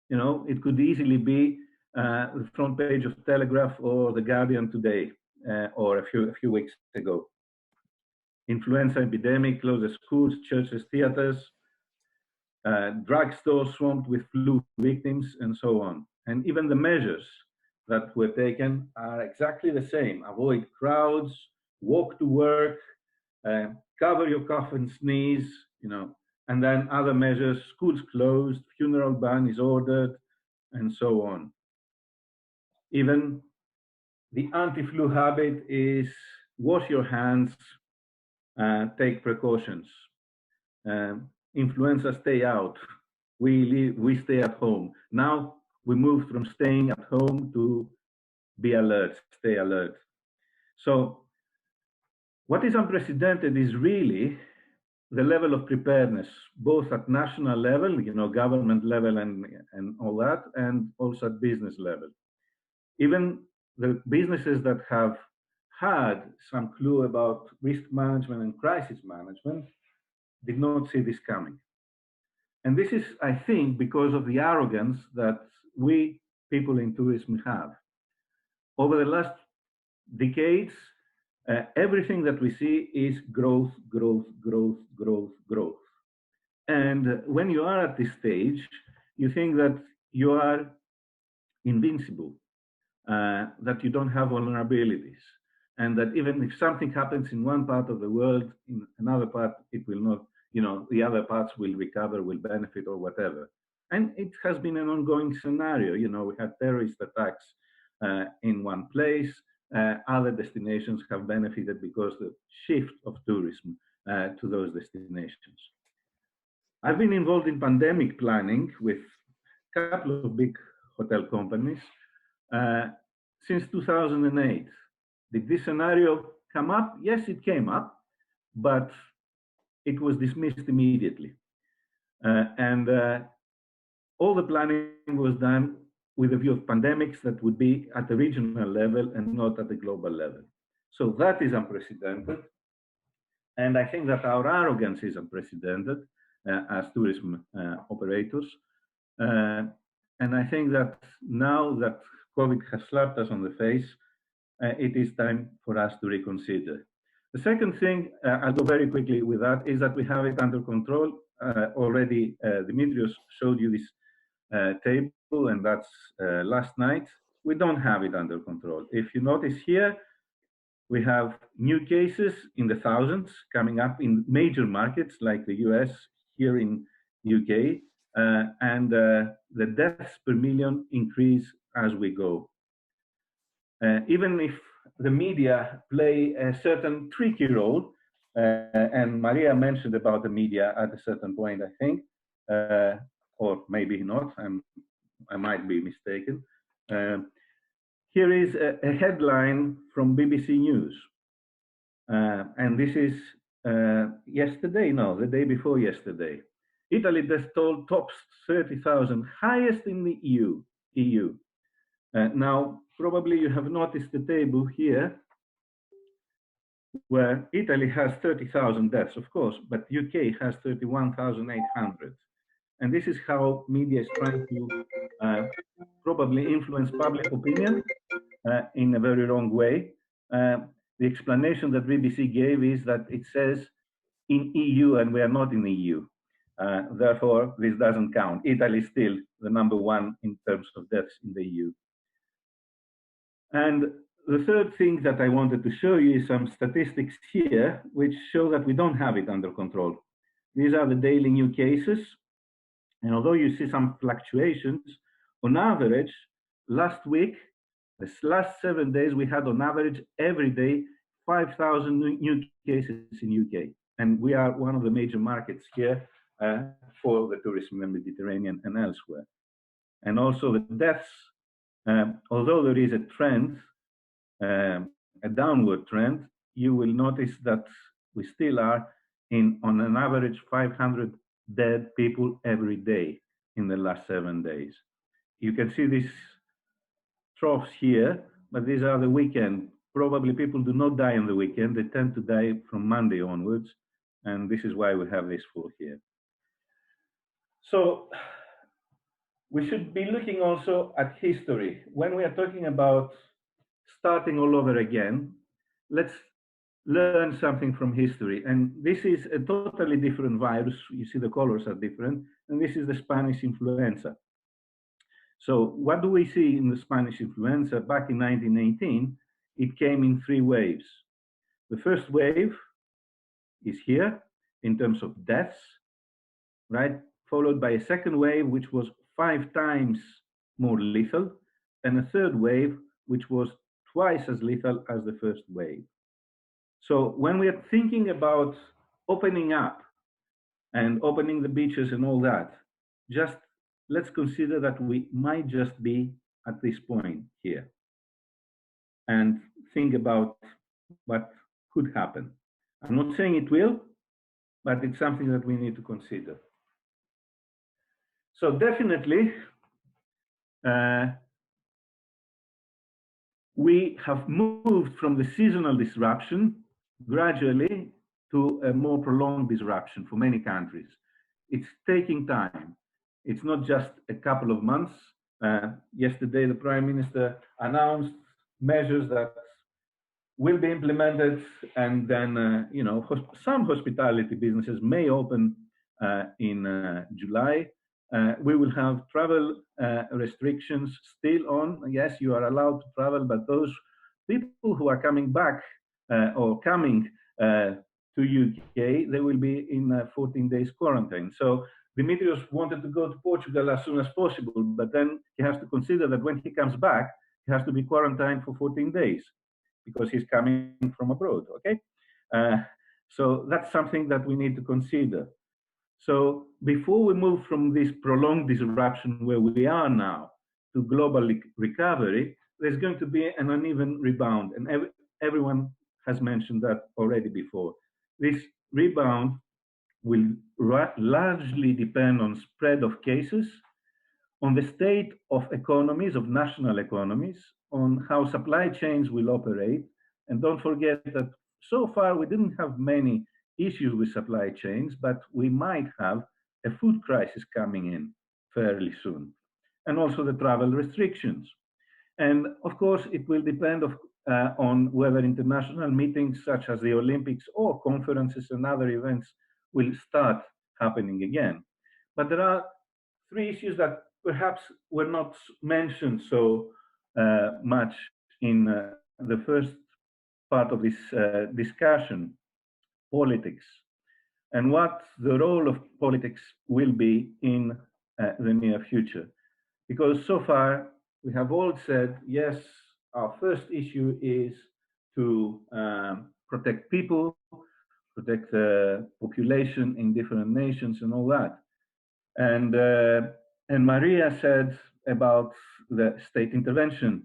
you know, it could easily be the front page of Telegraph or the Guardian today, or a few weeks ago. Influenza epidemic closes schools, churches, theaters, drugstores swamped with flu victims, and so on. And even the measures that were taken are exactly the same. Avoid crowds, walk to work, cover your cough and sneeze, you know, and then other measures, schools closed, funeral ban is ordered, and so on. Even the anti-flu habit is wash your hands, take precautions. Influenza, stay out. We stay at home. Now we move from staying at home to be alert, stay alert. So what is unprecedented is really the level of preparedness, both at national level, government level and all that, and also at business level. Even the businesses that have had some clue about risk management and crisis management did not see this coming. And this is, I think, because of the arrogance that we people in tourism have. Over the last decades, everything that we see is growth, growth, growth, growth, growth. And when you are at this stage, you think that you are invincible, that you don't have vulnerabilities, and that even if something happens in one part of the world, in another part, it will not, the other parts will recover, will benefit, or whatever. And it has been an ongoing scenario. We had terrorist attacks in one place. Other destinations have benefited because of the shift of tourism to those destinations. I've been involved in pandemic planning with a couple of big hotel companies since 2008. Did this scenario come up? Yes, it came up, but it was dismissed immediately. And all the planning was done with a view of pandemics that would be at the regional level and not at the global level. So that is unprecedented. And I think that our arrogance is unprecedented as tourism operators. And I think that now that COVID has slapped us on the face, it is time for us to reconsider. The second thing, I'll go very quickly with that, is that we have it under control. Already, Dimitrios showed you this table, and that's last night. We don't have it under control. If you notice here, we have new cases in the thousands coming up in major markets like the US, here in UK, and the deaths per million increase as we go. Even if the media play a certain tricky role, and Maria mentioned about the media at a certain point, I think, or maybe not, I might be mistaken. Here is a headline from BBC News. And this is yesterday, no, the day before yesterday. Italy death toll tops 30,000, highest in the EU. Now, probably you have noticed the table here, where Italy has 30,000 deaths, of course, but UK has 31,800. And this is how media is trying to probably influence public opinion in a very wrong way. The explanation that BBC gave is that it says in EU and we are not in the EU. Therefore, this doesn't count. Italy is still the #1 in terms of deaths in the EU. And the third thing that I wanted to show you is some statistics here, which show that we don't have it under control. These are the daily new cases. And although you see some fluctuations, on average, last week, this last 7 days, we had on average every day 5,000 new cases in UK. And we are one of the major markets here for the tourism in the Mediterranean and elsewhere. And also the deaths, although there is a trend, a downward trend, you will notice that we still are on an average 500 dead people every day in the last 7 days. You can see these troughs here, but these are the weekend. Probably people do not die on the weekend. They tend to die from Monday onwards. And this is why we have this fall here. So we should be looking also at history. When we are talking about starting all over again, let's learn something from history. And this is a totally different virus. You see the colors are different. And this is the Spanish influenza. So what do we see in the Spanish influenza? Back in 1918, it came in 3 waves. The first wave is here in terms of deaths, right? Followed by a second wave, which was 5 times more lethal, and a third wave, which was twice as lethal as the first wave. So when we are thinking about opening up and opening the beaches and all that, just let's consider that we might just be at this point here and think about what could happen. I'm not saying it will, but it's something that we need to consider. So definitely, we have moved from the seasonal disruption gradually to a more prolonged disruption for many countries. It's taking time. It's not just a couple of months. Yesterday, the Prime Minister announced measures that will be implemented, and then some hospitality businesses may open in July. We will have travel restrictions still on. Yes, you are allowed to travel, but those people who are coming back or coming to UK, they will be in 14 days quarantine. So Dimitrios wanted to go to Portugal as soon as possible, but then he has to consider that when he comes back, he has to be quarantined for 14 days because he's coming from abroad, okay? So that's something that we need to consider. So before we move from this prolonged disruption where we are now to global recovery, there's going to be an uneven rebound. And everyone has mentioned that already before. This rebound will largely depend on spread of cases, on the state of economies, of national economies, on how supply chains will operate. And don't forget that so far we didn't have many issues with supply chains, but we might have a food crisis coming in fairly soon. And also the travel restrictions. And of course, it will depend on whether international meetings such as the Olympics or conferences and other events will start happening again. But there are three issues that perhaps were not mentioned so much in the first part of this discussion: politics, and what the role of politics will be in the near future. Because so far, we have all said, yes, our first issue is to protect people, protect the population in different nations and all that. And Maria said about the state intervention.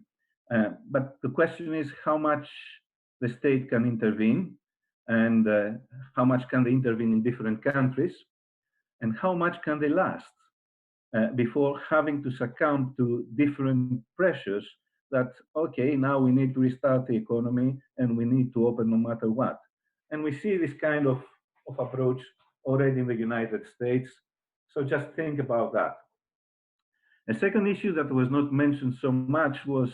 But the question is how much the state can intervene, and how much can they intervene in different countries, and how much can they last before having to succumb to different pressures that, okay, now we need to restart the economy and we need to open no matter what. And we see this kind of approach already in the United States. So just think about that. A second issue that was not mentioned so much was,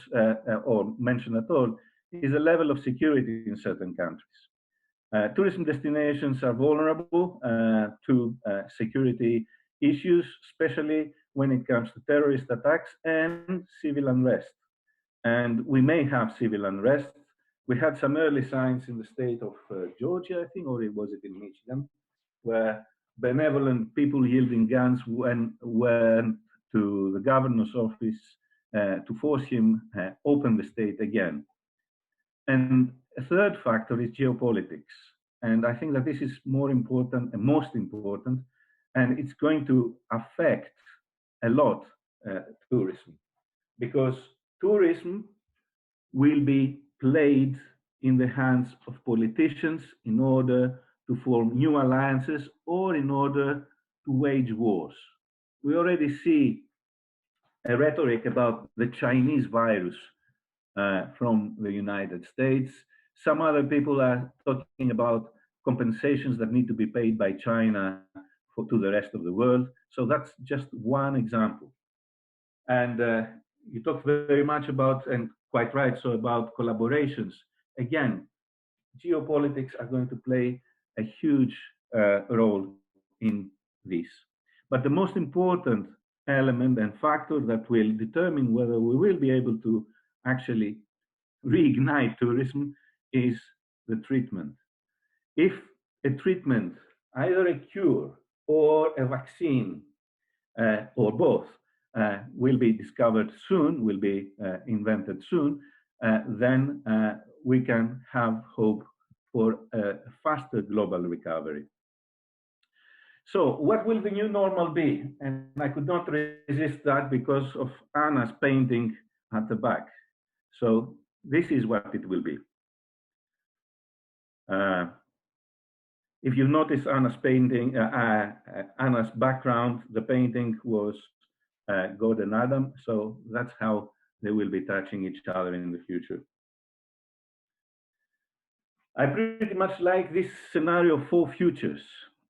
or mentioned at all, is the level of security in certain countries. Tourism destinations are vulnerable to security issues, especially when it comes to terrorist attacks and civil unrest. And we may have civil unrest. We had some early signs in the state of Georgia, I think, or was it in Michigan, where benevolent people yielding guns went to the governor's office to force him open the state again. And a third factor is geopolitics. And I think that this is more important and most important, and it's going to affect a lot tourism, because tourism will be played in the hands of politicians in order to form new alliances or in order to wage wars. We already see a rhetoric about the Chinese virus from the United States. Some other people are talking about compensations that need to be paid by China to the rest of the world. So that's just one example. And you talked very much about, and quite right, so about collaborations. Again, geopolitics are going to play a huge role in this. But the most important element and factor that will determine whether we will be able to actually reignite tourism is the treatment. If a treatment, either a cure or a vaccine, or both, will be discovered soon, will be invented soon, then we can have hope for a faster global recovery. So what will the new normal be? And I could not resist that because of Anna's painting at the back. So this is what it will be. If you notice Anna's painting, Anna's background, the painting was God and Adam. So that's how they will be touching each other in the future. I pretty much like this scenario for futures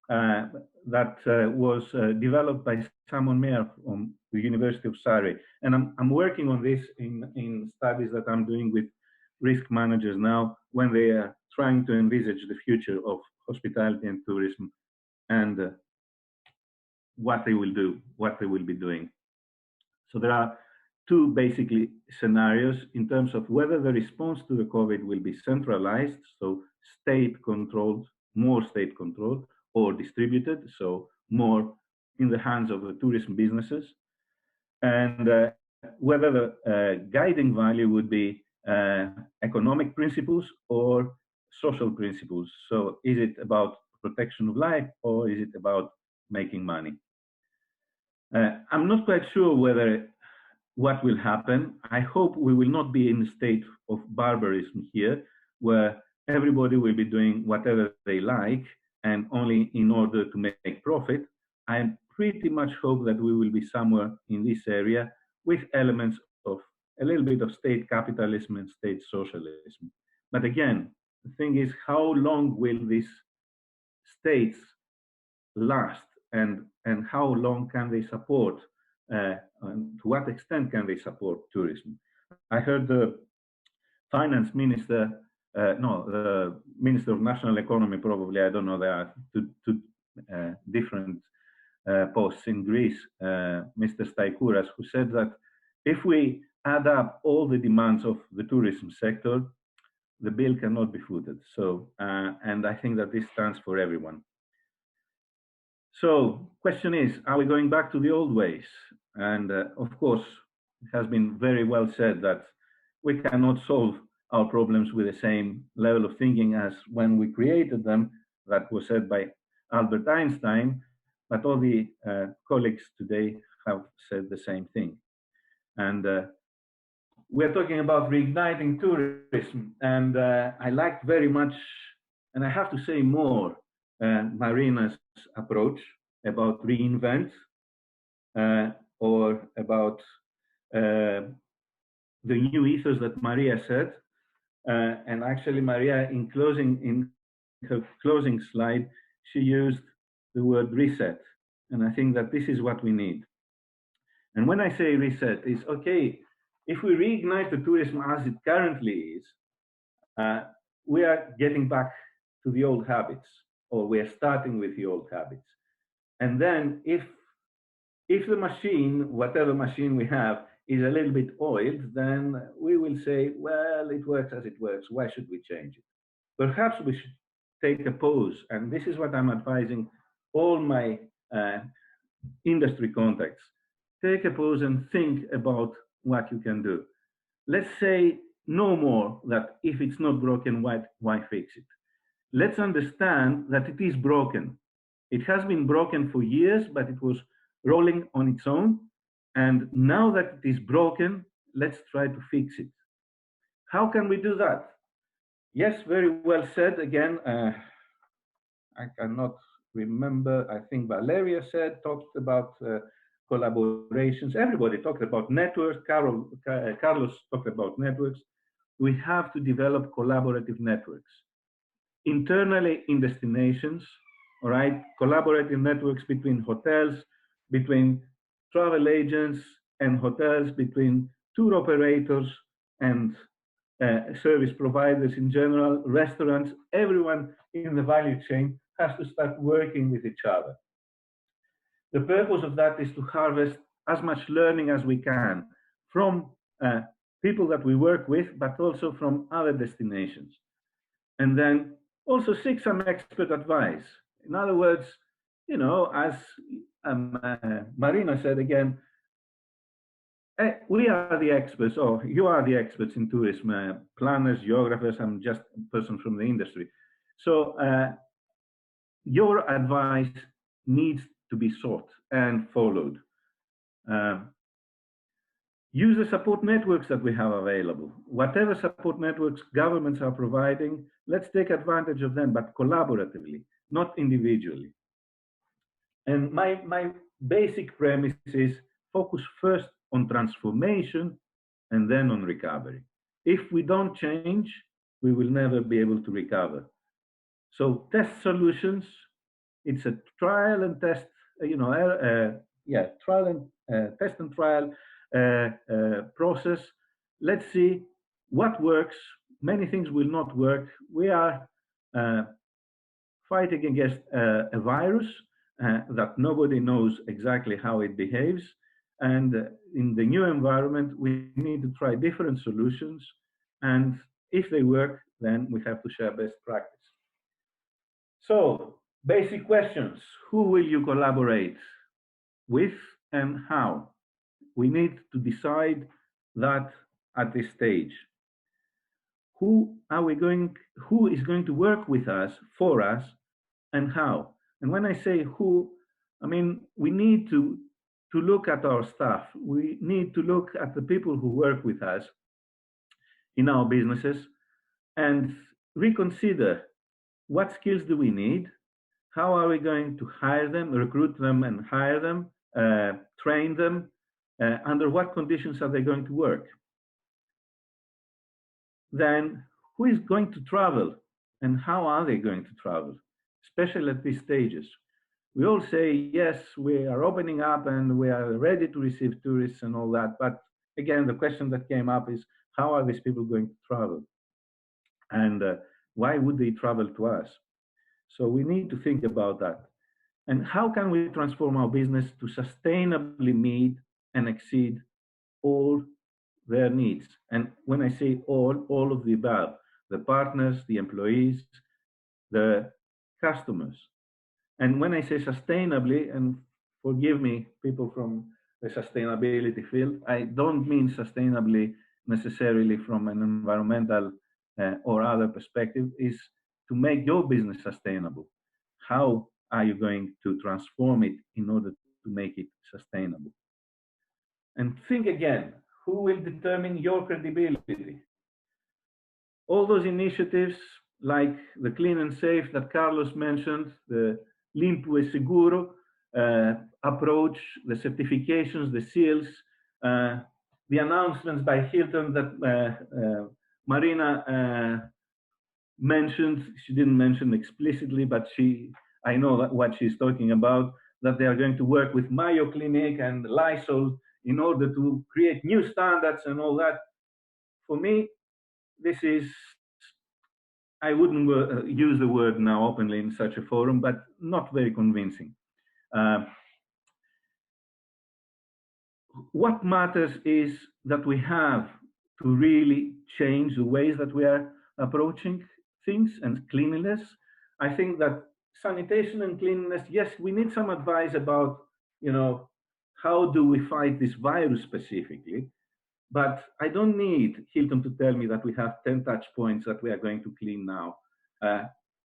that was developed by Simon Mayer from the University of Surrey. And I'm working on this in studies that I'm doing with risk managers now when they are trying to envisage the future of hospitality and tourism and what they will do, what they will be doing. So there are two basically scenarios in terms of whether the response to the COVID will be centralized, so state-controlled, more state-controlled, or distributed, so more in the hands of the tourism businesses, and whether the guiding value would be economic principles or social principles. So is it about protection of life or is it about making money? I'm not quite sure whether what will happen. I hope we will not be in a state of barbarism here, where everybody will be doing whatever they like and only in order to make profit. I pretty much hope that we will be somewhere in this area with elements of a little bit of state capitalism and state socialism. But again, the thing is, how long will these states last and how long can they support and to what extent can they support tourism? I heard the finance minister, the Minister of National Economy, probably, I don't know, there are two different posts in Greece, Mr. Staikouras, who said that if we add up all the demands of the tourism sector, the bill cannot be footed. So, and I think that this stands for everyone. So, question is, are we going back to the old ways? And of course, it has been very well said that we cannot solve our problems with the same level of thinking as when we created them. That was said by Albert Einstein, but all the colleagues today have said the same thing. And we're talking about reigniting tourism. And I liked very much, and I have to say more, Marina's approach about reinvent or about the new ethos that Maria said. And actually, Maria, in her closing slide, she used the word reset. And I think that this is what we need. And when I say reset, it's okay, if we reignite the tourism as it currently is, we are getting back to the old habits, or we are starting with the old habits. And then if the machine, whatever machine we have, is a little bit oiled, then we will say, well, it works as it works. Why should we change it? Perhaps we should take a pause. And this is what I'm advising all my industry contacts. Take a pause and think about what you can do. Let's say no more that if it's not broken, why fix it? Let's understand that it is broken. It has been broken for years, but it was rolling on its own. And now that it is broken, let's try to fix it. How can we do that? Yes, very well said. Again, I cannot remember. I think Valeria talked about collaborations. Everybody talked about networks. Carlos talked about networks. We have to develop collaborative networks. Internally in destinations, all right, collaborative networks between hotels, between travel agents and hotels, between tour operators and service providers in general, restaurants, everyone in the value chain has to start working with each other. The purpose of that is to harvest as much learning as we can from people that we work with, but also from other destinations. And then also seek some expert advice. In other words, you know, as Marina said again, We are the experts, or you are the experts in tourism, planners, geographers. I'm just a person from the industry. So your advice needs to be sought and followed. Use the support networks that we have available. Whatever support networks governments are providing, let's take advantage of them, but collaboratively, not individually. And my basic premise is focus first on transformation and then on recovery. If we don't change, we will never be able to recover. So test solutions, it's a trial and test, trial and test and trial process. Let's see what works. Many things will not work. We are fighting against a virus that nobody knows exactly how it behaves. And in the new environment, we need to try different solutions. And if they work, then we have to share best practice. So, basic questions. Who will you collaborate with and how? We need to decide that at this stage. Who is going to work with us, for us, and how? And when I say who, I mean, we need to look at our staff. We need to look at the people who work with us in our businesses and reconsider what skills do we need? How are we going to hire them, recruit them and hire them, train them? Under what conditions are they going to work? Then who is going to travel and how are they going to travel, especially at these stages? We all say, yes, we are opening up and we are ready to receive tourists and all that. But again, the question that came up is, how are these people going to travel? And why would they travel to us? So we need to think about that. And how can we transform our business to sustainably meet and exceed all their needs? And when I say all of the above, the partners, the employees, the customers. And when I say sustainably, and forgive me, people from the sustainability field, I don't mean sustainably necessarily from an environmental or other perspective, is to make your business sustainable. How are you going to transform it in order to make it sustainable? And think again, who will determine your credibility? All those initiatives like the Clean and Safe that Carlos mentioned, the Limpo e Seguro approach, the certifications, the seals, the announcements by Hilton that Marina mentioned. She didn't mention explicitly, but I know that what she's talking about, that they are going to work with Mayo Clinic and Lysol in order to create new standards and all that. For me, this is, I wouldn't use the word now openly in such a forum, but not very convincing. What matters is that we have to really change the ways that we are approaching things and cleanliness. I think that sanitation and cleanliness, yes, we need some advice about, how do we fight this virus specifically? But I don't need Hilton to tell me that we have 10 touch points that we are going to clean now,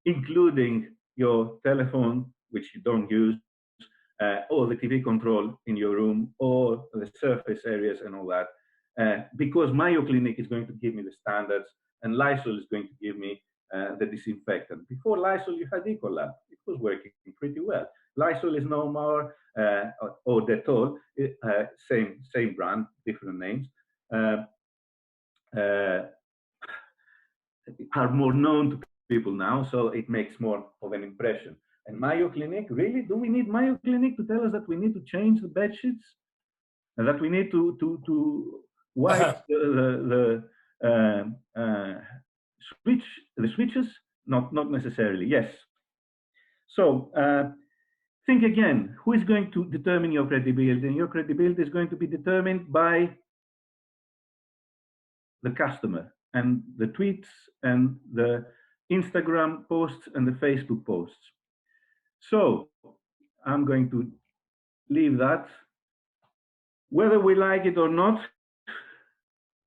including your telephone, which you don't use, or the TV control in your room, or the surface areas and all that, because Mayo Clinic is going to give me the standards and Lysol is going to give me the disinfectant. Before Lysol, you had Ecolab. It was working pretty well. Lysol is no more, or Dettol, same brand, different names, are more known to people now, so it makes more of an impression. And Mayo Clinic, really? Do we need Mayo Clinic to tell us that we need to change the bed sheets? And that we need to wipe the switches? Not necessarily, yes. So think again, who is going to determine your credibility? And your credibility is going to be determined by the customer and the tweets and the Instagram posts and the Facebook posts. So I'm going to leave that whether we like it or not,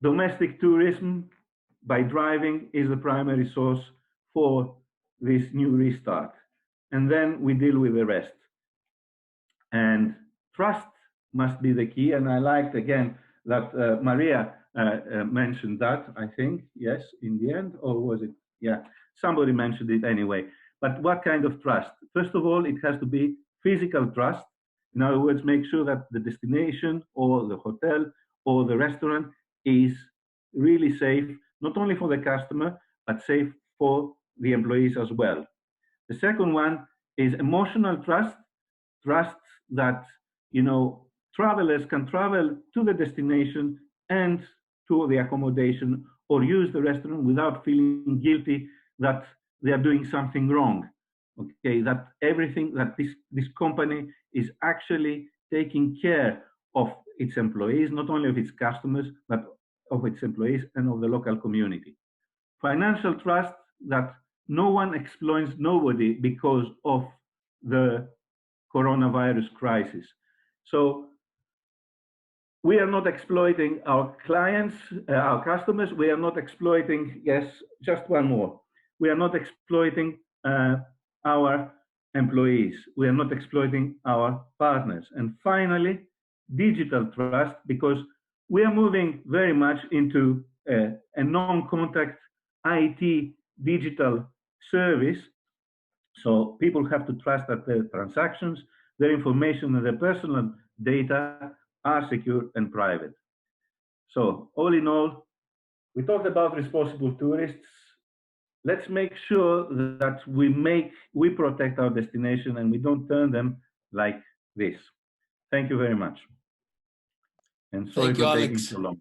domestic tourism by driving is the primary source for this new restart. And then we deal with the rest. And trust must be the key. And I liked, again, that Maria mentioned that, I think, yes, in the end, or was it? Yeah, somebody mentioned it anyway. But what kind of trust? First of all, it has to be physical trust. In other words, make sure that the destination or the hotel or the restaurant is really safe, not only for the customer, but safe for the employees as well. The second one is emotional trust, trust that, you know, travelers can travel to the destination and to the accommodation or use the restaurant without feeling guilty that they are doing something wrong. Okay, that everything that this company is actually taking care of its employees, not only of its customers, but of its employees and of the local community. Financial trust that no one exploits nobody because of the coronavirus crisis. So we are not exploiting our clients, our customers. We are not exploiting, yes, just one more. We are not exploiting our employees. We are not exploiting our partners. And finally, digital trust, because we are moving very much into a non-contact IT digital service. So people have to trust that their transactions, their information, and their personal data are secure and private. So all in all, we talked about responsible tourists. Let's make sure that we protect our destination and we don't turn them like this. Thank you very much. And sorry for taking so long.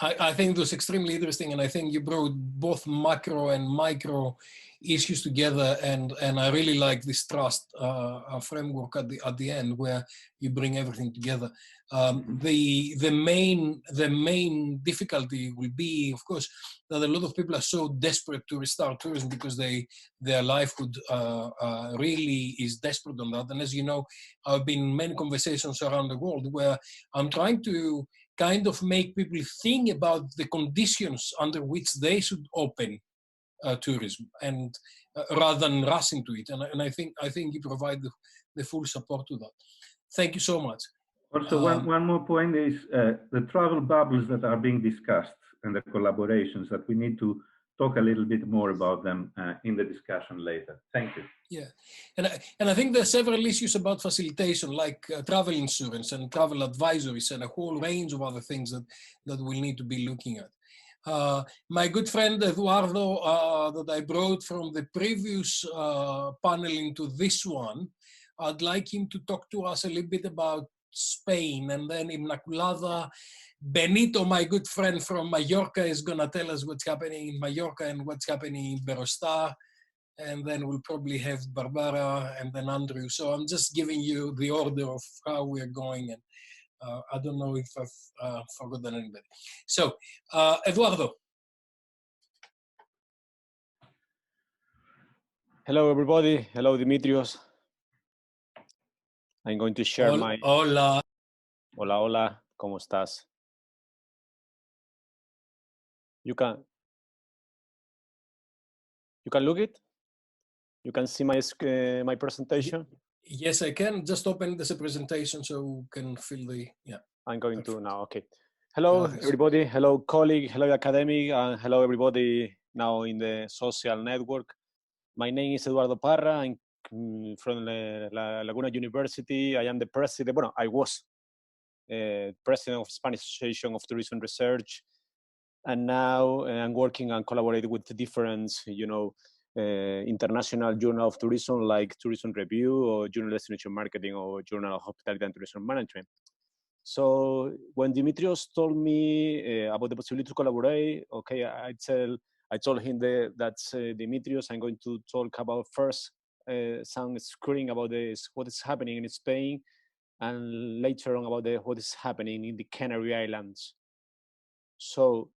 I think it was extremely interesting, and I think you brought both macro and micro issues together, and I really like this trust framework at the end where you bring everything together. The main difficulty will be, of course, that a lot of people are so desperate to restart tourism because their livelihood really is desperate on that. And as you know, I've been in many conversations around the world where I'm trying to kind of make people think about the conditions under which they should open tourism, and rather than rush into it. And I think you provide the full support to that. Thank you so much. Also, one more point is the travel bubbles that are being discussed and the collaborations that we need to talk a little bit more about them in the discussion later. Thank you. Yeah, and I think there are several issues about facilitation, like travel insurance and travel advisories and a whole range of other things that we'll need to be looking at. My good friend Eduardo, that I brought from the previous panel into this one, I'd like him to talk to us a little bit about Spain, and then Inmaculada. Benito, my good friend from Mallorca, is going to tell us what's happening in Mallorca and what's happening in Iberostar. And then we'll probably have Barbara and then Andrew. So I'm just giving you the order of how we're going. And I don't know if I've forgotten anybody. So, Eduardo. Hello, everybody. Hello, Dimitrios. I'm going to share my... Hola. Hola, hola. ¿Cómo estás? You can look it? You can see my presentation? Yes, I can. Just open this presentation so we can fill the, yeah. I'm going to now, okay. Hello, everybody. Hello, colleague. Hello, academic. And hello, everybody now in the social network. My name is Eduardo Parra. I'm from Laguna University. I am the president, well, I was president of Spanish Association of Tourism Research. And now I'm working and collaborating with different, international journal of tourism like Tourism Review or Journal of Destination Marketing or Journal of Hospitality and Tourism Management. So when Dimitrios told me about the possibility to collaborate, okay, I told him that Dimitrios, I'm going to talk about first some screening about what is happening in Spain, and later on about what is happening in the Canary Islands. So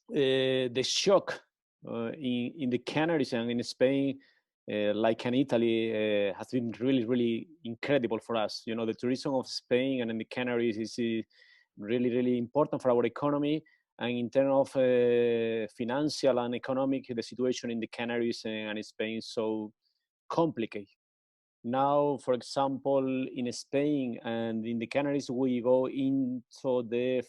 the shock in the Canaries and in Spain like in Italy, has been really, really incredible for us. You know, the tourism of Spain and in the Canaries is really, really important for our economy. And in terms of financial and economic, the situation in the Canaries and in Spain is so complicated. Now, for example, in Spain and in the Canaries, we go into the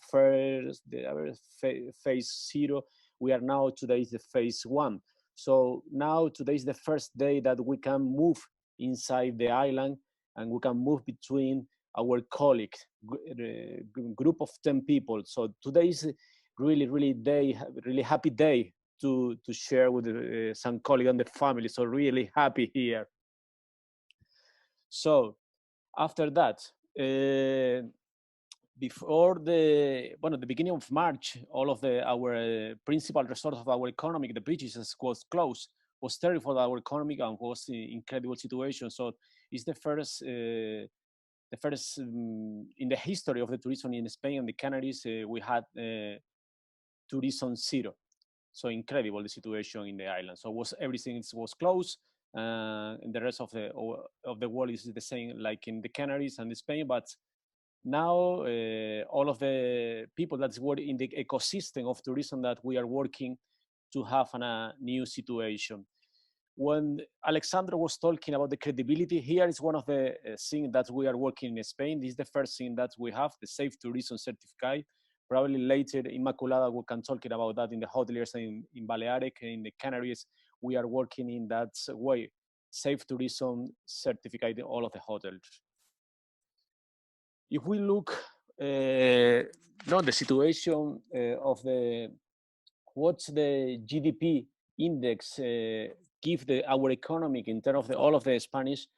phase 0. We are now, today is the phase 1. So now today is the first day that we can move inside the island and we can move between our colleagues, group of 10 people. So today is really, really happy day to share with some colleagues and the family. So really happy here. So after that, before the beginning of March, all of our principal resource of our economy, the beaches, was closed. Was terrible for our economy and was an incredible situation. So it's the first in the history of the tourism in Spain and the Canaries, we had tourism 0. So incredible the situation in the island. So everything was closed. And the rest of the world is the same, like in the Canaries and Spain. But now all of the people that work in the ecosystem of tourism that we are working to have a new situation. When Alexandros was talking about the credibility, here is one of the things that we are working in Spain. This is the first thing that we have, the Safe Tourism Certificate. Probably later, Inmaculada, we can talk about that in the hoteliers in Balearic, in the Canaries. We are working in that way, Safe Tourism Certificate in all of the hotels. If we look, the situation of what's the GDP index give our economic in terms of all of the Spanish,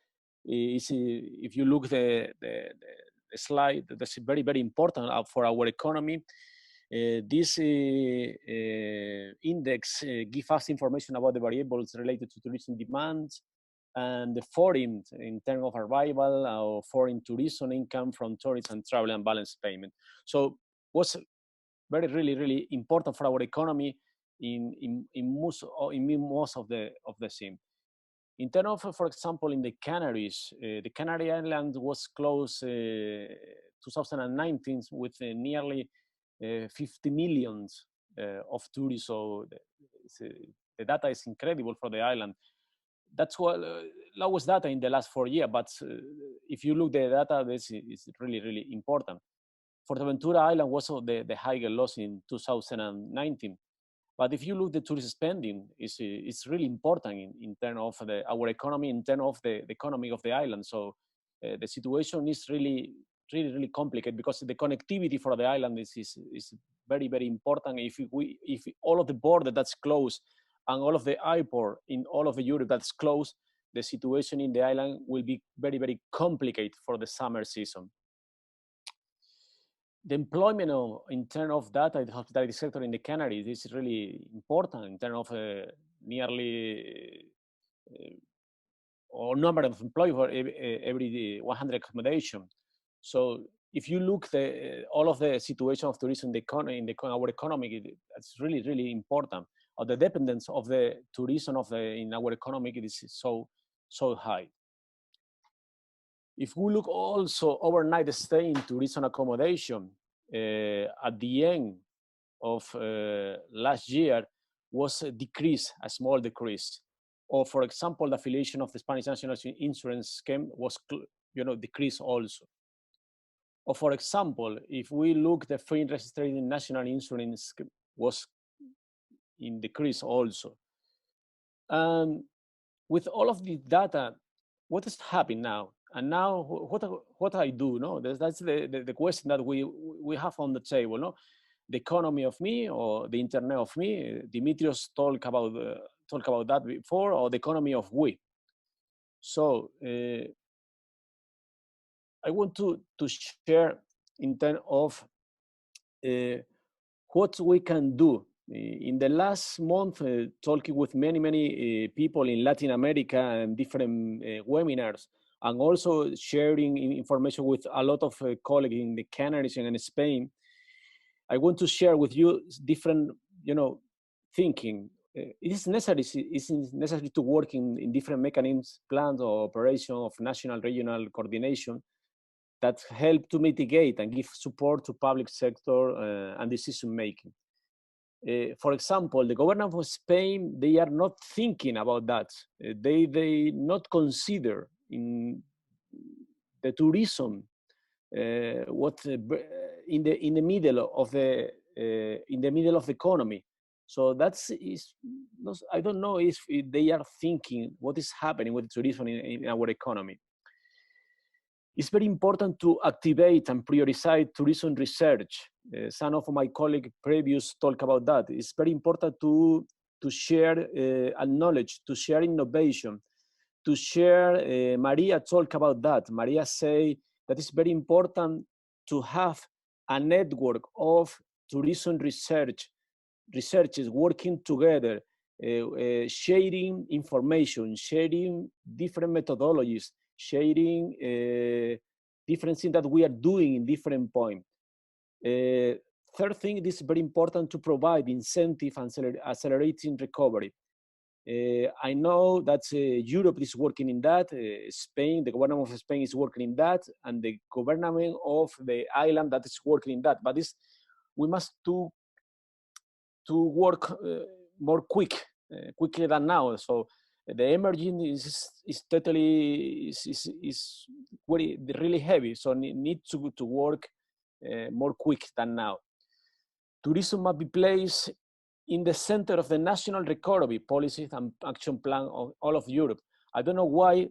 is if you look the slide, that's very, very important for our economy. This index gives us information about the variables related to tourism demand and the foreign in terms of arrival or foreign tourism income from tourism and travel and balance payment. So what's very, really, really important for our economy in most of the scene. In terms of, for example, in the Canaries, the Canary Islands was closed 2019 with nearly 50 million of tourists. So the data is incredible for the island. That's what lowest data in the last 4 years. But if you look the data, this is really, really important. Fuerteventura Island was the highest loss in 2019. But if you look the tourist spending, it's really important in terms of our economy, in terms of the economy of the island. So the situation is really, really, really complicated because the connectivity for the island is very, very important. If all of the border that's closed and all of the airport in all of the Europe that's closed, the situation in the island will be very, very complicated for the summer season. The employment in terms of data in the hospitality sector in the Canaries is really important in terms of nearly or number of employees for every 100 accommodation. So if you look all of the situation of tourism in our economy, it's really, really important. Or the dependence of the tourism in our economy is so high. If we look also overnight stay in tourism accommodation, at the end of last year was a decrease, a small decrease. Or for example, the affiliation of the Spanish National Insurance Scheme was decreased also. Or for example, if we look the foreign registered national insurance was in decrease also. With all of the data, what is happening now? And now, what I do? No, that's the question that we have on the table. No, the economy of me or the internet of me. Dimitrios talk about that before, or the economy of we. So I want to share in terms of what we can do. In the last month, talking with many people in Latin America and different webinars, and also sharing information with a lot of colleagues in the Canaries and in Spain, I want to share with you different, thinking. it is necessary to work in different mechanisms, plans or operation of national, regional coordination that help to mitigate and give support to public sector and decision making. For example, the government of Spain, they are not thinking about that. They not consider in the tourism what in the middle of the economy. So I don't know if they are thinking what is happening with tourism in our economy. It's very important to activate and prioritize tourism research. Some of my colleagues previous talk about that. It's very important to share knowledge, to share innovation, to share. Maria talk about that. Maria say that it's very important to have a network of tourism researchers working together, sharing information, sharing different methodologies, sharing different things that we are doing in different points. Third thing, it is very important to provide incentive and accelerating recovery. I know that Europe is working in that, Spain, the government of Spain is working in that, and the government of the island that is working in that. But we must to work more quickly than now. So the emerging is totally really heavy. So need to work more quick than now. Tourism must be placed in the center of the national recovery policies and action plan of all of Europe. I don't know why.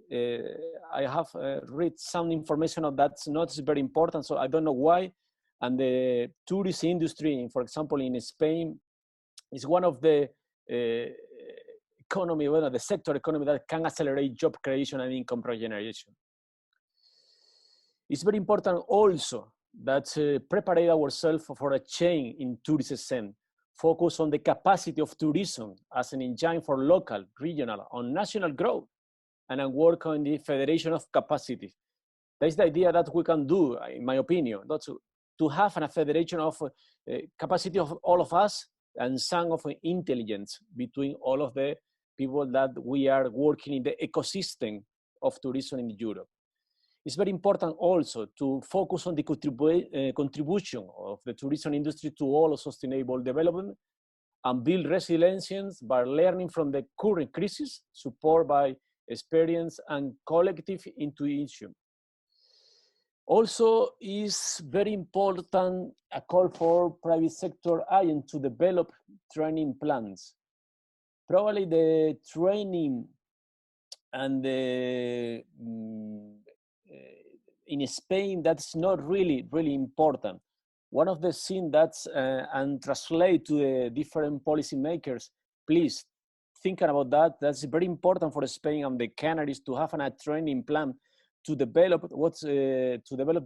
I have read some information of that's not very important. So I don't know why. And the tourism industry, for example, in Spain, is one of the economy, the sector economy that can accelerate job creation and income generation. It's very important also that prepare ourselves for a change in tourism scene, focus on the capacity of tourism as an engine for local, regional, and national growth, and work on the federation of capacity. That's the idea that we can do, in my opinion, to have a federation of capacity of all of us and some of intelligence between all of the people that we are working in the ecosystem of tourism in Europe. It's very important also to focus on the contribution of the tourism industry to all of sustainable development and build resilience by learning from the current crisis, supported by experience and collective intuition. Also, is very important a call for private sector agents to develop training plans. Probably the training and the in Spain, that's not really important. One of the things that's and translate to the different policymakers, please think about that. That's very important for Spain and the Canaries to have a training plan to develop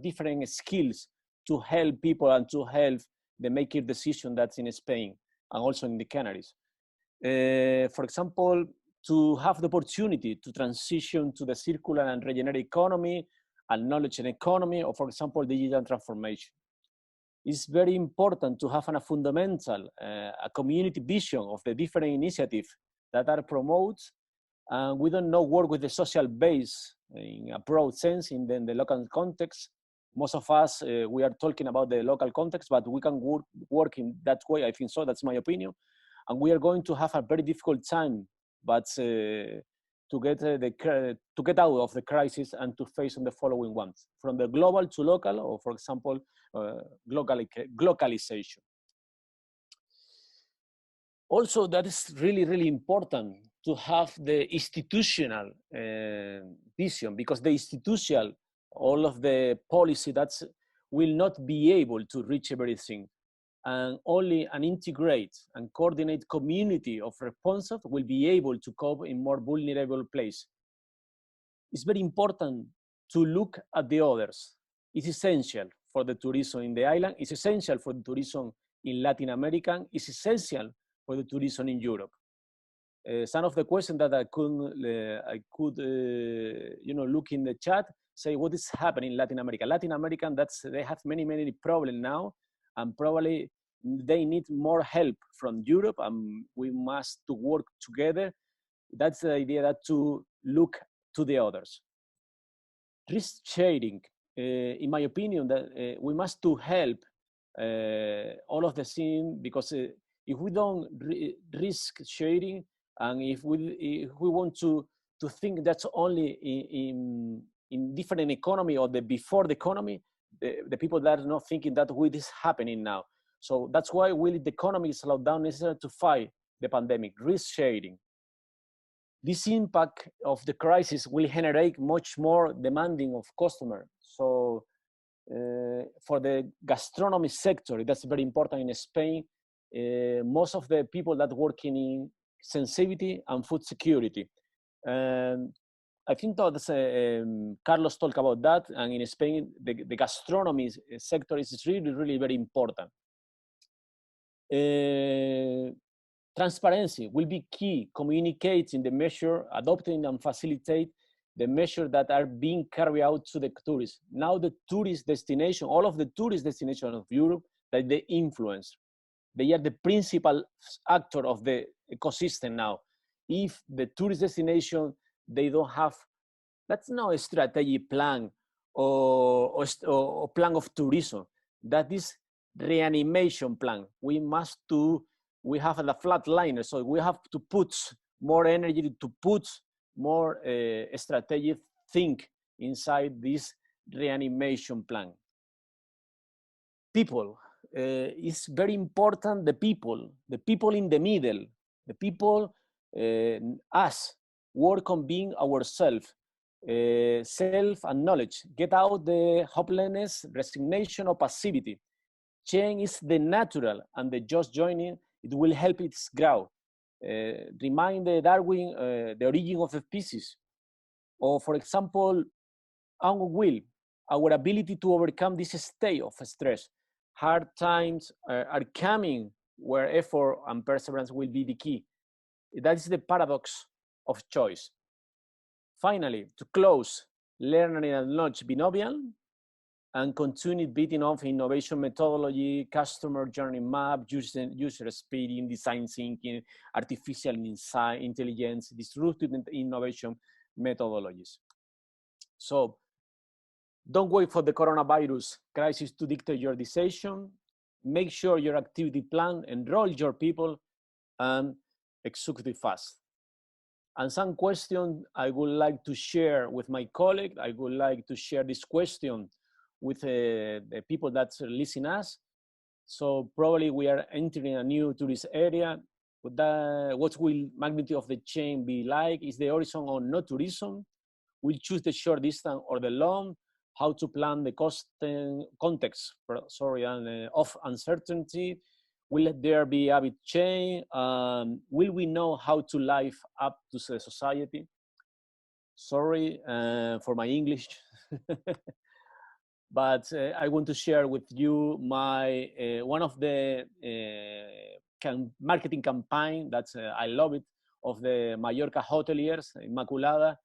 different skills to help people and to help the making decision that's in Spain and also in the Canaries. For example, to have the opportunity to transition to the circular and regenerative economy and knowledge and economy, or for example, digital transformation. It's very important to have a fundamental, a community vision of the different initiatives that are promoted. And we don't know work with the social base in a broad sense in the local context. Most of us, we are talking about the local context, but we can work in that way. I think so, that's my opinion. And we are going to have a very difficult time, but to get out of the crisis and to face on the following ones, from the global to local, or for example, globalization. Also, that is really important to have the institutional vision, because the institutional, all of the policy that's will not be able to reach everything. And only an integrate and coordinate community of responsive will be able to cope in more vulnerable place. It's very important to look at the others. It's essential for the tourism in the island. It's essential for the tourism in Latin America. It's essential for the tourism in Europe. Some of the questions that I could look in the chat, say what is happening in Latin America. Latin America, they have many problems now. And probably they need more help from Europe, and we must to work together. That's the idea, that to look to the others. Risk sharing, in my opinion, that we must to help all of the scene, because if we don't risk sharing, and if we want to think that's only in different economy, or the before the economy, the people that are not thinking that what is happening now. So that's why will the economy slow down necessary to fight the pandemic. Risk sharing. This impact of the crisis will generate much more demanding of customers. So for the gastronomy sector, that's very important in Spain. Most of the people that working in sensitivity and food security. I think that Carlos talked about that, and in Spain, the gastronomy sector is really, really very important. Transparency will be key, communicating the measure, adopting and facilitate the measures that are being carried out to the tourists. Now the tourist destination, all of the tourist destinations of Europe, that they influence. They are the principal actor of the ecosystem now. If the tourist destination, they don't have, that's not a strategy plan or plan of tourism. That is reanimation plan. We have the flatliner, so we have to put more energy, to put more strategic think inside this reanimation plan. People, it's very important, the people in the middle, the people, us, work on being ourselves, self and knowledge, get out the hopelessness, resignation or passivity. Change is the natural, and the just joining, it will help it grow. Remind Darwin the origin of the species, or for example, our will, our ability to overcome this state of stress. Hard times are coming, where effort and perseverance will be the key. That is the paradox of choice. Finally, to close, learning and knowledge binomial, and continue beating off innovation methodology, customer journey map, user experience, design thinking, artificial intelligence, disruptive innovation methodologies. So don't wait for the coronavirus crisis to dictate your decision. Make sure your activity plan, enroll your people, and execute fast. And some question I would like to share with my colleague. I would like to share this question with the people that listen us. So probably we are entering a new tourist area. What will magnitude of the change be like? Is the horizon or no tourism? We'll choose the short distance or the long. How to plan the context of uncertainty. Will there be habit change? Will we know how to live up to the society? Sorry for my English. But I want to share with you my one of the marketing campaign that's I love it, of the Mallorca hoteliers, Inmaculada.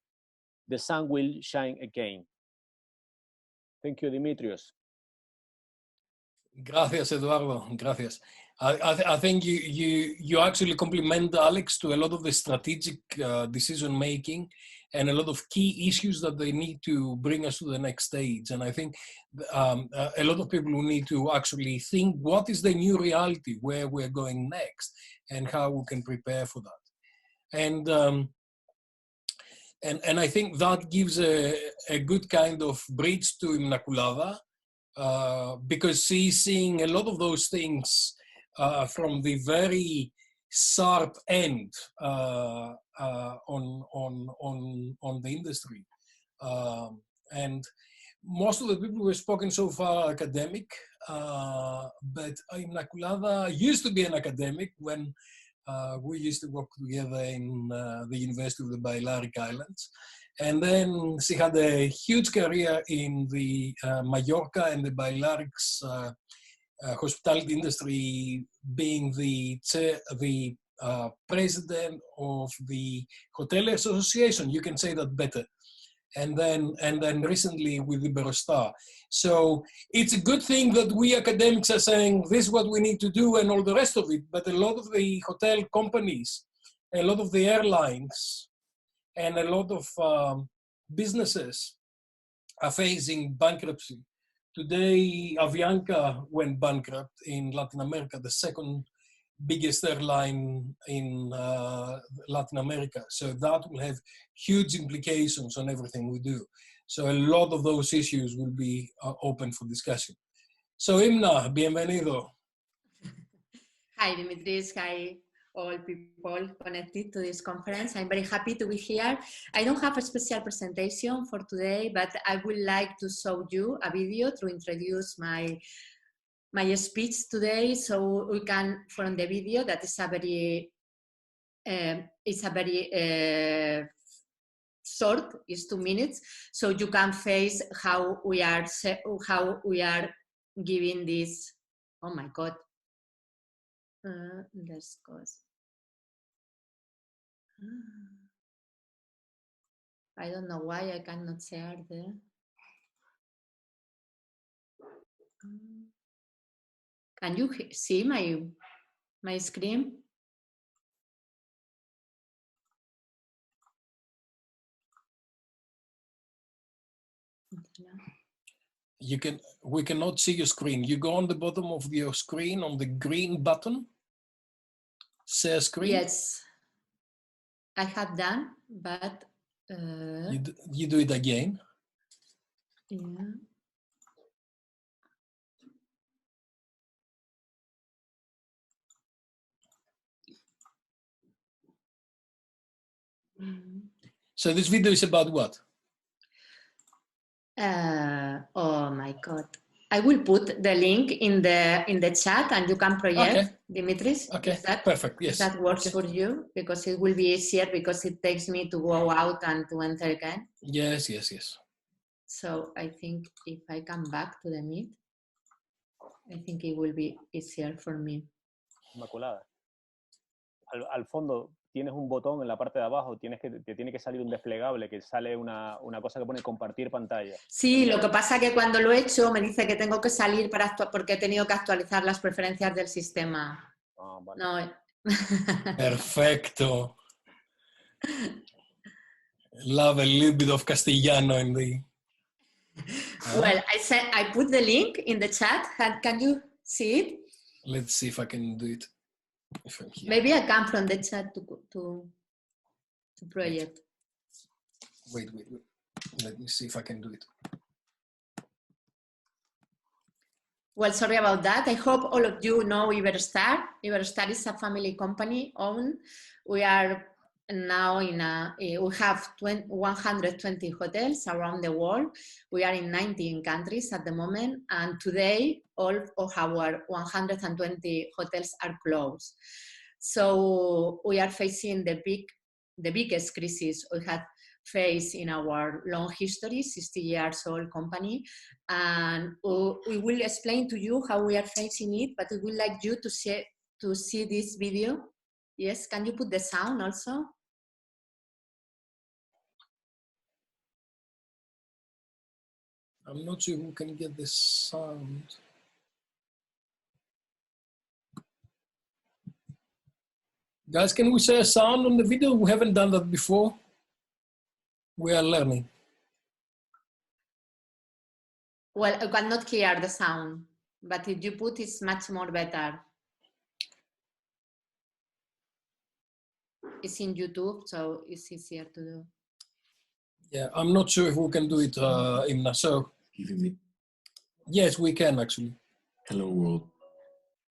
The sun will shine again. Thank you, Dimitrios. Gracias, Eduardo. Gracias. I think you actually compliment Alex to a lot of the strategic decision making and a lot of key issues that they need to bring us to the next stage. And I think a lot of people will need to actually think what is the new reality, where we're going next, and how we can prepare for that. And I think that gives a good kind of bridge to Inmaculada, because she's seeing a lot of those things from the very sharp end on the industry. And most of the people who have spoken so far are academic, but Inmaculada used to be an academic when we used to work together in the University of the Balearic Islands. And then she had a huge career in the Mallorca and the Balearics hospitality industry, being the president of the Hoteliers Association. You can say that better. and then recently with Iberostar. So it's a good thing that we academics are saying this is what we need to do and all the rest of it, but a lot of the hotel companies, a lot of the airlines, and a lot of businesses are facing bankruptcy. Today, Avianca went bankrupt in Latin America, the second biggest airline in Latin America. So that will have huge implications on everything we do. So a lot of those issues will be open for discussion. So Imna, bienvenido. Hi Dimitris, hi all people connected to this conference. I'm very happy to be here. I don't have a special presentation for today, but I would like to show you a video to introduce my speech today. So we can, from the video, that is a very, short, it's 2 minutes. So you can face how we are giving this. Oh my God. Let's go. I don't know why I cannot share there. Can you see my screen? We cannot see your screen. You go on the bottom of your screen on the green button. Share screen. Yes, I have done, but you do it again. Yeah. So this video is about what? Oh my God. I will put the link in the chat and you can project, Dimitris. Okay, perfect. Yes. That works for you, because it will be easier, because it takes me to go out and to enter again. Yes, yes, yes. So I think if I come back to the meet, I think it will be easier for me. Inmaculada. Al fondo tienes un botón en la parte de abajo, te tiene que salir un desplegable, que sale una cosa que pone compartir pantalla. Sí, lo que pasa es que cuando lo he hecho me dice que tengo que salir porque he tenido que actualizar las preferencias del sistema. Oh, vale. No. Perfecto. Love a little bit of Castellano in the... Well, I put the link in the chat. Can you see it? Let's see if I can do it. Maybe I come from the chat to project. Wait. Let me see if I can do it. Well, sorry about that. I hope all of you know Iberostar. Iberostar is a family company owned. We are now we have 120 hotels around the world. We are in 19 countries at the moment, and today all of our 120 hotels are closed. So we are facing the biggest crisis we have faced in our long history, 60 years old company, and we will explain to you how we are facing it, but we would like you to see this video. Yes, can you put the sound also? I'm not sure who can get this sound. Guys, can we share sound on the video? We haven't done that before. We are learning. Well, I cannot hear the sound, but if you put, it's much more better. It's in YouTube, so it's easier to do. Yeah, I'm not sure if we can do it, Imna. So, yes, we can actually. Hello, world.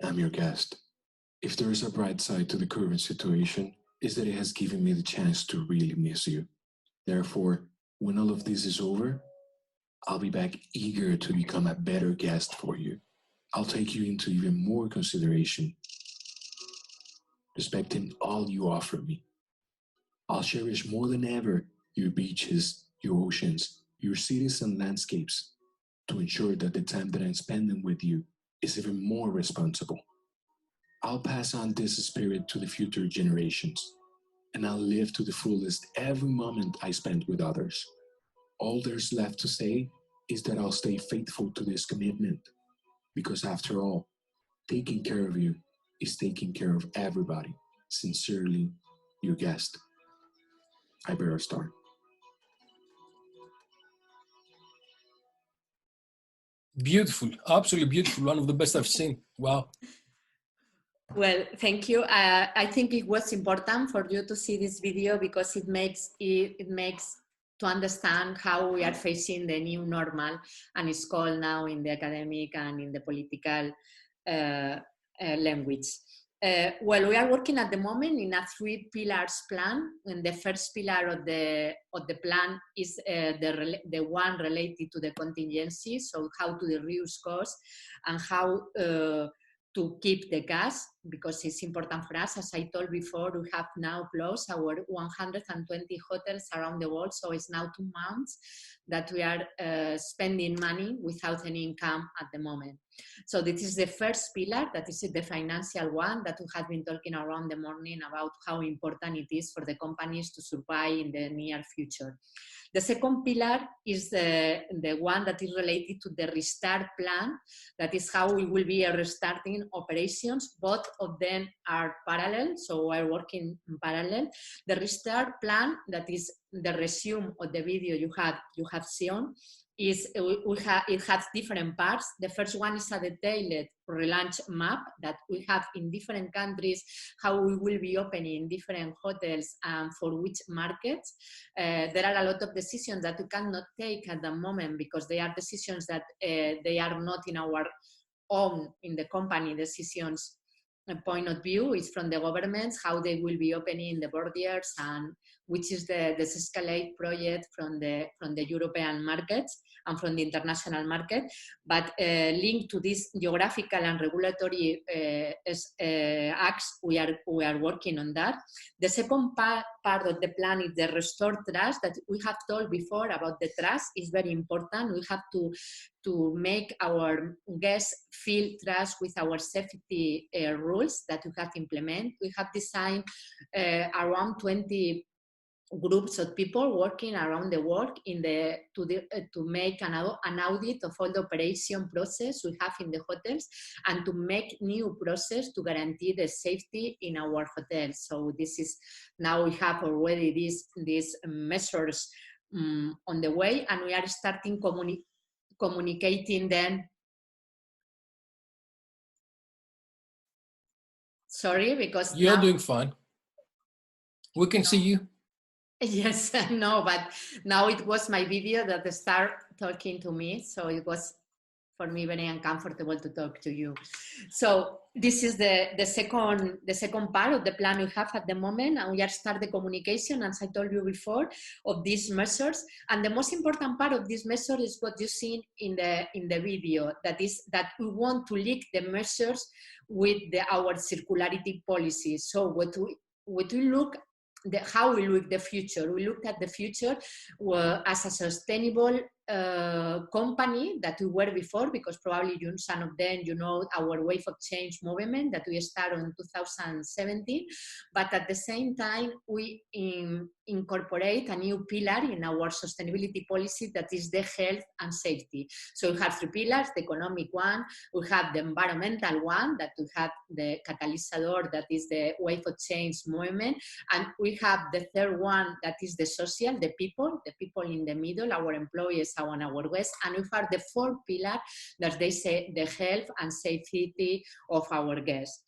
I'm your guest. If there is a bright side to the current situation, is that it has given me the chance to really miss you. Therefore, when all of this is over, I'll be back eager to become a better guest for you. I'll take you into even more consideration, respecting all you offer me. I'll cherish more than ever your beaches, your oceans, your cities and landscapes, to ensure that the time that I'm spending with you is even more responsible. I'll pass on this spirit to the future generations, and I'll live to the fullest every moment I spend with others. All there's left to say is that I'll stay faithful to this commitment, because after all, taking care of you is taking care of everybody. Sincerely, your guest, Iberostar. Beautiful, absolutely beautiful. One of the best I've seen. Wow. Well, thank you. I think it was important for you to see this video because it makes to understand how we are facing the new normal, and it's called now in the academic and in the political language. Well, we are working at the moment in a 3 pillars plan, and the first pillar of the plan is the one related to the contingency, so how to reduce costs and how to keep the gas, because it's important for us. As I told before, we have now closed our 120 hotels around the world, so it's now 2 months that we are spending money without any income at the moment. So this is the first pillar, that is the financial one that we have been talking around the morning about how important it is for the companies to survive in the near future. The second pillar is the one that is related to the restart plan. That is how we will be restarting operations. Both of them are parallel, so we're working in parallel. The restart plan, that is the resume of the video you have seen, it has different parts. The first one is a detailed relaunch map that we have in different countries, how we will be opening different hotels and for which markets. There are a lot of decisions that we cannot take at the moment because they are decisions that they are not in our own, in the company decisions point of view. Is from the governments, how they will be opening the borders, and which is the Escalate project from the European markets and from the international market. But linked to this geographical and regulatory acts, we are working on that. The second part of the plan is the restore trust that we have told before about. The trust is very important. We have to make our guests feel trust with our safety rules that we have implemented. We have designed around 20 groups of people working around the world to make an audit of all the operation process we have in the hotels and to make new process to guarantee the safety in our hotels. So this is, now we have already these measures on the way, and we are starting communicating them. Sorry, because you're doing fine. We can see you. Yes, no, but now it was my video that started talking to me, so it was for me very uncomfortable to talk to you. So this is the second part of the plan we have at the moment, and we are start the communication, as I told you before, of these measures. And the most important part of this measure is what you see in the video. That is that we want to link the measures with our circularity policy. So what we look. How we look the future. We look at the future as a sustainable company that we were before, because probably some of them, you know, our wave of change movement that we started in 2017. But at the same time, we incorporate a new pillar in our sustainability policy, that is the health and safety. So we have 3 pillars: the economic one, we have the environmental one, that we have the catalysador, that is the wave of change movement, and we have the third one, that is the social, the people in the middle, our employees and our guests, and we have the 4th pillar, that they say the health and safety of our guests.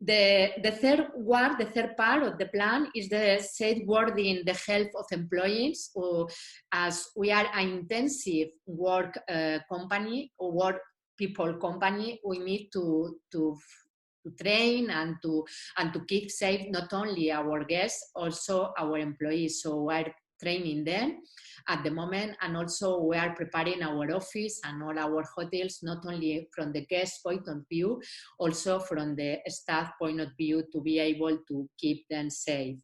The third part of the plan is the safeguarding the health of employees, as we are an intensive work company or work people company. We need to train and to keep safe not only our guests, also our employees. So we are training them at the moment, and also we are preparing our office and all our hotels, not only from the guest point of view, also from the staff point of view, to be able to keep them safe.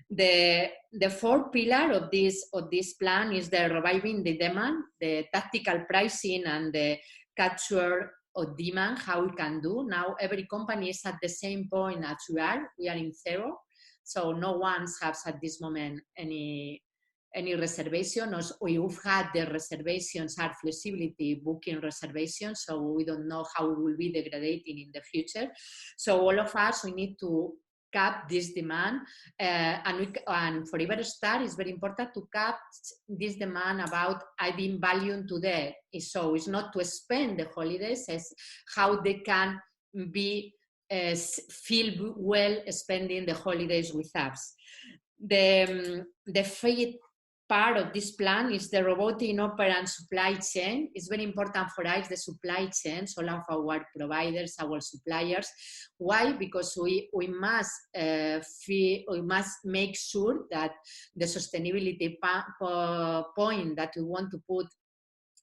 The 4th pillar of this plan is the reviving the demand, the tactical pricing and the capture of demand, how we can do. Now every company is at the same point as we are in 0. So no one has at this moment any any reservation, or we've had the reservations are flexibility booking reservations, so we don't know how it will be degrading in the future. So all of us, we need to cap this demand, and for Iberostar, it's very important to cap this demand about adding value today. So it's not to spend the holidays, it's how they can be feel well spending the holidays with us. The fifth part of this plan is the robotic and supply chain. It's very important for us, the supply chains, all of our providers, our suppliers. Why? Because we must make sure that the sustainability point that we want to put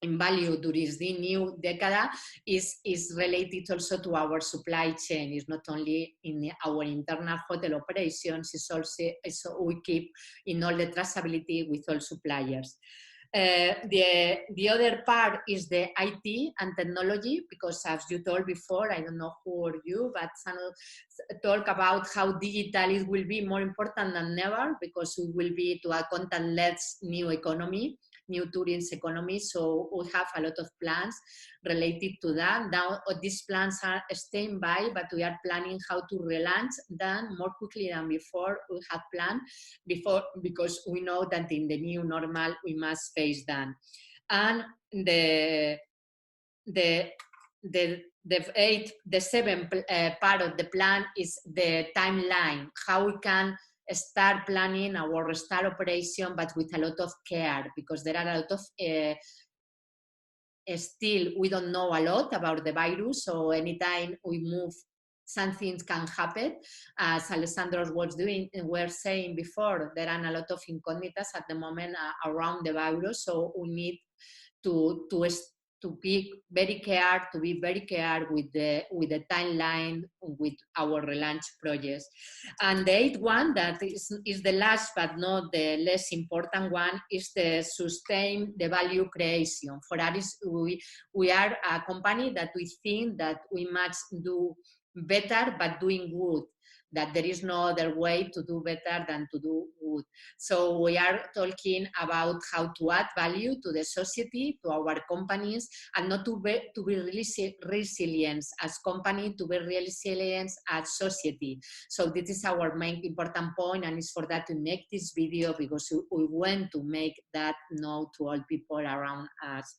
in value during the new decade is related also to our supply chain. It's not only in our internal hotel operations, it's also we keep in all the traceability with all suppliers. The other part is the IT and technology, because as you told before, I don't know who are you, but some talk about how digital it will be more important than ever, because we will be to a contactless new economy, new tourism economy. So we have a lot of plans related to that. Now these plans are staying by, but we are planning how to relaunch them more quickly than before we had planned before, because we know that in the new normal we must face them. And the seventh part of the plan is the timeline, how we can start planning our restart operation, but with a lot of care, because there are a lot of still we don't know a lot about the virus, so anytime we move, some things can happen. As Alexandros were saying before, there are a lot of incognitas at the moment around the virus, so we need to be very careful with the timeline with our relaunch projects. And the eighth one, that is the last but not the less important one, is the sustain the value creation. For us, we are a company that we think that we must do better but doing good, that there is no other way to do better than to do good. So we are talking about how to add value to the society, to our companies, and not to be really resilient as company, to be resilient as society. So this is our main important point, and it's for that to make this video, because we want to make that known to all people around us.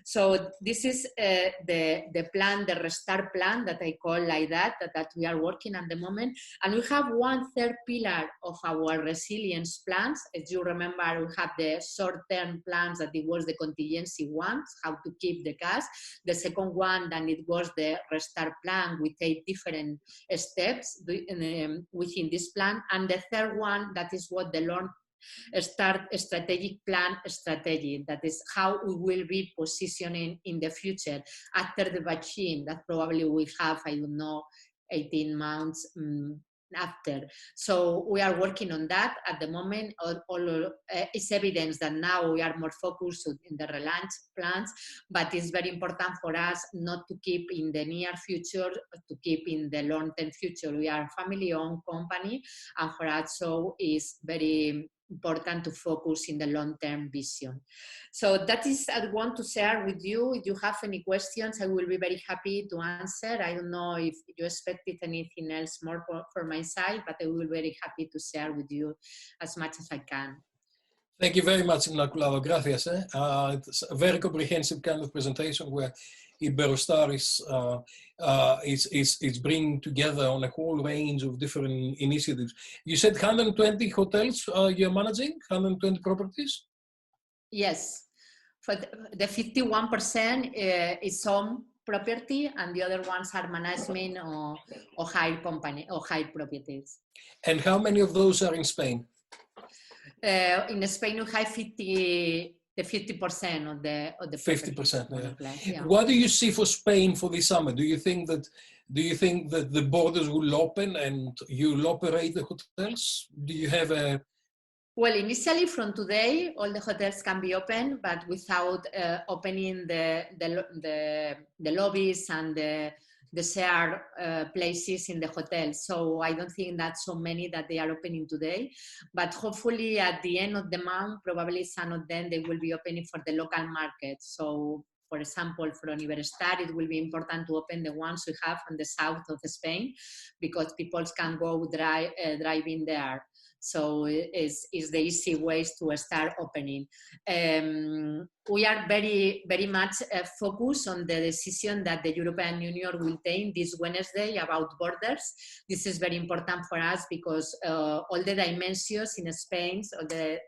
So this is the plan, the restart plan that I call like that we are working at the moment. And we have one third pillar of our resilience plans. As you remember, we have the short-term plans, that it was the contingency ones, how to keep the cash. The second one, then it was the restart plan with 8 different steps within this plan. And the third one, that is what the long start strategic plan strategy, that is how we will be positioning in the future after the vaccine, that probably we have, I don't know, 18 months after. So we are working on that at the moment. It's evidence that now we are more focused in the relaunch plans, but it's very important for us not to keep in the near future, to keep in the long-term future. We are a family-owned company, and for us, so it's very important to focus in the long-term vision. So that is I want to share with you. If you have any questions, I will be very happy to answer. I don't know if you expected anything else more for my side, but I will be very happy to share with you as much as I can. Thank you very much, Inmaculada. Gracias. It's a very comprehensive kind of presentation where Iberostar is bringing together on a whole range of different initiatives. You said 120 hotels you're managing, 120 properties? Yes. For the 51% is own property, and the other ones are management or hire company or hire properties. And how many of those are in Spain? In Spain, we have 50% of the 50%. Yeah. What do you see for Spain for this summer? Do you think that the borders will open and you'll operate the hotels? Do you have a... Well, initially from today, all the hotels can be open, but without opening the lobbies and the shared places in the hotel. So I don't think that's so many that they are opening today, but hopefully at the end of the month, probably some of them, they will be opening for the local market. So for example, for Iberostar, it will be important to open the ones we have on the south of Spain, because people can go driving there. So it's the easy ways to start opening. We are very, very much focused on the decision that the European Union will take this Wednesday about borders. This is very important for us because all the dimensions in Spain, so the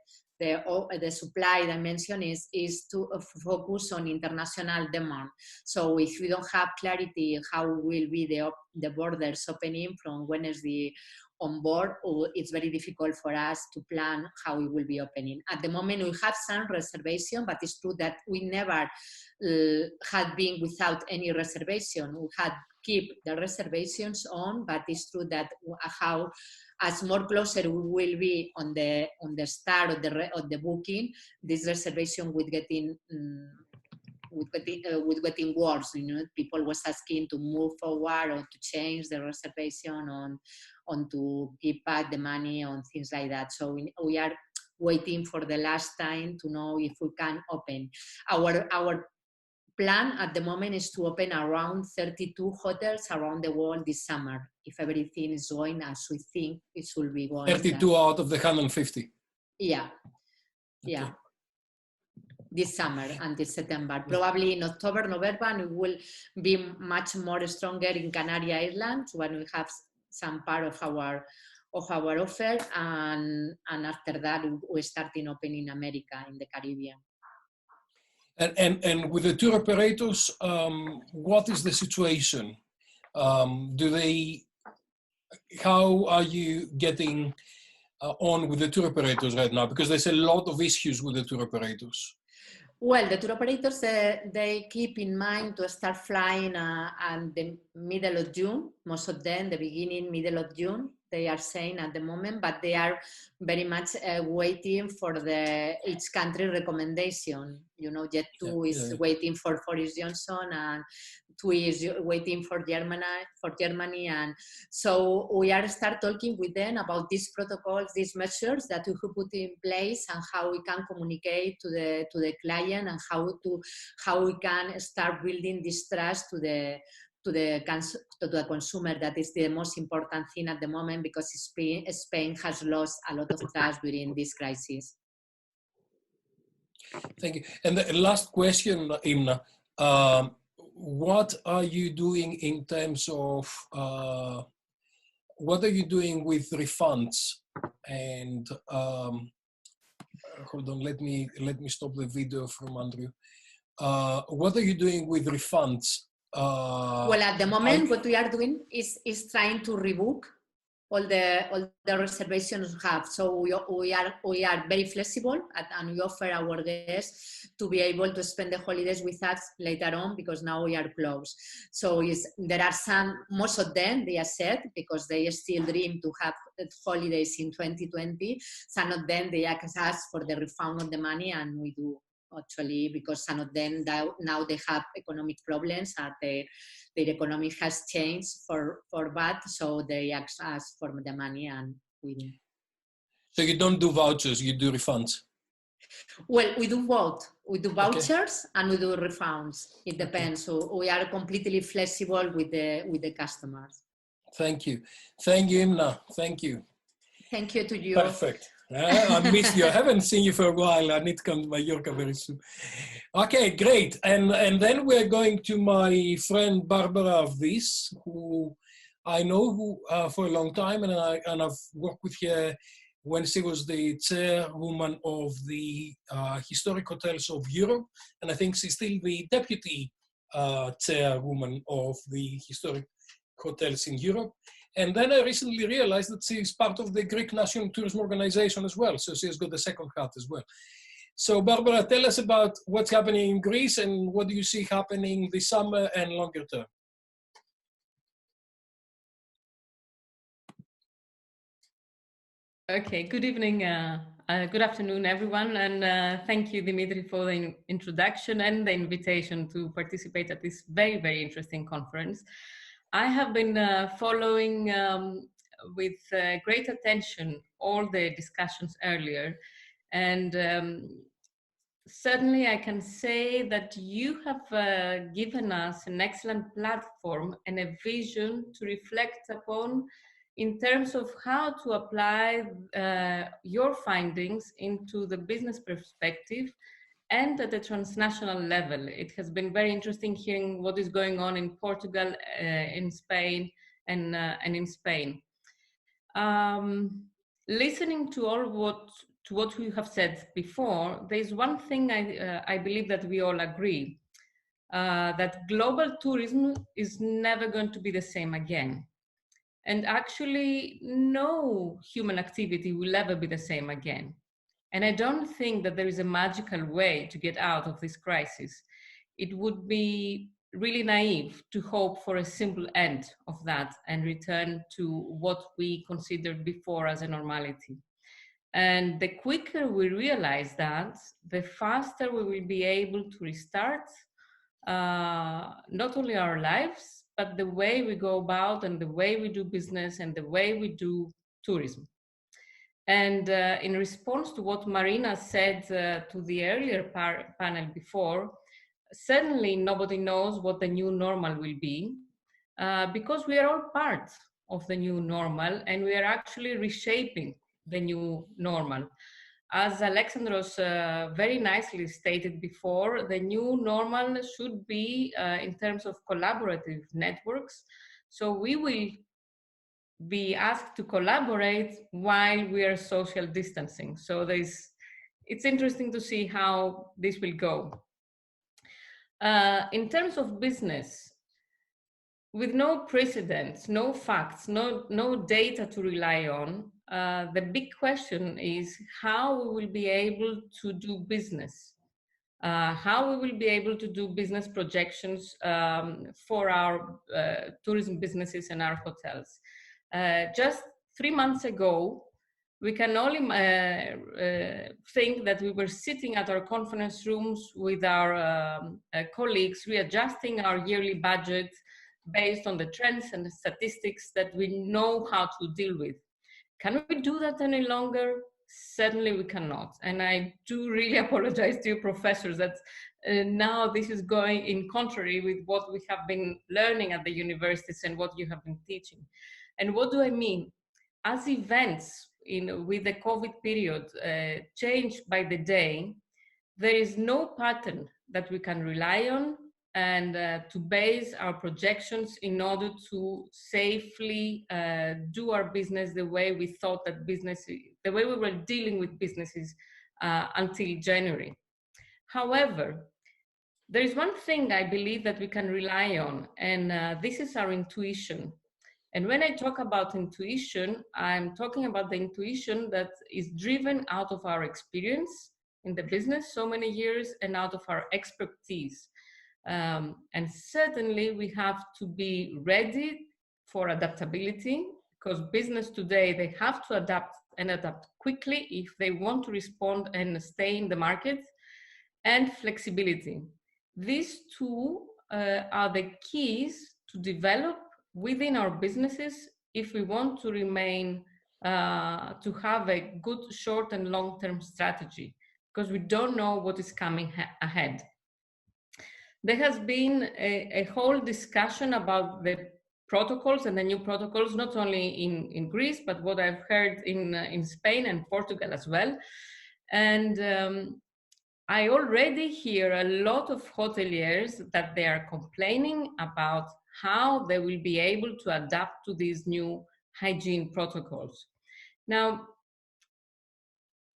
supply dimension is to focus on international demand. So if we don't have clarity how will be the borders opening from Wednesday on board, it's very difficult for us to plan how it will be opening. At the moment we have some reservation, but it's true that we never had been without any reservation. We had keep the reservations on, but it's true that as more closer we will be on the start of the booking, this reservation would getting worse. You know, people was asking to move forward or to change the reservation on to give back the money on things like that. So we are waiting for the last time to know if we can open. Our plan at the moment is to open around 32 hotels around the world this summer, if everything is going as we think it should be going. 32 out of the 150? Yeah, yeah. Okay. This summer until September. Probably in October, November, we will be much more stronger in Canary Islands when we have some part of our offer, and after that we start in opening America in the Caribbean. And with the tour operators, what is the situation? How are you getting on with the tour operators right now? Because there's a lot of issues with the tour operators. Well, the tour operators, they keep in mind to start flying at the middle of June. Most of them, the beginning, middle of June, they are saying at the moment, but they are very much waiting for each country recommendation. You know, Jet2 is waiting for Boris Johnson, and TUI is waiting for Germany, and so we are start talking with them about these protocols, these measures that we could put in place, and how we can communicate to the client, and how we can start building this trust to the consumer. That is the most important thing at the moment, because Spain has lost a lot of trust during this crisis. Thank you. And the last question, Imna. What are you doing in terms of, what are you doing with refunds? And hold on, let me stop the video from Andrew. What are you doing with refunds? Well, at the moment, what we are doing is trying to rebook all the reservations we have. So we are very flexible, and we offer our guests to be able to spend the holidays with us later on, because now we are closed. So there are most of them, they are set because they still dream to have holidays in 2020. Some of them, they ask for the refund of the money, and we do. Actually, because some of them now they have economic problems, and their economy has changed for bad, so they ask us for the money, and we do. So you don't do vouchers, you do refunds? Well, we do both. We do vouchers and we do refunds. It depends. So we are completely flexible with the customers. Thank you. Thank you, Imna. Thank you. Thank you to you. Perfect. I missed you. I haven't seen you for a while. I need to come to Mallorca very soon. Okay, great. And then we're going to my friend Barbara Avdis, who I know for a long time, and I've worked with her when she was the chairwoman of the Historic Hotels of Europe, and I think she's still the deputy chairwoman of the Historic Hotels in Europe. And then I recently realized that she is part of the Greek National Tourism Organization as well. So she has got the second hat as well. So Barbara, tell us about what's happening in Greece and what do you see happening this summer and longer term? Okay, good evening, good afternoon, everyone. And thank you, Dimitri, for the introduction and the invitation to participate at this very, very interesting conference. I have been following with great attention all the discussions earlier, and certainly I can say that you have given us an excellent platform and a vision to reflect upon in terms of how to apply your findings into the business perspective and at a transnational level. It has been very interesting hearing what is going on in Portugal, in Spain, and in Spain. Listening to what we have said before, there is one thing I believe that we all agree, that global tourism is never going to be the same again. And actually, no human activity will ever be the same again. And I don't think that there is a magical way to get out of this crisis. It would be really naive to hope for a simple end of that and return to what we considered before as a normality. And the quicker we realize that, the faster we will be able to restart not only our lives, but the way we go about and the way we do business and the way we do tourism. And in response to what Marina said to the earlier panel before, certainly nobody knows what the new normal will be, because we are all part of the new normal and we are actually reshaping the new normal. As Alexandros very nicely stated before, the new normal should be in terms of collaborative networks. So we will be asked to collaborate while we are social distancing. So it's interesting to see how this will go. In terms of business, with no precedents, no facts, no data to rely on, the big question is how we will be able to do business, how we will be able to do business projections for our tourism businesses and our hotels. Just 3 months ago, we can only think that we were sitting at our conference rooms with our colleagues, readjusting our yearly budget based on the trends and the statistics that we know how to deal with. Can we do that any longer? Certainly we cannot. And I do really apologize to you professors that now this is going in contrary with what we have been learning at the universities and what you have been teaching. And what do I mean? As events with the COVID period change by the day, there is no pattern that we can rely on and to base our projections in order to safely do our business the way we thought that the way we were dealing with businesses until January. However, there is one thing I believe that we can rely on, and this is our intuition. And when I talk about intuition, I'm talking about the intuition that is driven out of our experience in the business so many years and out of our expertise. And certainly we have to be ready for adaptability, because business today, they have to adapt and adapt quickly if they want to respond and stay in the market, and flexibility. These two are the keys to develop within our businesses if we want to remain, to have a good short and long-term strategy, because we don't know what is coming ahead. There has been a whole discussion about the protocols and the new protocols, not only in Greece, but what I've heard in Spain and Portugal as well. And I already hear a lot of hoteliers that they are complaining about how they will be able to adapt to these new hygiene protocols. Now,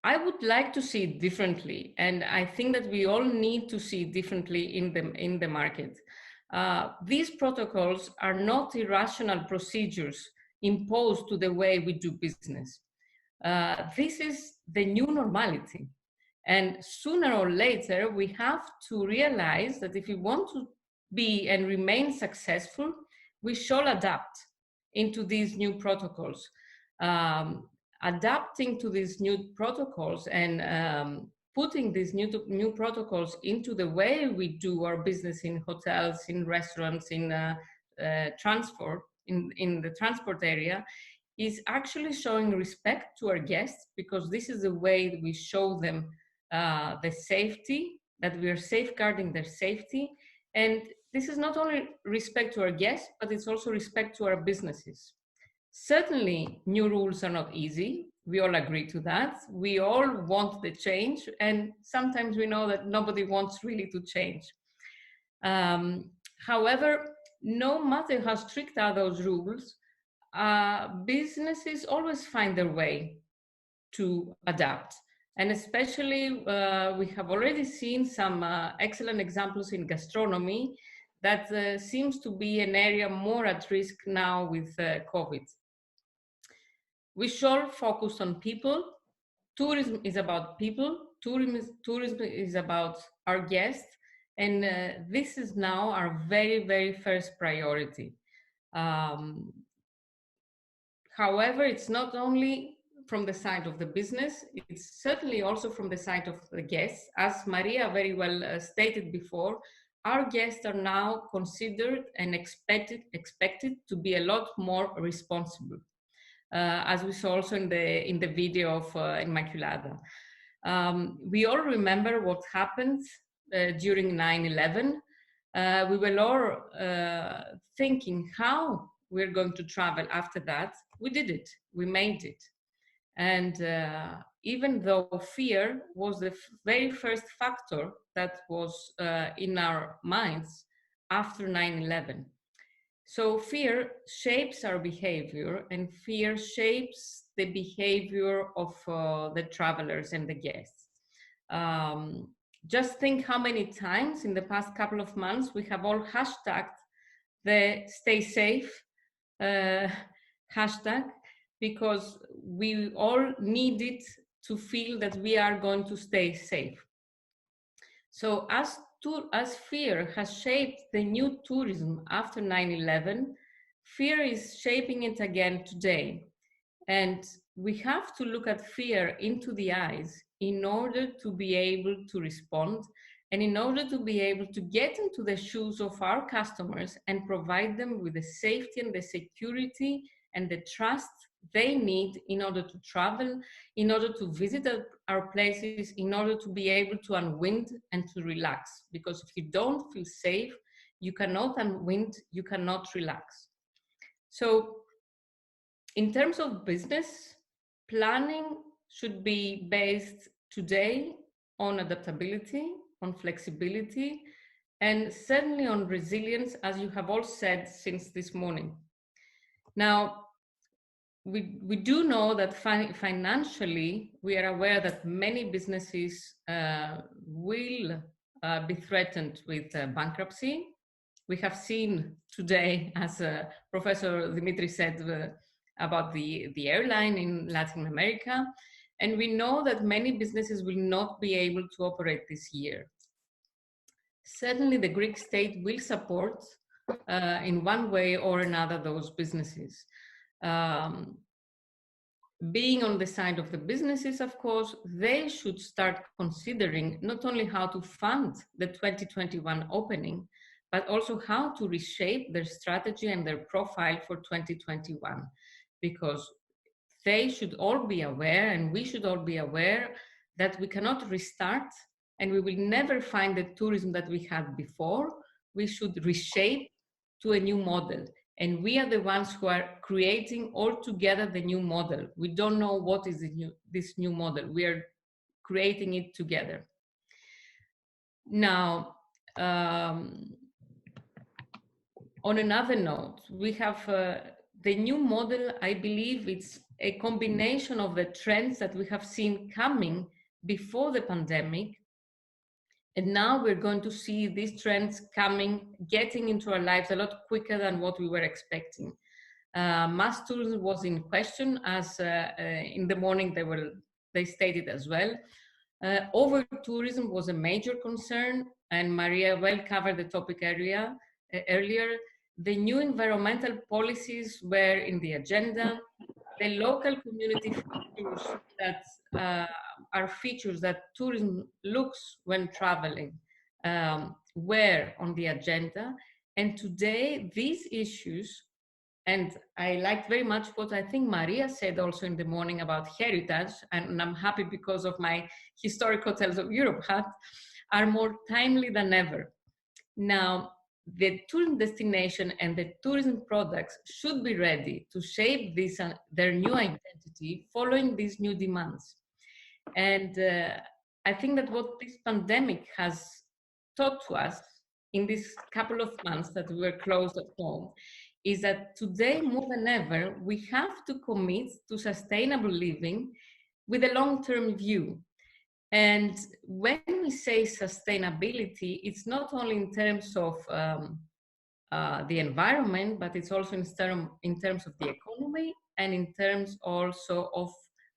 I would like to see it differently, and I think that we all need to see it differently in the market. These protocols are not irrational procedures imposed to the way we do business. This is the new normality. And sooner or later, we have to realize that if we want to be and remain successful, we shall adapt into these new protocols. Adapting to these new protocols and putting these new protocols into the way we do our business in hotels, in restaurants, in transport, in the transport area, is actually showing respect to our guests, because this is the way that we show them the safety, that we are safeguarding their safety. And this is not only respect to our guests, but it's also respect to our businesses. Certainly, new rules are not easy. We all agree to that. We all want the change, and sometimes we know that nobody wants really to change. However, no matter how strict are those rules, businesses always find their way to adapt. And especially, we have already seen some excellent examples in gastronomy that seems to be an area more at risk now with COVID. We should focus on people. Tourism is about people. Tourism is about our guests. And this is now our very, very first priority. However, it's not only from the side of the business, it's certainly also from the side of the guests. As Maria very well stated before, our guests are now considered and expected to be a lot more responsible, as we saw also in the video of Inmaculada. We all remember what happened during 9/11. We were all thinking how we're going to travel after that. We did it, we made it. And even though fear was the very first factor that was in our minds after 9/11. So fear shapes our behavior, and fear shapes the behavior of the travelers and the guests. Just think how many times in the past couple of months we have all hashtagged the stay safe hashtag, because we all needed to feel that we are going to stay safe. So as fear has shaped the new tourism after 9/11, fear is shaping it again today. And we have to look at fear into the eyes in order to be able to respond, and in order to be able to get into the shoes of our customers and provide them with the safety and the security and the trust they need in order to travel, in order to visit our places, in order to be able to unwind and to relax. Because if you don't feel safe, you cannot unwind, you cannot relax. So in terms of business, planning should be based today on adaptability, on flexibility, and certainly on resilience, as you have all said since this morning. Now, we do know that financially, we are aware that many businesses will be threatened with bankruptcy. We have seen today, as Professor Dimitri said, about the airline in Latin America. And we know that many businesses will not be able to operate this year. Certainly, the Greek state will support in one way or another those businesses. Being on the side of the businesses, of course, they should start considering not only how to fund the 2021 opening, but also how to reshape their strategy and their profile for 2021. Because they should all be aware, and we should all be aware, that we cannot restart and we will never find the tourism that we had before. We should reshape to a new model. And we are the ones who are creating all together the new model. We don't know what is this new model. We are creating it together. Now, on another note, we have the new model. I believe it's a combination of the trends that we have seen coming before the pandemic. And now we're going to see these trends getting into our lives a lot quicker than what we were expecting. Mass tourism was in question, as in the morning they stated as well. Over tourism was a major concern, and Maria well covered the topic earlier. The new environmental policies were in the agenda. The local community features that are features that tourism looks when traveling were on the agenda. And today, these issues, and I liked very much what I think Maria said also in the morning about heritage, and I'm happy because of my Historic Hotels of Europe hat, are more timely than ever. Now, the tourism destination and the tourism products should be ready to shape this, their new identity following these new demands. And I think that what this pandemic has taught to us in this couple of months that we were closed at home is that today more than ever, we have to commit to sustainable living with a long-term view. And when we say sustainability, it's not only in terms of the environment, but it's also in terms of the economy and in terms also of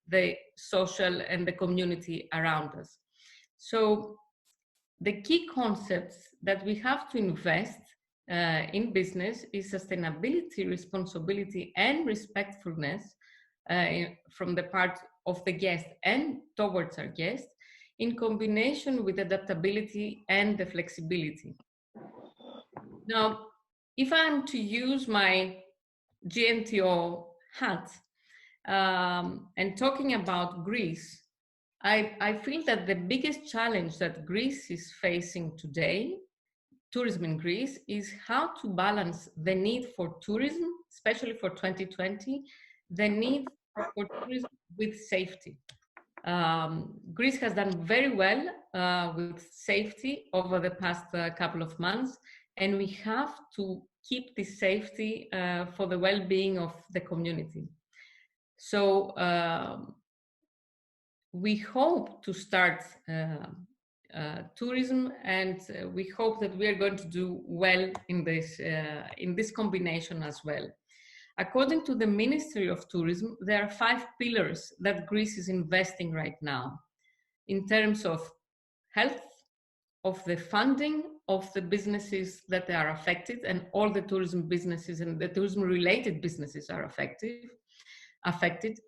the social and the community around us. So the key concepts that we have to invest in business is sustainability, responsibility, and respectfulness from the part of the guest and towards our guests, in combination with adaptability and the flexibility. Now, if I'm to use my GNTO hat and talking about Greece, I feel that the biggest challenge that Greece is facing today, tourism in Greece, is how to balance the need for tourism, especially for 2020, the need for tourism with safety. Greece has done very well with safety over the past couple of months, and we have to keep this safety for the well-being of the community. So we hope to start tourism, and we hope that we are going to do well in this combination as well. According to the Ministry of Tourism, there are 5 pillars that Greece is investing right now in terms of health, of the funding of the businesses that are affected, and all the tourism businesses and the tourism related businesses are affected,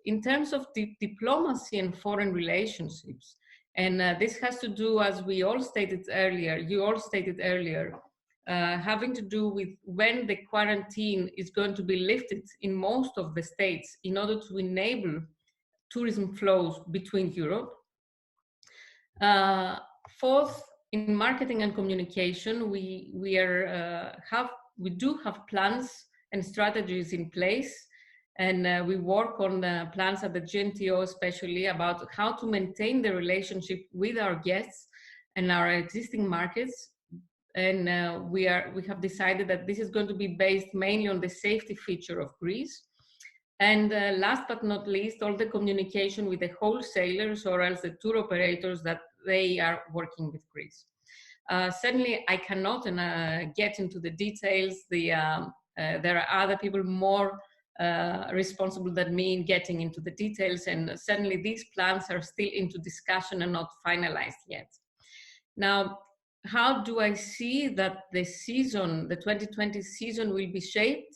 in terms of the diplomacy and foreign relationships. And this has to do, as we all stated earlier, you all stated earlier, having to do with when the quarantine is going to be lifted in most of the states in order to enable tourism flows between Europe. Fourth, in marketing and communication, we do have plans and strategies in place, and we work on plans at the GNTO, especially about how to maintain the relationship with our guests and our existing markets. And we have decided that this is going to be based mainly on the safety feature of Greece. And last but not least, all the communication with the wholesalers or else the tour operators that they are working with Greece. Certainly, I cannot get into the details. There are other people more responsible than me in getting into the details, and certainly these plans are still into discussion and not finalized yet. Now, how do I see that the season, the 2020 season, will be shaped?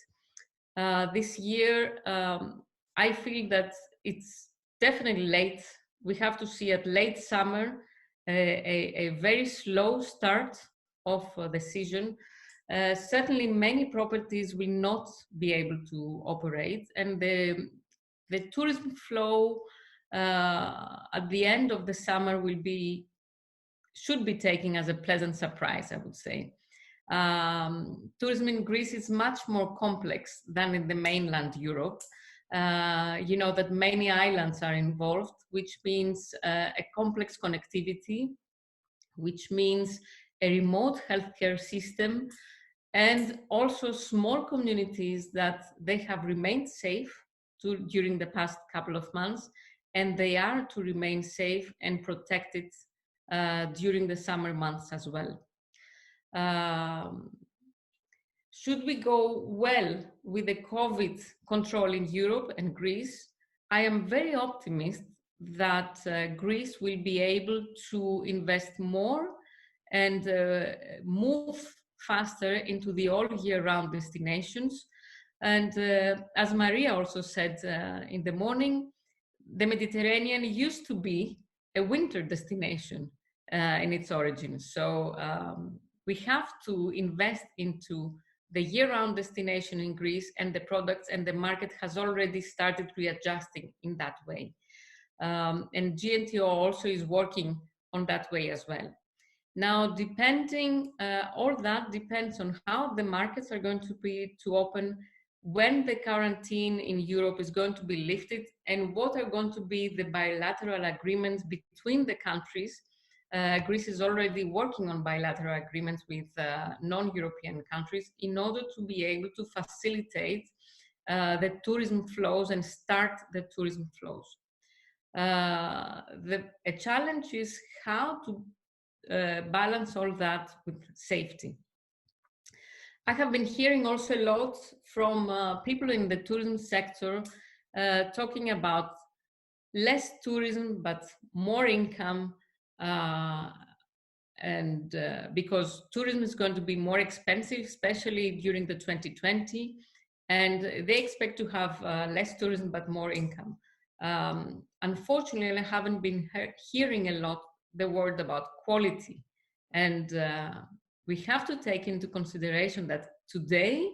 This year, I feel that it's definitely late. We have to see at late summer a very slow start of the season. Certainly many properties will not be able to operate, and the tourism flow at the end of the summer should be taken as a pleasant surprise, I would say. Tourism in Greece is much more complex than in the mainland Europe. You know that many islands are involved, which means a complex connectivity, which means a remote healthcare system, and also small communities that they have remained safe during the past couple of months, and they are to remain safe and protected during the summer months as well. Should we go well with the COVID control in Europe and Greece, I am very optimistic that Greece will be able to invest more and move faster into the all year round destinations. And as Maria also said in the morning, the Mediterranean used to be a winter destination in its origin. So we have to invest into the year-round destination in Greece and the products, and the market has already started readjusting in that way. And GNTO also is working on that way as well. Now, all that depends on how the markets are going to be open, when the quarantine in Europe is going to be lifted, and what are going to be the bilateral agreements between the countries. Greece is already working on bilateral agreements with non-European countries in order to be able to facilitate the tourism flows and start the tourism flows. A challenge is how to balance all that with safety. I have been hearing also a lot from people in the tourism sector talking about less tourism but more income, and because tourism is going to be more expensive, especially during the 2020, and they expect to have less tourism but more income. Unfortunately, I haven't been hearing a lot the word about quality, and we have to take into consideration that today,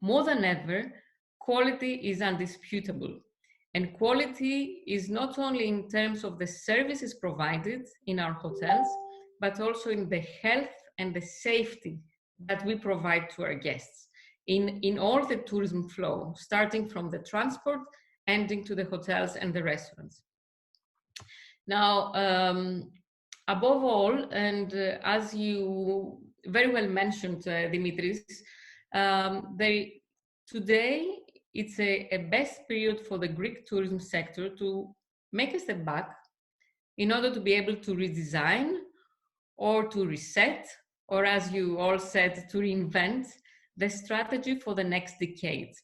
more than ever, quality is undisputable. And quality is not only in terms of the services provided in our hotels, but also in the health and the safety that we provide to our guests in all the tourism flow, starting from the transport, ending to the hotels and the restaurants. Now, above all, and as you very well mentioned, Dimitris, today it's a best period for the Greek tourism sector to make a step back in order to be able to redesign or to reset, or as you all said, to reinvent the strategy for the next decade,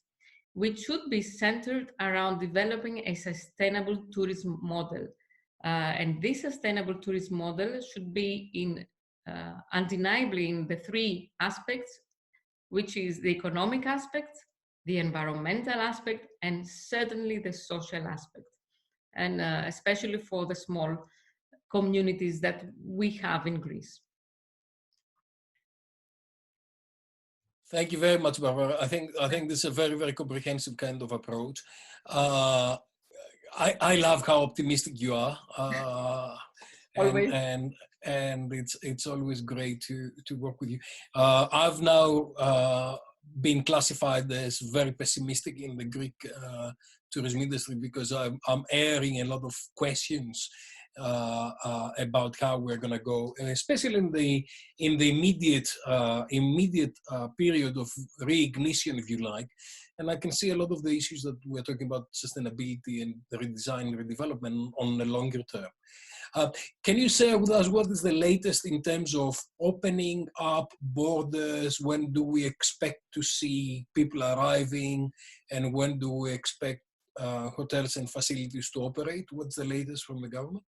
which should be centered around developing a sustainable tourism model. And this sustainable tourism model should be undeniably in the three aspects, which is the economic aspect, the environmental aspect, and certainly the social aspect, and especially for the small communities that we have in Greece. Thank you very much, Barbara. I think this is a very, very comprehensive kind of approach. I love how optimistic you are, and it's always great to work with you. I've now been classified as very pessimistic in the Greek tourism industry because I'm airing a lot of questions about how we're going to go, and especially in the immediate period of reignition, if you like. And I can see a lot of the issues that we're talking about, sustainability and the redesign, redevelopment on the longer term. Can you share with us what is the latest in terms of opening up borders? When do we expect to see people arriving? And when do we expect hotels and facilities to operate? What's the latest from the government?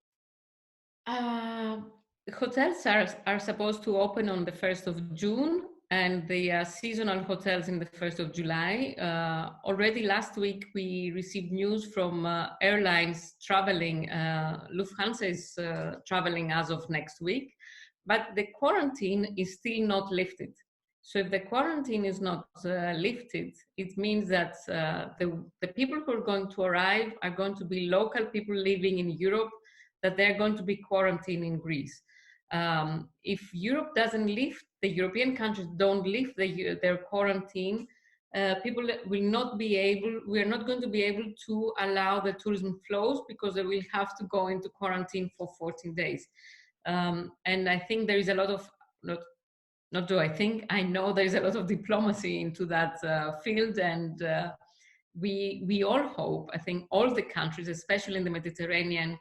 Hotels are supposed to open on the 1st of June, and the seasonal hotels in the 1st of July. Already last week, we received news from airlines traveling. Lufthansa is traveling as of next week, but the quarantine is still not lifted. So if the quarantine is not lifted, it means that the people who are going to arrive are going to be local people living in Europe, that they're going to be quarantined in Greece. If Europe doesn't lift, the European countries don't lift their quarantine, people will not be able, we are not going to be able to allow the tourism flows because they will have to go into quarantine for 14 days. And I think there is a lot of, I know there is a lot of diplomacy into that field, and we all hope, I think all the countries, especially in the Mediterranean,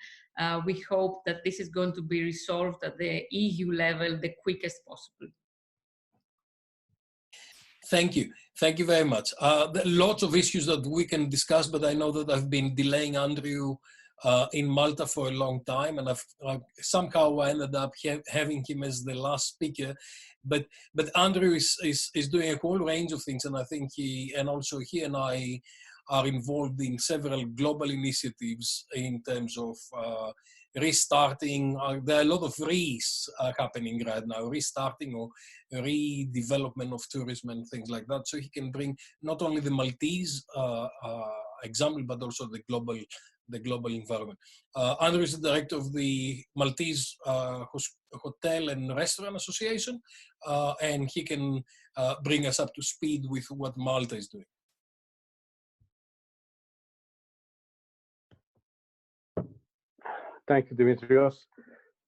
we hope that this is going to be resolved at the EU level the quickest possible. Thank you. Thank you very much. There are lots of issues that we can discuss, but I know that I've been delaying Andrew in Malta for a long time, and I've somehow ended up having him as the last speaker. But Andrew is doing a whole range of things, and I think he and I are involved in several global initiatives in terms of restarting. There are a lot of happening right now, restarting or redevelopment of tourism and things like that. So he can bring not only the Maltese example, but also the global environment. Andrew is the director of the Maltese Hotel and Restaurant Association, and he can bring us up to speed with what Malta is doing. Thank you, Dimitrios.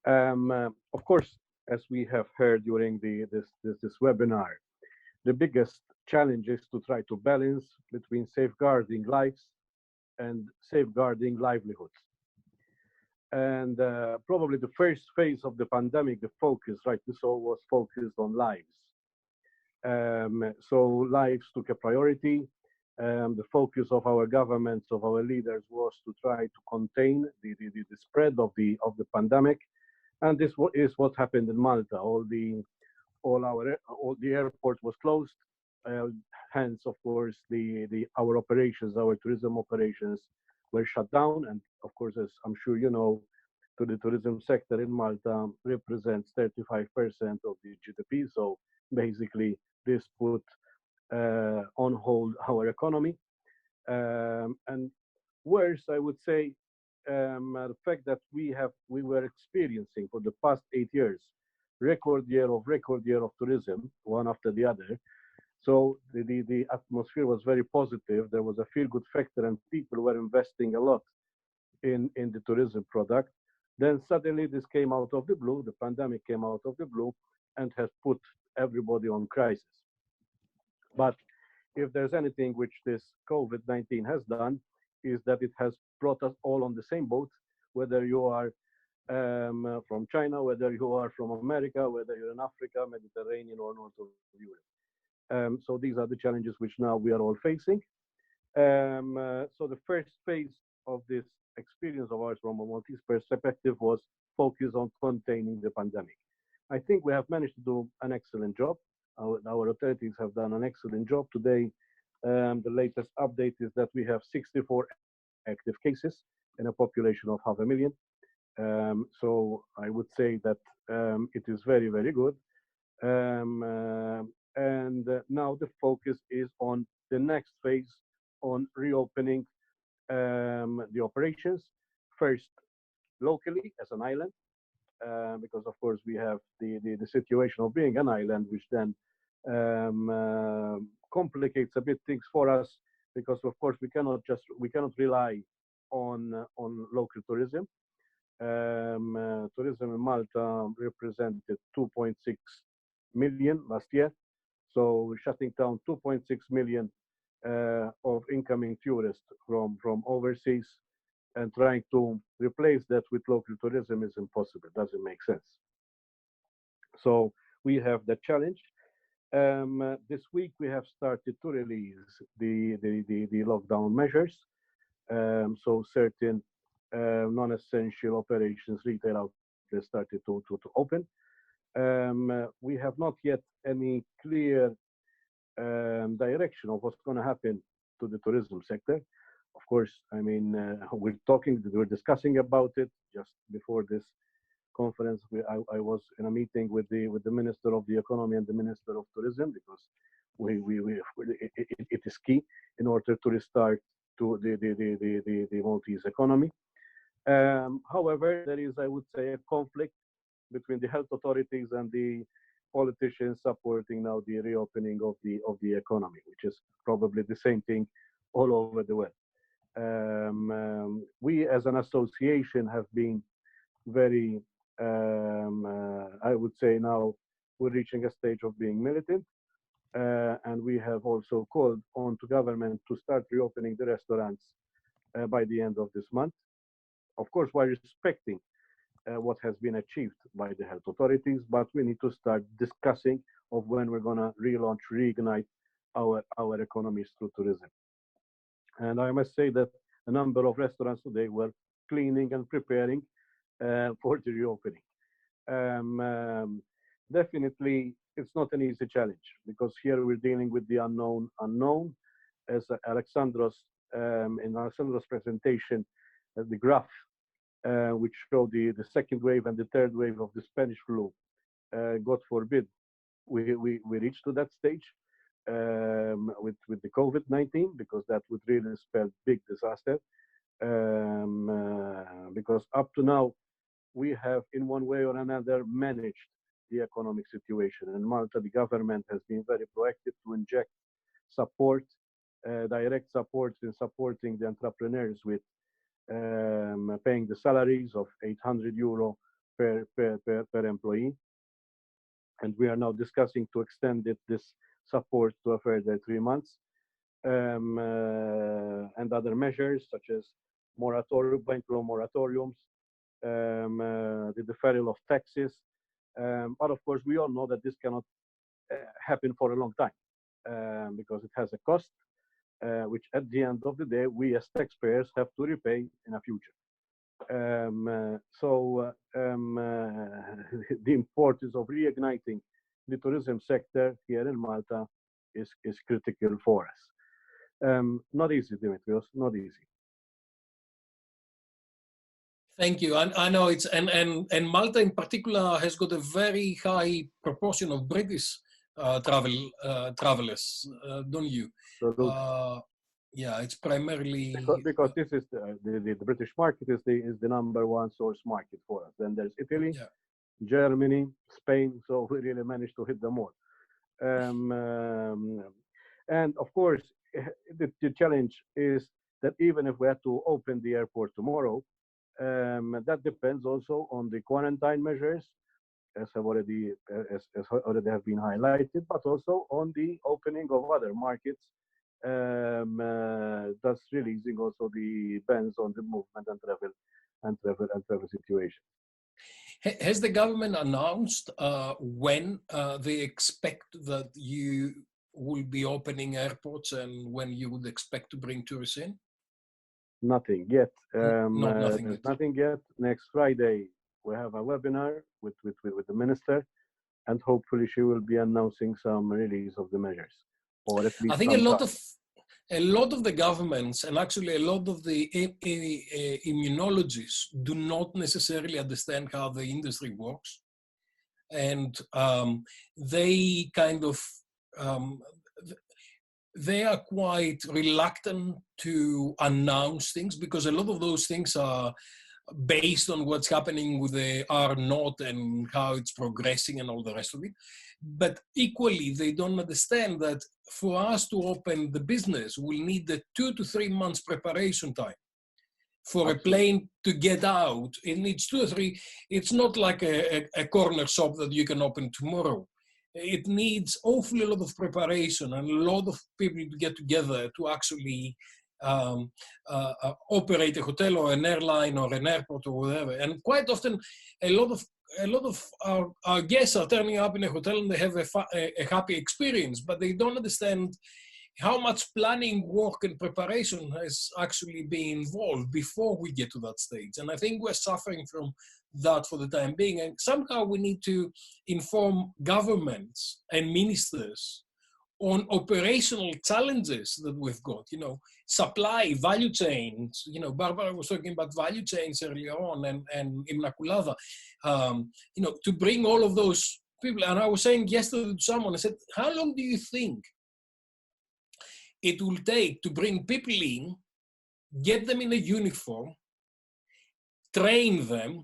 Of course, as we have heard during this webinar, the biggest challenge is to try to balance between safeguarding lives and safeguarding livelihoods. And probably the first phase of the pandemic, the focus, rightly so, was focused on lives. So lives took a priority. The focus of our governments, of our leaders, was to try to contain the spread of the pandemic, and this is what happened in Malta. All the airport was closed. Hence, of course, our operations, our tourism operations, were shut down. And of course, as I'm sure you know, the tourism sector in Malta represents 35% of the GDP. So basically, this put on hold our economy, and worse, I would say, the fact that we were experiencing for the past 8 years record year of tourism, one after the other. So the atmosphere was very positive. There was a feel-good factor, and people were investing a lot in the tourism product. Then suddenly this came out of the blue. The pandemic came out of the blue and has put everybody on crisis. But if there's anything which this COVID-19 has done, is that it has brought us all on the same boat, whether you are from China, whether you are from America, whether you're in Africa, Mediterranean, or North of Europe. So these are the challenges which now we are all facing. So the first phase of this experience of ours from a Maltese perspective was focus on containing the pandemic. I think we have managed to do an excellent job. Our authorities have done an excellent job. Today, the latest update is that we have 64 active cases in a population of 500,000. So I would say that it is very, very good. And now the focus is on the next phase, on reopening the operations, first locally as an island, because of course we have the situation of being an island, which then complicates a bit things for us, because of course we cannot rely on local tourism. Tourism in Malta represented 2.6 million last year, so we're shutting down 2.6 million of incoming tourists from overseas, and trying to replace that with local tourism is impossible. It doesn't make sense. So we have the challenge. This week we have started to release the lockdown measures. So certain non-essential operations, retail outlets started to open. We have not yet any clear direction of what's going to happen to the tourism sector. Of course, I mean, we're discussing about it. Just before this conference, I was in a meeting with the Minister of the Economy and the Minister of Tourism, because it is key in order to restart to the Maltese economy. However, there is, I would say, a conflict between the health authorities and the politicians supporting now the reopening of the economy, which is probably the same thing all over the world. We as an association have been very, I would say now we're reaching a stage of being militant, and we have also called on to government to start reopening the restaurants by the end of this month. Of course, while respecting what has been achieved by the health authorities, but we need to start discussing of when we're going to relaunch, reignite our economies through tourism. And I must say that a number of restaurants today were cleaning and preparing for the reopening. Definitely, it's not an easy challenge, because here we're dealing with the unknown. As Alexandros, in Alexandros' presentation, the graph which show the second wave and the third wave of the Spanish flu. God forbid, we reach to that stage with the COVID-19, because that would really spell big disaster. Because up to now, we have in one way or another managed the economic situation. In Malta, the government has been very proactive to inject support, direct support in supporting the entrepreneurs with paying the salaries of €800 per employee. And we are now discussing to extend this support to a further 3 months, and other measures such as bank loan moratoriums, the deferral of taxes. But of course, we all know that this cannot happen for a long time because it has a cost, which at the end of the day, we as taxpayers have to repay in the future. The importance of reigniting the tourism sector here in Malta is critical for us. Not easy, Dimitrios, not easy. Thank you. I know it's and Malta in particular has got a very high proportion of British travelers, don't you? Yeah, it's primarily because this is the British market is the number one source market for us. Then there's Italy, yeah, Germany, Spain. So we really managed to hit them all. And of course, the challenge is that even if we had to open the airport tomorrow, that depends also on the quarantine measures, as already have been highlighted, but also on the opening of other markets, thus releasing also the bans on the movement and travel situation. Has the government announced when they expect that you will be opening airports and when you would expect to bring tourists in? Nothing yet. Nothing yet. Next Friday, we have a webinar with the minister, and hopefully she will be announcing some release of the measures, or at least I think a lot of the governments and actually a lot of the immunologists do not necessarily understand how the industry works, and they kind of they are quite reluctant to announce things because a lot of those things are based on what's happening with the R0 and how it's progressing and all the rest of it. But equally, they don't understand that for us to open the business, we'll need the 2 to 3 months preparation time. For a plane to get out, it needs 2 or 3. It's not like a corner shop that you can open tomorrow. It needs awfully a lot of preparation and a lot of people to get together to actually operate a hotel or an airline or an airport or whatever. And quite often, a lot of our guests are turning up in a hotel and they have a happy experience, but they don't understand how much planning, work, and preparation has actually been involved before we get to that stage. And I think we're suffering from that for the time being. And somehow we need to inform governments and ministers on operational challenges that we've got, supply, value chains. Barbara was talking about value chains earlier on, and Inmaculada, to bring all of those people. And I was saying yesterday to someone, I said, how long do you think it will take to bring people in, get them in a uniform, train them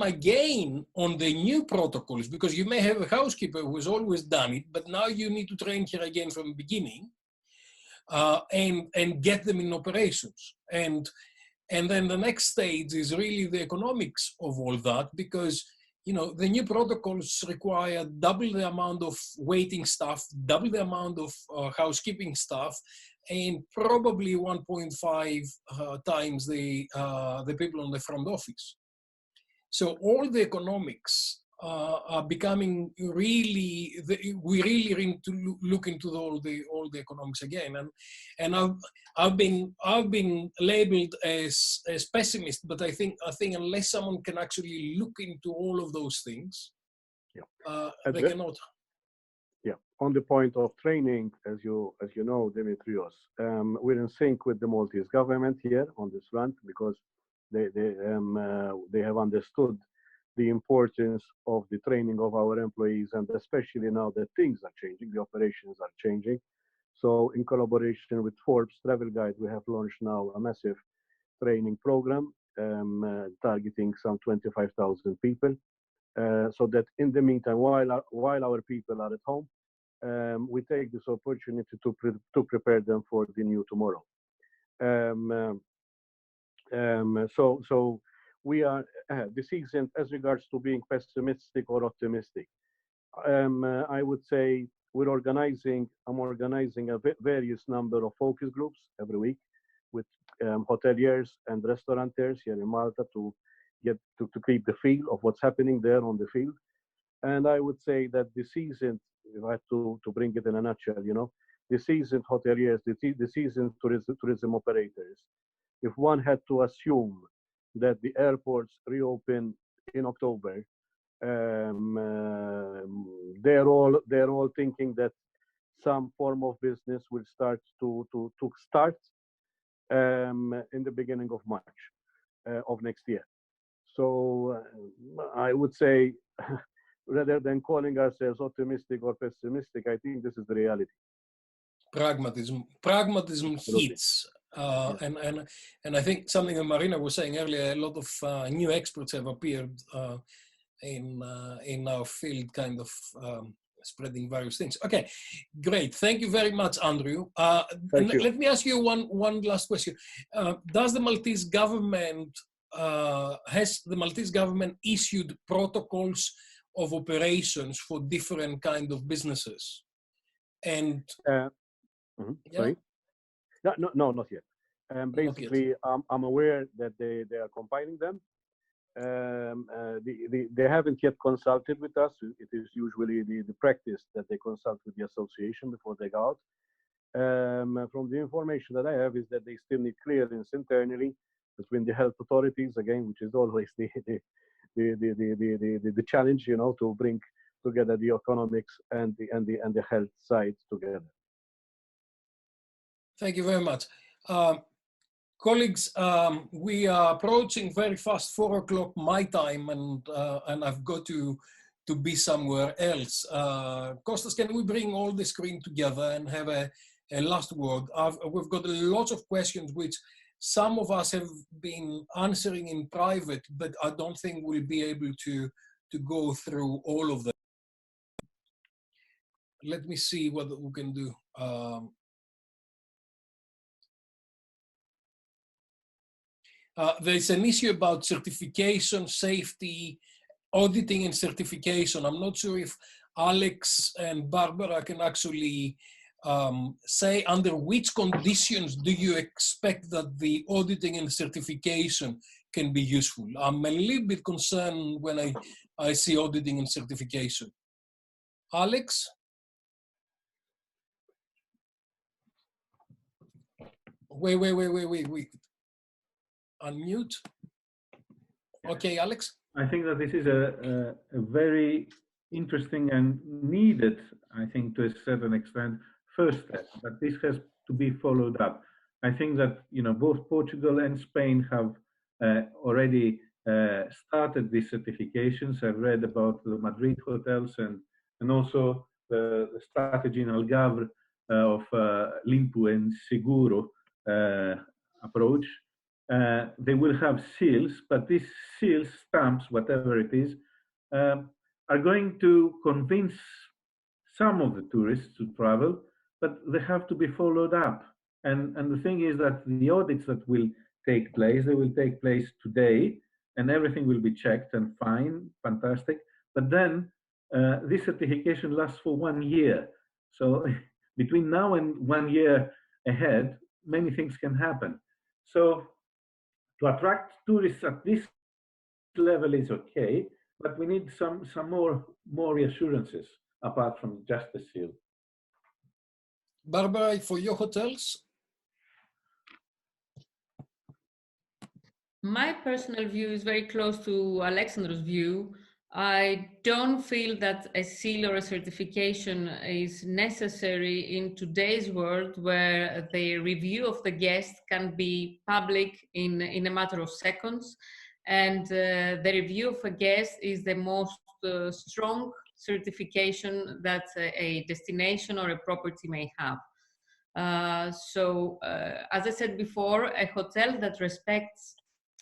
again on the new protocols, because you may have a housekeeper who has always done it, but now you need to train her again from the beginning, and get them in operations. And then the next stage is really the economics of all that, because the new protocols require double the amount of waiting staff, double the amount of housekeeping staff, and probably 1.5 times the people on the front office. So all the economics are becoming really. We really need to look into all the economics again. And I've been labeled as pessimist, but I think unless someone can actually look into all of those things, they cannot. Yeah. On the point of training, as you know, Dimitrios, we're in sync with the Maltese government here on this front, because they have understood the importance of the training of our employees, and especially now that things are changing, the operations are changing. So in collaboration with Forbes Travel Guide, we have launched now a massive training program targeting some 25,000 people, so that in the meantime, while our people are at home, we take this opportunity to prepare them for the new tomorrow. So we are this isn't as regards to being pessimistic or optimistic. I would say I'm organizing a various number of focus groups every week with hoteliers and restaurateurs here in Malta to get to keep the feel of what's happening there on the field. And I would say that the seasoned, if I had to bring it in a nutshell, the seasoned hoteliers, the seasoned tourism operators, if one had to assume that the airports reopen in October, they're all thinking that some form of business will start to start in the beginning of March of next year. So I would say, rather than calling ourselves optimistic or pessimistic, I think this is the reality. Pragmatism hits. And I think something that Marina was saying earlier, a lot of new experts have appeared in our field, kind of spreading various things. Okay, great. Thank you very much, Andrew. Thank you. Let me ask you one last question. Does the Maltese government, has the Maltese government issued protocols of operations for different kind of businesses? And sorry? No, not yet. Basically, I'm aware that they are compiling them. They haven't yet consulted with us. It is usually the practice that they consult with the association before they go out. From the information that I have is that they still need clearance internally between the health authorities, again, which is always the challenge, to bring together the economics and the health sides together. Thank you very much. Colleagues, we are approaching very fast 4 o'clock my time, and I've got to be somewhere else. Costas, can we bring all the screen together and have a last word? We've got lots of questions which some of us have been answering in private, but I don't think we'll be able to go through all of them. Let me see what we can do. There's an issue about certification, safety, auditing and certification. I'm not sure if Alex and Barbara can actually say under which conditions do you expect that the auditing and certification can be useful. I'm a little bit concerned when I see auditing and certification. Alex? Wait. Unmute. Okay, Alex? I think that this is a very interesting and needed, I think to a certain extent, first step, but this has to be followed up. I think that, both Portugal and Spain have already started these certifications. I've read about the Madrid hotels and also the strategy in Algarve of Limpo and Seguro approach. They will have seals, but these seals, stamps, whatever it is, are going to convince some of the tourists to travel, but they have to be followed up. And the thing is that the audits that will take place, they will take place today, and everything will be checked and fine, fantastic. But then this certification lasts for 1 year. So between now and 1 year ahead, many things can happen. So to attract tourists at this level is okay, but we need some more reassurances apart from just the seal. Barbara, for your hotels? My personal view is very close to Alexandros' view. I don't feel that a seal or a certification is necessary in today's world, where the review of the guest can be public in a matter of seconds. And the review of a guest is the most strong certification that a destination or a property may have. So, as I said before, a hotel that respects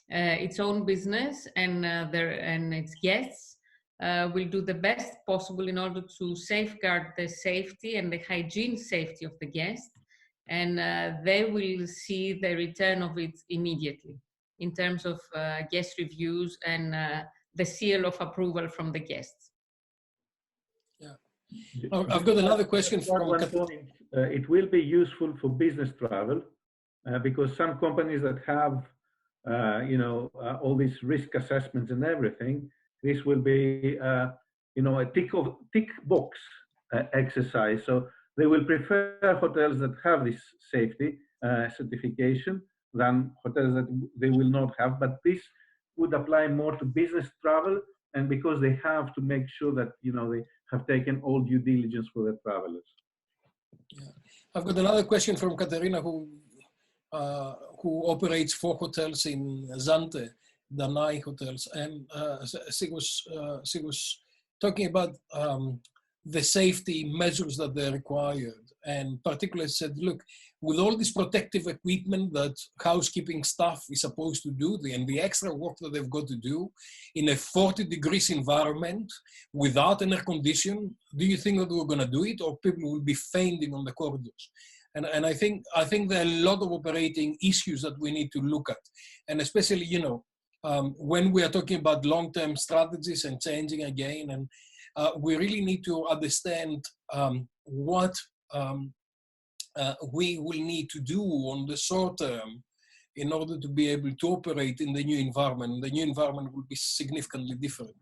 its own business and its guests will do the best possible in order to safeguard the safety and the hygiene safety of the guest, and they will see the return of it immediately in terms of guest reviews and the seal of approval from the guests. Yeah. I've got another question from one point. It will be useful for business travel because some companies that have all these risk assessments and everything, this will be a tick box exercise. So they will prefer hotels that have this safety certification than hotels that they will not have. But this would apply more to business travel, and because they have to make sure that they have taken all due diligence for their travelers. Yeah. I've got another question from Katerina, who operates 4 hotels in Zante, Danai hotels, and she was talking about the safety measures that they're required, and particularly said, look, with all this protective equipment that housekeeping staff is supposed to do, and the extra work that they've got to do in a 40 degrees environment without an air condition, do you think that we're going to do it, or people will be fainting on the corridors? And I think there are a lot of operating issues that we need to look at, and especially when we are talking about long-term strategies and changing again, and we really need to understand what we will need to do on the short term in order to be able to operate in the new environment. The new environment will be significantly different.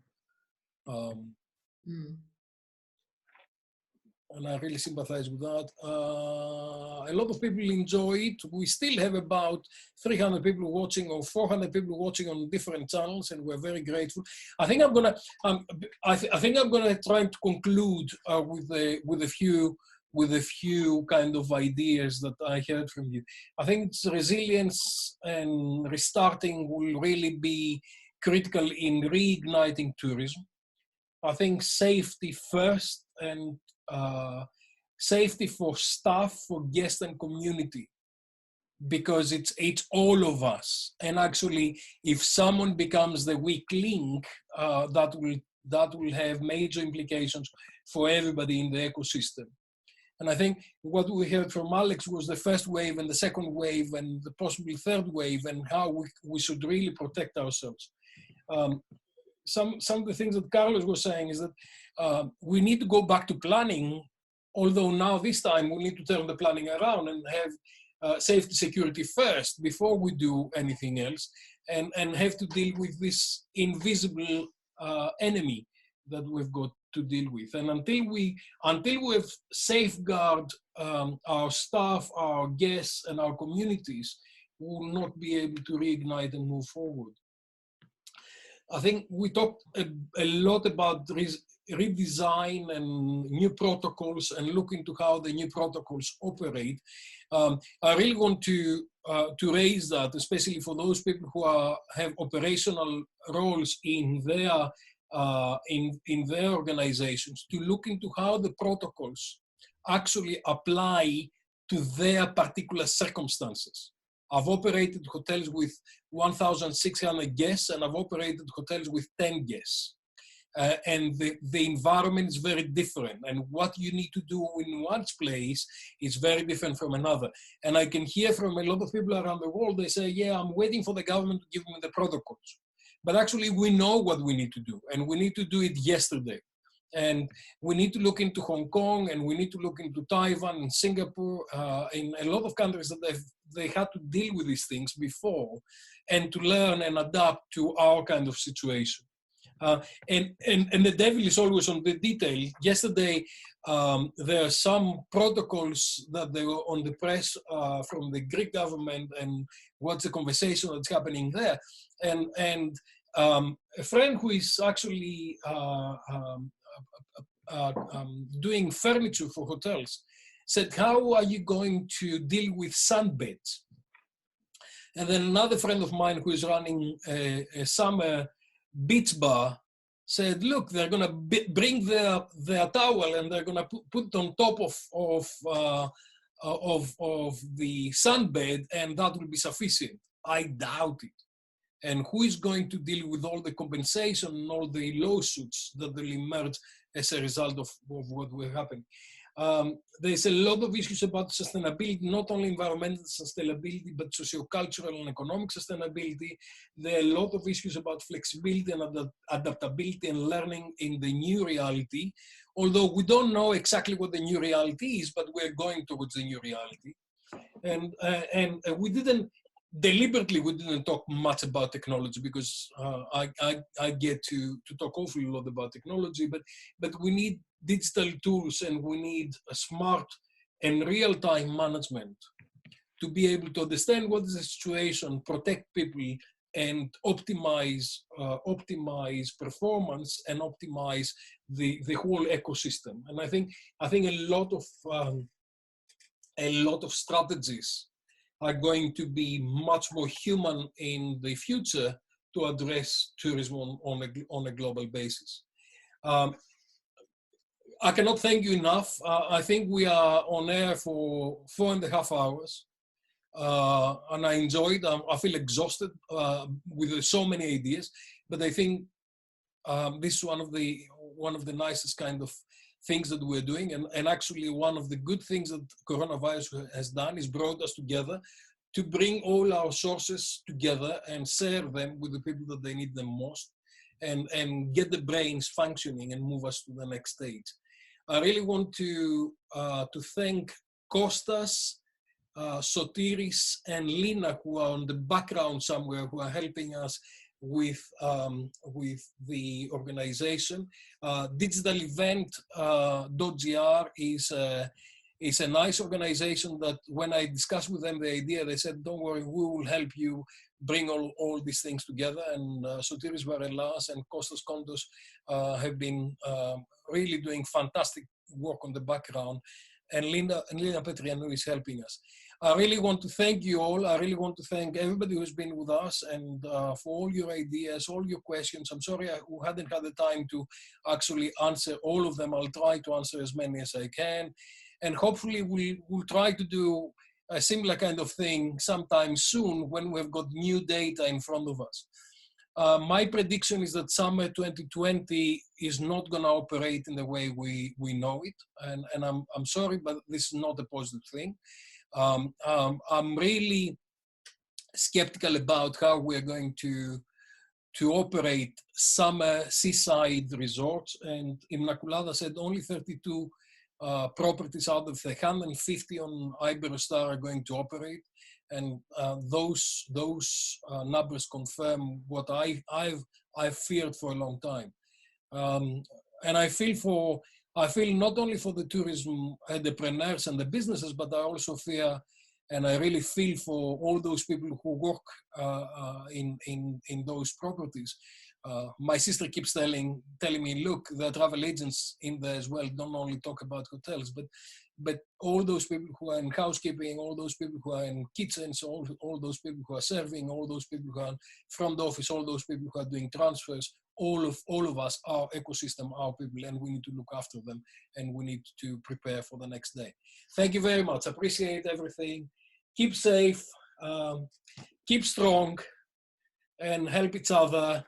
And I really sympathize with that. A lot of people enjoy it. We still have about 300 people watching, or 400 people watching on different channels, and we're very grateful. I think I'm gonna try to conclude with a few kind of ideas that I heard from you. I think it's resilience and restarting will really be critical in reigniting tourism. I think safety first, and safety for staff, for guests and community, because it's all of us. And actually, if someone becomes the weak link, that will have major implications for everybody in the ecosystem. And I think what we heard from Alex was the first wave and the second wave and the possibly third wave, and how we should really protect ourselves. Some of the things that Carlos was saying is that we need to go back to planning, although now this time we need to turn the planning around and have safety security first before we do anything else, and have to deal with this invisible enemy that we've got to deal with. And until we've safeguarded our staff, our guests, and our communities, we will not be able to reignite and move forward. I think we talked a lot about redesign and new protocols, and look into how the new protocols operate. I really want to raise that, especially for those people who have operational roles in their organizations, to look into how the protocols actually apply to their particular circumstances. I've operated hotels with 1,600 guests, and I've operated hotels with 10 guests. And the environment is very different, and what you need to do in one place is very different from another. And I can hear from a lot of people around the world, they say, yeah, I'm waiting for the government to give me the protocols. But actually we know what we need to do, and we need to do it yesterday. And we need to look into Hong Kong, and we need to look into Taiwan and Singapore, in a lot of countries that they had to deal with these things before, and to learn and adapt to our kind of situation. And the devil is always on the detail. Yesterday, there are some protocols that they were on the press from the Greek government, and what's the conversation that's happening there. And a friend who is actually doing furniture for hotels said, how are you going to deal with sunbeds? And then another friend of mine who is running a summer beach bar said, look, they're going to bring their towel and they're going to put on top of the sunbed, and that will be sufficient. I doubt it. And who is going to deal with all the compensation and all the lawsuits that will emerge as a result of what will happen? There's a lot of issues about sustainability, not only environmental sustainability, but sociocultural and economic sustainability. There are a lot of issues about flexibility and adaptability and learning in the new reality, although we don't know exactly what the new reality is, but we're going towards the new reality. And we didn't talk much about technology because I get to talk awfully a lot about technology, but we need digital tools and we need a smart and real-time management to be able to understand what is the situation, protect people, and optimize performance and optimize the whole ecosystem. And I think a lot of strategies are going to be much more human in the future to address tourism on a global basis. I cannot thank you enough. I think we are on air for 4.5 hours, and I enjoyed. I feel exhausted with so many ideas, but I think this is one of the nicest kind of things that we're doing, and actually one of the good things that coronavirus has done is brought us together to bring all our sources together and share them with the people that they need them most, and get the brains functioning and move us to the next stage. I really want to thank Costas, Sotiris, and Lina, who are on the background somewhere, who are helping us with the organization. Digital Event.gr is a nice organization that when I discussed with them the idea, they said, don't worry, we will help you bring all these things together. And Sotiris Varelas and Kostas Kontos have been really doing fantastic work on the background. And Lina Petrianou is helping us. I really want to thank you all. I really want to thank everybody who's been with us and for all your ideas, all your questions. I'm sorry who hadn't had the time to actually answer all of them. I'll try to answer as many as I can. And hopefully we'll try to do a similar kind of thing sometime soon when we've got new data in front of us. My prediction is that summer 2020 is not going to operate in the way we know it. And I'm sorry, but this is not a positive thing. I'm really skeptical about how we're going to operate summer seaside resorts. And Inmaculada said only 32 properties out of the 150 on Iberostar are going to operate. And those numbers confirm what I've feared for a long time. And I feel not only for the tourism entrepreneurs and the businesses, but I also fear, and I really feel for all those people who work in those properties. My sister keeps telling me, look, there are travel agents in there as well. Don't only talk about hotels, but all those people who are in housekeeping, all those people who are in kitchens, all those people who are serving, all those people who are in front office, all those people who are doing transfers, all of us, our ecosystem, our people, and we need to look after them, and we need to prepare for the next day. Thank you very much. Appreciate everything. Keep safe, keep strong, and help each other.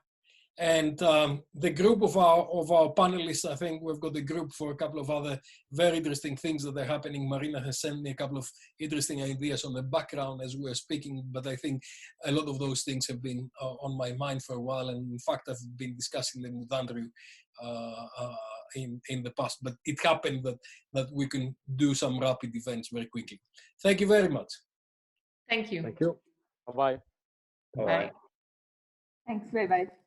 And the group of our panelists, I think we've got a group for a couple of other very interesting things that are happening. Marina has sent me a couple of interesting ideas on the background as we're speaking, but I think a lot of those things have been on my mind for a while. And in fact, I've been discussing them with Andrew in the past, but it happened that we can do some rapid events very quickly. Thank you very much. Thank you. Thank you. Bye-bye. Bye. Thanks, bye-bye.